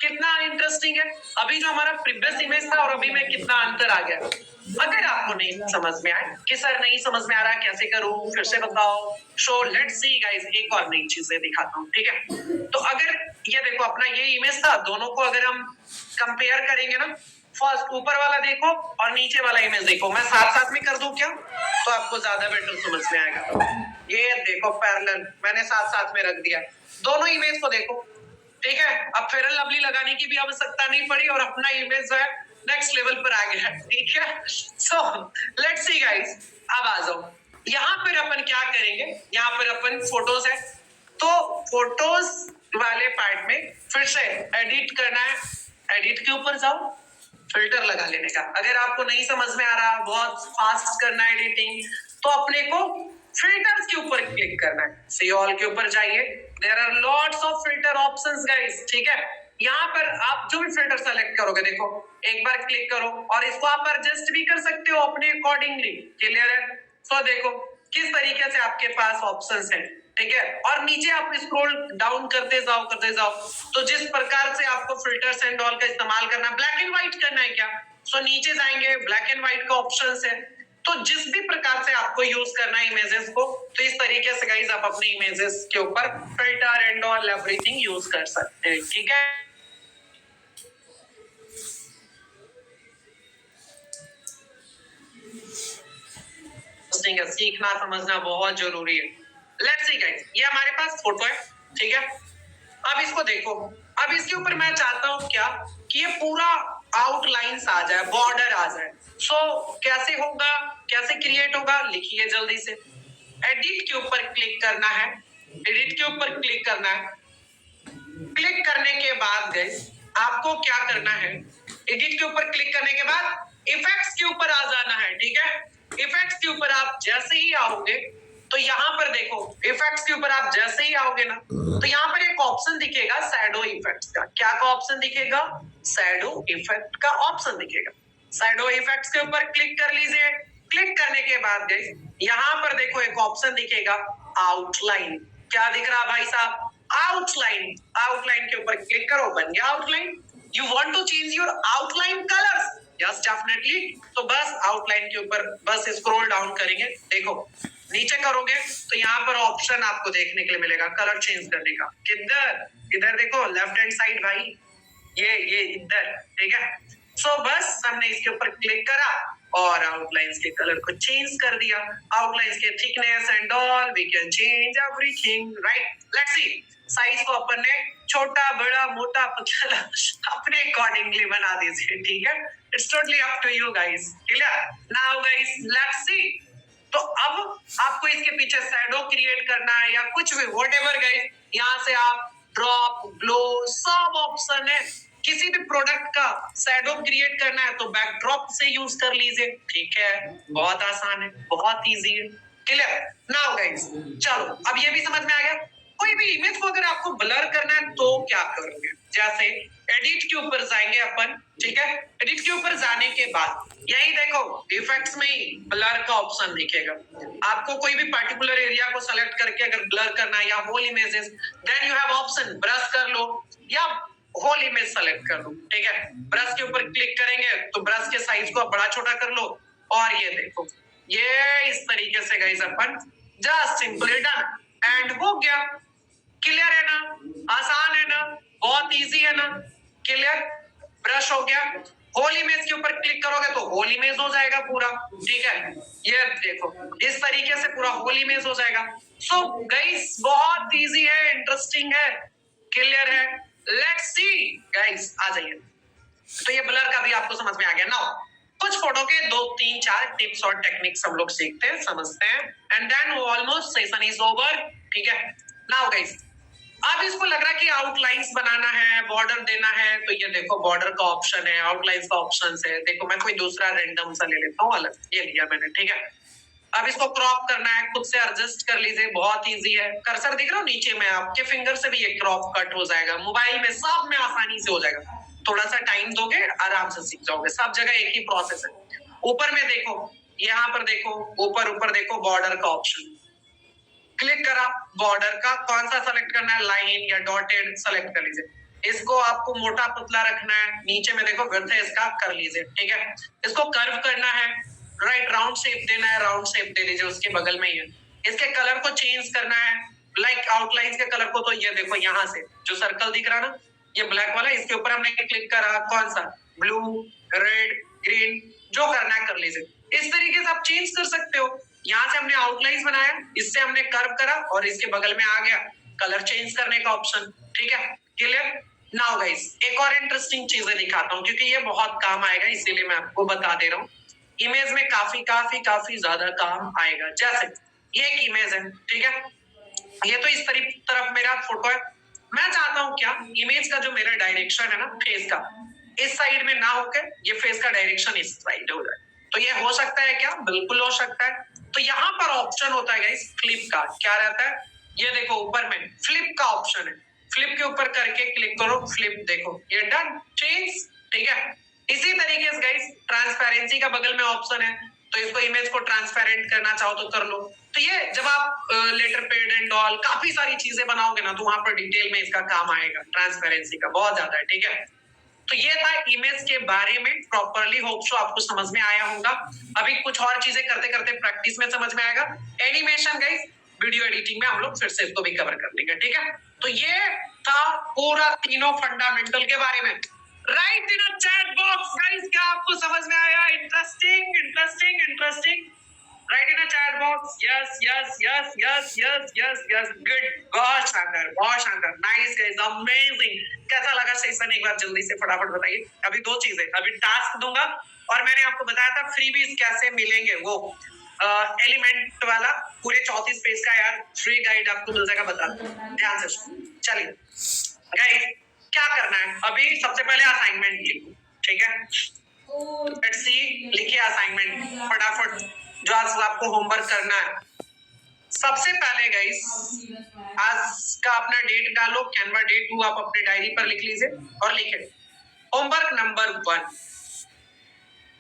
कितना इंटरेस्टिंग है। अभी जो हमारा प्रीवियस इमेज था और अभी में कितना अंतर आ गया। अगर आपको नहीं समझ में आए कि सर नहीं समझ में आ रहा कैसे करूं, फिर से बताओ। सो लेट्स सी गाइस, एक और नई चीजें दिखाता हूं, ठीक है। तो अगर ये देखो अपना ये इमेज था, दोनों को अगर हम कंपेयर करेंगे ना, फर्स्ट ऊपर वाला देखो और नीचे वाला इमेज देखो, मैं साथ साथ में कर दूं क्या, तो आपको ज्यादा बेटर समझ में आएगा। ये देखो पैरेलल मैंने साथ साथ में रख दिया, दोनों इमेज को देखो, ठीक है। अब फेयर एंड लवली लगाने की भी आवश्यकता नहीं पड़ी और अपना इमेज जो है नेक्स्ट लेवल पर आ गया, ठीक है। सो लेट्स सी गाइस, अब आ जाओ यहाँ पर अपन क्या करेंगे, यहाँ पर अपन फोटोज है, तो फोटोज वाले पार्ट में फिर से एडिट करना है। एडिट के ऊपर जाओ, फिल्टर लगा लेने का। अगर आपको नहीं समझ में आ रहा, बहुत फास्ट करना है एडिटिंग, तो अपने को फिल्टर्स के ऊपर क्लिक करना है। सी ऑल के ऊपर जाइए, there are lots of filter options guys, ठीक है। यहाँ पर आप जो भी फिल्टर सेलेक्ट करोगे, देखो एक बार क्लिक करो और इसको आप एडजस्ट भी कर सकते हो अपने अकॉर्डिंगली, क्लियर है। सो देखो किस तरीके से आपके पास ऑप्शंस हैं, ठीक है। और नीचे आप स्क्रॉल डाउन करते जाओ, तो जिस प्रकार से आपको फिल्टर्स एंड ऑल का इस्तेमाल करना, ब्लैक एंड व्हाइट करना है क्या, सो नीचे जाएंगे ब्लैक एंड व्हाइट का ऑप्शंस है। तो जिस भी प्रकार से आपको यूज करना है इमेजेस को, तो इस तरीके से गाइस आप अपने इमेजेस के ऊपर filter and all everything use कर सकते हैं, ठीक है। इंटरेस्टिंग है, सीखना समझना बहुत जरूरी है। लेट्स सी गाइस, ये हमारे पास फोटो है, ठीक है। अब इसको देखो, अब इसके ऊपर मैं चाहता हूं क्या कि ये पूरा आउटलाइंस आ जाए, बॉर्डर आ जाए। सो कैसे होगा, कैसे क्रिएट होगा, लिखिए जल्दी से। एडिट के ऊपर क्लिक करना है, एडिट के ऊपर क्लिक करना है। क्लिक करने के बाद गाइस आपको क्या करना है, एडिट के ऊपर क्लिक करने के बाद इफेक्ट्स के ऊपर आ जाना है, ठीक है। इफेक्ट्स के ऊपर आप जैसे ही आओगे तो यहाँ पर देखो, इफेक्ट्स के ऊपर आप जैसे ही आओगे ना तो यहाँ पर एक ऑप्शन दिखेगा शैडो इफेक्ट्स का। क्या का ऑप्शन दिखेगा? शैडो इफेक्ट का ऑप्शन दिखेगा। शैडो इफेक्ट्स के ऊपर क्लिक कर लीजिए। क्लिक करने के बाद गाइस यहाँ पर देखो एक ऑप्शन दिखेगा आउटलाइन। क्या दिख रहा भाई साहब? आउटलाइन। आउटलाइन के ऊपर क्लिक करो, बन गया outline. You want to change your outline colours? Yes definitely. तो बस आउटलाइन के ऊपर बस स्क्रॉल डाउन करेंगे, देखो नीचे करोगे तो यहाँ पर ऑप्शन आपको देखने के लिए मिलेगा कलर चेंज करने का। किधर? इधर देखो, लेफ्ट हैंड साइड भाई, ये इधर, ठीक है। सो बस हमने इसके ऊपर क्लिक करा और आउटलाइंस के कलर को चेंज कर दिया। आउटलाइंस के thickness and all we can change everything, right. Let's see, size को अपन ने छोटा बड़ा मोटा पतला अपने अकॉर्डिंगली बना दीजिए, ठीक है। It's totally up to you guys. Clear? Now guys let's see. तो अब आपको इसके पीछे शैडो क्रिएट करना है या कुछ भी, व्हाटएवर गाइस, यहाँ से आप ड्रॉप, ग्लो, सब ऑप्शन है। किसी भी प्रोडक्ट का शैडो क्रिएट करना है तो बैकड्रॉप से यूज कर लीजिए, ठीक है। बहुत आसान है, बहुत इजी है। क्लियर? नाउ गाइस चलो, अब ये भी समझ में आ गया। कोई भी इमेज को अगर आपको ब्लर करना है तो क्या करोगे? जैसे एडिट के ऊपर जाएंगे अपन, ठीक है। एडिट के ऊपर जाने के बाद यही देखो इफेक्ट्स में ही ब्लर का ऑप्शन दिखेगा। आपको कोई भी पर्टिकुलर एरिया को सेलेक्ट करके अगर ब्लर करना है या whole images, then you have option brush कर लो या होल इमेज सेलेक्ट कर लो, ठीक है। ब्रश के ऊपर क्लिक करेंगे तो ब्रश के साइज को बड़ा छोटा कर लो और ये देखो, ये इस तरीके से guys upon just simply done and हो गया। क्लियर है ना? आसान है ना? बहुत इजी है ना? क्लियर? ब्रश हो गया। होल इमेज के ऊपर क्लिक करोगे तो होल इमेज हो जाएगा पूरा, ठीक है। ये देखो इस तरीके से पूरा होल इमेज हो जाएगा। सो गाइस बहुत इजी है, इंटरेस्टिंग है, क्लियर है। लेट्स सी गाइस, आ जाइए। तो ये ब्लर का भी आपको समझ में आ गया ना। कुछ फोटो के 2 3 4 टिप्स और टेक्निक्स हम लोग सीखते हैं, समझते हैं and then almost session is over, ठीक है। नाउ गाइस अब इसको लग रहा है कि आउटलाइंस बनाना है, बॉर्डर देना है, तो ये देखो बॉर्डर का ऑप्शन है, आउटलाइंस का ऑप्शन है। देखो मैं कोई दूसरा रैंडम सा ले लेता हूँ अलग, ये लिया मैंने, ठीक है। अब इसको क्रॉप करना है, खुद से एडजस्ट कर लीजिए, बहुत इजी है। कर्सर दिख रहा हो नीचे में, आपके फिंगर से भी ये क्रॉप कट हो जाएगा, मोबाइल में सब में आसानी से हो जाएगा। थोड़ा सा टाइम दोगे आराम से सीख जाओगे, सब जगह एक ही प्रोसेस है। ऊपर में देखो, यहाँ पर देखो, ऊपर देखो बॉर्डर का ऑप्शन, क्लिक करा, बॉर्डर का कौन सा सेलेक्ट करना है, लाइन या डॉटेड सेलेक्ट कर लीजिए। इसको आपको मोटा पतला रखना है, नीचे में देखो विड्थ है इसका, कर लीजिए, ठीक है। इसको कर्व करना है, राइट, राउंड शेप देना है, राउंड शेप दे लीजिए, उसके बगल में ही है। इसके कलर को चेंज करना है, लाइक आउटलाइंस के कलर को, तो ये देखो यहाँ से जो सर्कल दिख रहा ना, ये ब्लैक वाला, इसके ऊपर हमने क्लिक करा, कौन सा, ब्लू, रेड, ग्रीन, जो करना है कर लीजिए। इस तरीके से आप चेंज कर सकते हो। यहाँ से हमने आउटलाइंस बनाया, इससे हमने कर्व करा और इसके बगल में आ गया कलर चेंज करने का ऑप्शन, ठीक है। क्लियर? नाउ गाइस एक और इंटरेस्टिंग चीजें दिखाता हूँ क्योंकि ये बहुत काम आएगा, इसीलिए मैं आपको बता दे रहा हूँ। इमेज में काफी ज्यादा काम आएगा। जैसे ये एक इमेज है, ठीक है, ये तो इस तरफ मेरा फोटो है। मैं चाहता हूँ क्या, इमेज का जो मेरा डायरेक्शन है ना फेस का, इस साइड में ना होकर ये फेस का डायरेक्शन इस साइड हो जाए, तो ये हो सकता है क्या? बिल्कुल हो सकता है। तो यहाँ पर ऑप्शन होता है गाइस फ्लिप का। क्या रहता है? ये देखो ऊपर में फ्लिप का ऑप्शन है, फ्लिप के ऊपर करके क्लिक करो, फ्लिप, देखो ये डन, चेंज, ठीक है। इसी तरीके से गाइस ट्रांसपेरेंसी का बगल में ऑप्शन है, तो इसको इमेज को ट्रांसपेरेंट करना चाहो तो कर लो। तो ये जब आप लेटर पैड एंड ऑल काफी सारी चीजें बनाओगे ना, तो वहां पर डिटेल में इसका काम आएगा, ट्रांसपेरेंसी का बहुत ज्यादा है, ठीक है। तो ये था इमेज के बारे में प्रॉपरली, होप सो आपको समझ में आया होगा। अभी कुछ और चीजें करते करते प्रैक्टिस में समझ में आएगा। एनिमेशन गाइस वीडियो एडिटिंग में हम लोग फिर से इसको भी कवर कर लेंगे, ठीक है। तो ये था पूरा तीनों फंडामेंटल के बारे में। Write in chat box guys, क्या आपको समझ में आया? Interesting, right in chat box. Box, yes yes yes yes yes yes yes, good, बहुत शानदार, नाइस गाइस, अमेजिंग। कैसा लगा सेशन एक बार जल्दी से फटाफट बताइए। अभी दो चीजें, अभी टास्क दूंगा और मैंने आपको बताया था फ्रीबीज कैसे मिलेंगे, वो एलिमेंट वाला पूरे 34 पेज का यार फ्री गाइड आपको मिल जाएगा, बता ध्यान से। चलिए गाइड, क्या करना है अभी, सबसे पहले असाइनमेंट लिखो, ठीक है। लेट्स सी, लिखिए असाइनमेंट फटाफट जो आज आपको होमवर्क करना है। सबसे पहले गाइस, आज का अपना डेट डालो, कैनवा डे 2 आप अपने डायरी पर लिख लीजिए और लिखे होमवर्क नंबर 1।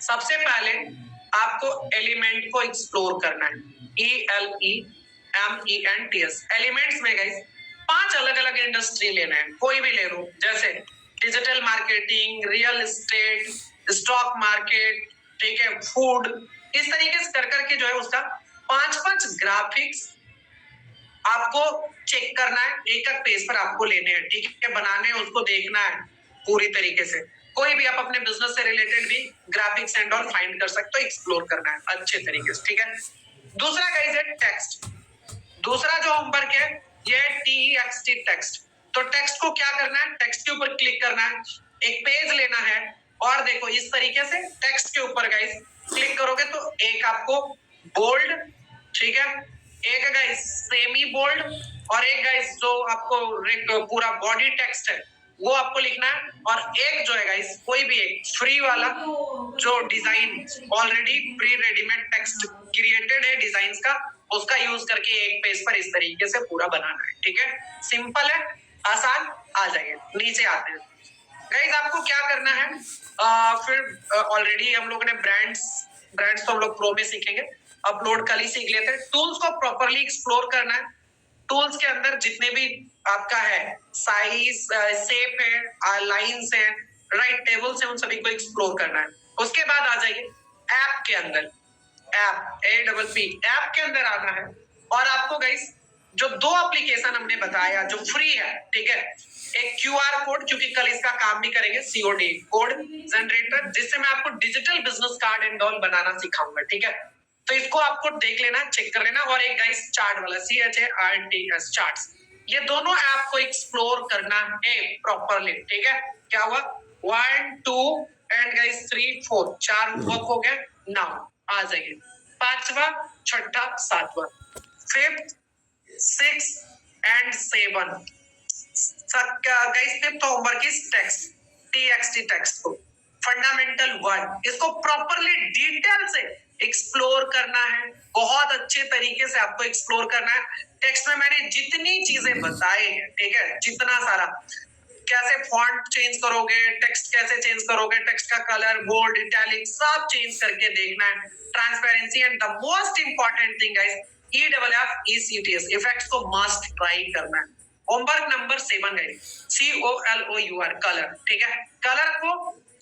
सबसे पहले आपको एलिमेंट को एक्सप्लोर करना है, ELEMENTS। एलिमेंट्स में गाइस 5 अलग अलग इंडस्ट्री लेना है, कोई भी ले लो, जैसे digital marketing, real estate, stock market, ठीक है, फूड, इस तरीके से कर करके जो है उसका 5-5 ग्राफिक्स आपको चेक करना है, एक एक पेज पर आपको लेने हैं, ठीक है, बनाने हैं, उसको देखना है पूरी तरीके से। कोई भी आप अपने बिजनेस से रिलेटेड भी ग्राफिक्स एंड ऑल फाइंड कर सकते हो, एक्सप्लोर करना है अच्छे तरीके से, ठीक है। दूसरा गाइस है टेक्स्ट। दूसरा जो होमवर्क है ये है TEXT टेक्स्ट। तो टेक्स्ट को क्या करना है, टेक्स्ट के ऊपर क्लिक करना है, एक पेज लेना है और देखो इस तरीके से टेक्स्ट के ऊपर गाइस क्लिक करोगे तो एक आपको बोल्ड, ठीक है, एक गाइस सेमी बोल्ड और एक गाइस जो आपको पूरा बॉडी टेक्स्ट है वो आपको लिखना है, और एक जो है गाइस कोई भी एक फ्री वाला जो design already pre readymade text created है डिजाइन्स का, उसका यूज करके एक पेज पर इस तरीके से पूरा बनाना है, ठीक है। सिंपल है, आसान, आ जाइए नीचे आते हैं गाइस। आपको क्या करना है, फिर ऑलरेडी हम लोगों ने ब्रांड्स तो हम लोग प्रो में सीखेंगे, अपलोड कल ही सीख लेते हैं। टूल्स को प्रॉपर्ली एक्सप्लोर करना है, टूल्स के अंदर जितने भी आपका है साइज, शेप है, लाइंस है, राइट टेबल्स है, उन सभी को एक्सप्लोर करना है। उसके बाद आ जाइए ऐप के अंदर, ऐप ऐप के अंदर आना है और आपको गाइस जो 2 एप्लीकेशन हमने बताया जो फ्री है, ठीक है, एक QR कोड, क्योंकि कल इसका काम भी करेंगे, COD कोड जनरेटर, जिससे मैं आपको digital business card and all बनाना सिखाऊंगा, ठीक है। तो इसको आपको देख लेना, चेक कर लेना, और एक गाइस चार्ट वाला CHARTS चार्ट्स, ये दोनों ऐप को एक्सप्लोर करना है प्रॉपर्ली, ठीक है। क्या हुआ, 1 2 एंड गाइस 3 4, 4 वर्क हो गया। नाउ आ जाइए 5वां, 6ठा, 7वां, 5th 6 and 7 guys. 5th homework is text, TXT text को फंडामेंटल 1, इसको प्रॉपर्ली डिटेल से एक्सप्लोर करना है, बहुत अच्छे तरीके से आपको एक्सप्लोर करना है। टेक्स्ट में मैंने जितनी चीजें बताई हैं, ठीक है, जितना सारा, कैसे फॉन्ट चेंज करोगे, टेक्स्ट कैसे चेंज करोगे, टेक्स्ट का कलर, बोल्ड, इटैलिक, सब चेंज करके देखना है, transparency, and the most important thing guys EFFECTS effects को मस्ट ट्राई करना है। Homework number 7 guys, COLOUR colour, ठीक है, कलर को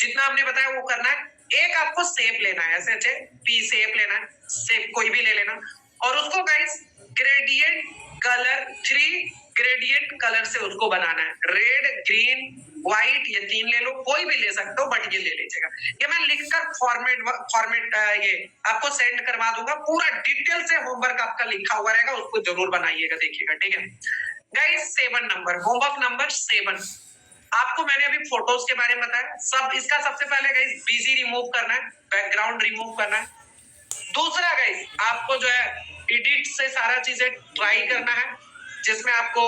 जितना हमने बताया वो करना है। एक आपको शेप लेना है, ऐसे पी शेप लेना है, शेप कोई भी ले लेना, और उसको guys gradient colour 3 gradient colour से उसको बनाना है, रेड, ग्रीन, व्हाइट, ये 3 ले लो, कोई भी ले सकते हो बट ये ले लीजिएगा। ये मैं लिखकर फॉर्मेट ये आपको सेंड करवा दूंगा, पूरा डिटेल से होमवर्क आपका लिखा हुआ रहेगा, उसको जरूर बनाइएगा, देखिएगा, ठीक है गाइस। 7 नंबर, होमवर्क नंबर 7, आपको मैंने अभी फोटोज के बारे में बताया सब। इसका सबसे पहले गाइस बीजी रिमूव करना है, बैकग्राउंड रिमूव करना है। दूसरा गाइस आपको जो है एडिट से सारा चीजें ट्राई करना है, जिसमें आपको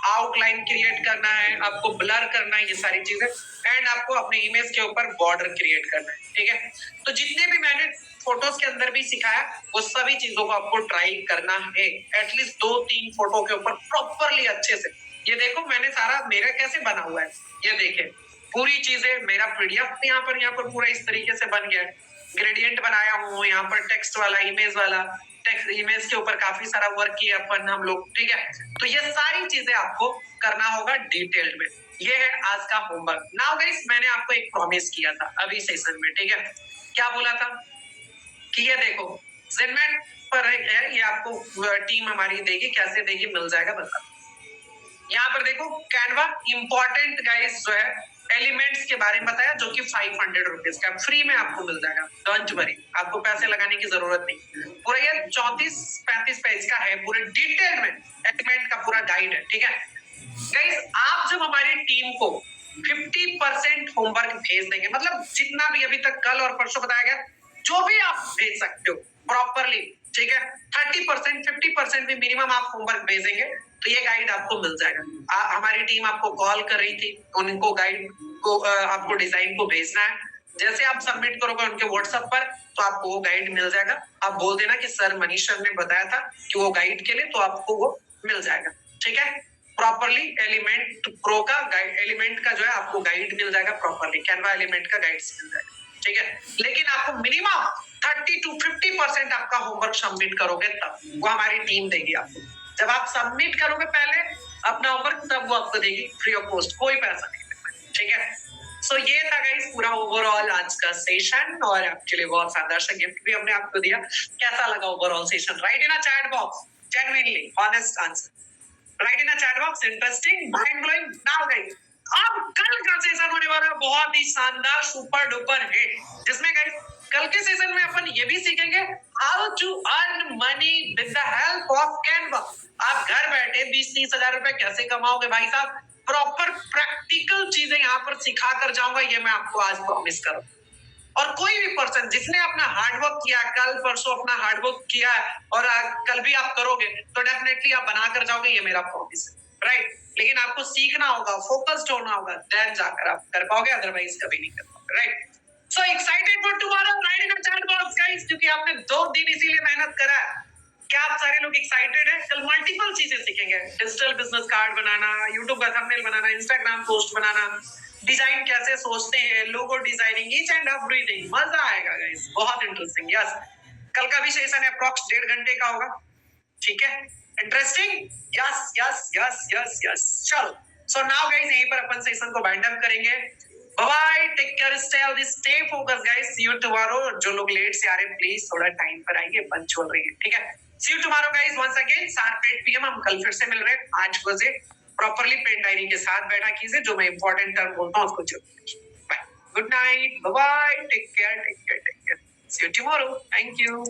आउटलाइन क्रिएट करना है, आपको ब्लर करना है, ये सारी चीजें, एंड आपको अपने इमेज के ऊपर बॉर्डर क्रिएट करना है, ठीक है। तो जितने भी मैंने फोटोज के अंदर भी सिखाया वो सभी चीजों को आपको ट्राई करना है, एटलीस्ट 2-3 फोटो के ऊपर प्रॉपरली अच्छे से। ये देखो मैंने सारा मेरा कैसे बना हुआ है, ये देखे पूरी चीजें, मेरा PDF यहाँ पर पूरा इस तरीके से बन गया है, ग्रेडियंट बनाया हूँ, यहाँ पर टेक्स्ट वाला, इमेज वाला, टेक्स्ट इमेज के ऊपर काफी सारा वर्क किया अपन हम लोग, ठीक है। तो ये सारी चीजें आपको करना होगा डिटेल्ड में। ये है आज का होमवर्क। नाउ गाइस, मैंने आपको एक प्रॉमिस किया था अभी सेशन में, ठीक है, क्या बोला था कि ये देखो जेडमेट पर है, ये आपको टीम हमारी देगी, कैसे देगी, मिल जाएगा, बता। यहाँ पर देखो कैनवा इंपॉर्टेंट गाइस जो है एलिमेंट्स के बारे में बताया जो कि 500 रुपीज का फ्री में आपको मिल जाएगा। डोंट वरी, आपको पैसे लगाने की जरूरत नहीं। पूरा ये 34-35 पेज का है, पूरे डिटेल में एलिमेंट का पूरा गाइड है। ठीक है गाइस, आप जब हमारी टीम को 50% होमवर्क भेज देंगे, मतलब जितना भी अभी तक कल और परसों बताया गया, जो भी आप भेज सकते हो प्रॉपरली, ठीक है 30% 50% भी मिनिमम आप होमवर्क भेजेंगे तो ये गाइड आपको मिल जाएगा। हमारी टीम आपको कॉल कर रही थी, उनको गाइड को आपको डिजाइन को भेजना है। जैसे आप सबमिट करोगे उनके व्हाट्सएप पर तो आपको वो गाइड मिल जाएगा। आप बोल देना कि सर मनीष सर ने बताया था कि वो गाइड के लिए, तो आपको वो मिल जाएगा। ठीक है, प्रॉपरली एलिमेंट प्रो का गाइड, एलिमेंट का जो है आपको गाइड मिल जाएगा प्रॉपरली, कैनवा एलिमेंट का गाइड्स मिल जाएगा। ठीक है, लेकिन आपको मिनिमम 30 to 50% आपका होमवर्क सबमिट करोगे तब वो हमारी टीम देगी आपको। जब आप सबमिट करोगे पहले अपना होमवर्क, तब वो आपको देगी फ्री ऑफ कॉस्ट, कोई पैसा नहीं देना। ठीक है, सो ये था गाइस पूरा ओवरऑल आज का सेशन, और एक्चुअली बहुत शानदार सा गिफ्ट भी हमने आपको दिया। कैसा लगा overall session? Right in a chat box, genuinely honest answer. Right in a chat box, interesting, mind blowing. Now guys, अब कल का सेशन होने वाला है बहुत ही शानदार, सुपर डुपर हिट, जिसमें गाइस कल के सेशन में अपन ये भी सीखेंगे how to earn money with the help of Canva. आप घर बैठे 20-30 हजार रुपए कैसे कमाओगे भाई साहब, प्रॉपर प्रैक्टिकल चीजें यहाँ पर सिखा कर जाऊंगा, ये मैं आपको आज प्रॉमिस करूँ। और कोई भी पर्सन जिसने अपना हार्डवर्क किया, कल परसों अपना हार्डवर्क किया और कल भी आप करोगे तो डेफिनेटली आप बना कर जाओगे, ये मेरा प्रॉमिस है। राइट, लेकिन आपको सीखना होगा, फोकस्ड होना होगा, देन जाकर आप कर पाओगे, अदरवाइज कभी नहीं कर पाओगे। Right, so excited for tomorrow, right in the chat box guys, क्योंकि आपने 2 दिन इसीलिए मेहनत करा है। क्या आप सारे लोग एक्साइटेड हैं? कल मल्टीपल चीजें सीखेंगे, डिजिटल बिजनेस कार्ड बनाना, यूट्यूब का थंबनेल बनाना, इंस्टाग्राम पोस्ट बनाना, डिजाइन कैसे सोचते हैं, logo designing, each and everything. मजा आएगा गाइस, बहुत इंटरेस्टिंग। यस, कल का भी सेशन अप्रॉक्स 1.5 घंटे का होगा। ठीक है, interesting. Yes yes yes yes yes, चलो सो नाउ गाइस यहीं पर अपन सेशन को वाइंड अप करेंगे। Bye, take care, stay healthy, stay focused guys, see you tomorrow. जो लोग लेट से आ रहे हैं प्लीज थोड़ा टाइम पर आइए, पंक्चुअल रहिए। ठीक है, see you tomorrow guys, once again sharp 8 PM हम कल फिर से मिल रहे हैं 8 बजे। प्रॉपरली पेन डायरी के साथ बैठा कीजिए, जो मैं इंपॉर्टेंट टर्म बोलता हूँ उसको जरूर। Bye, good night, bye, take care, take care, take care, see you tomorrow, thank you.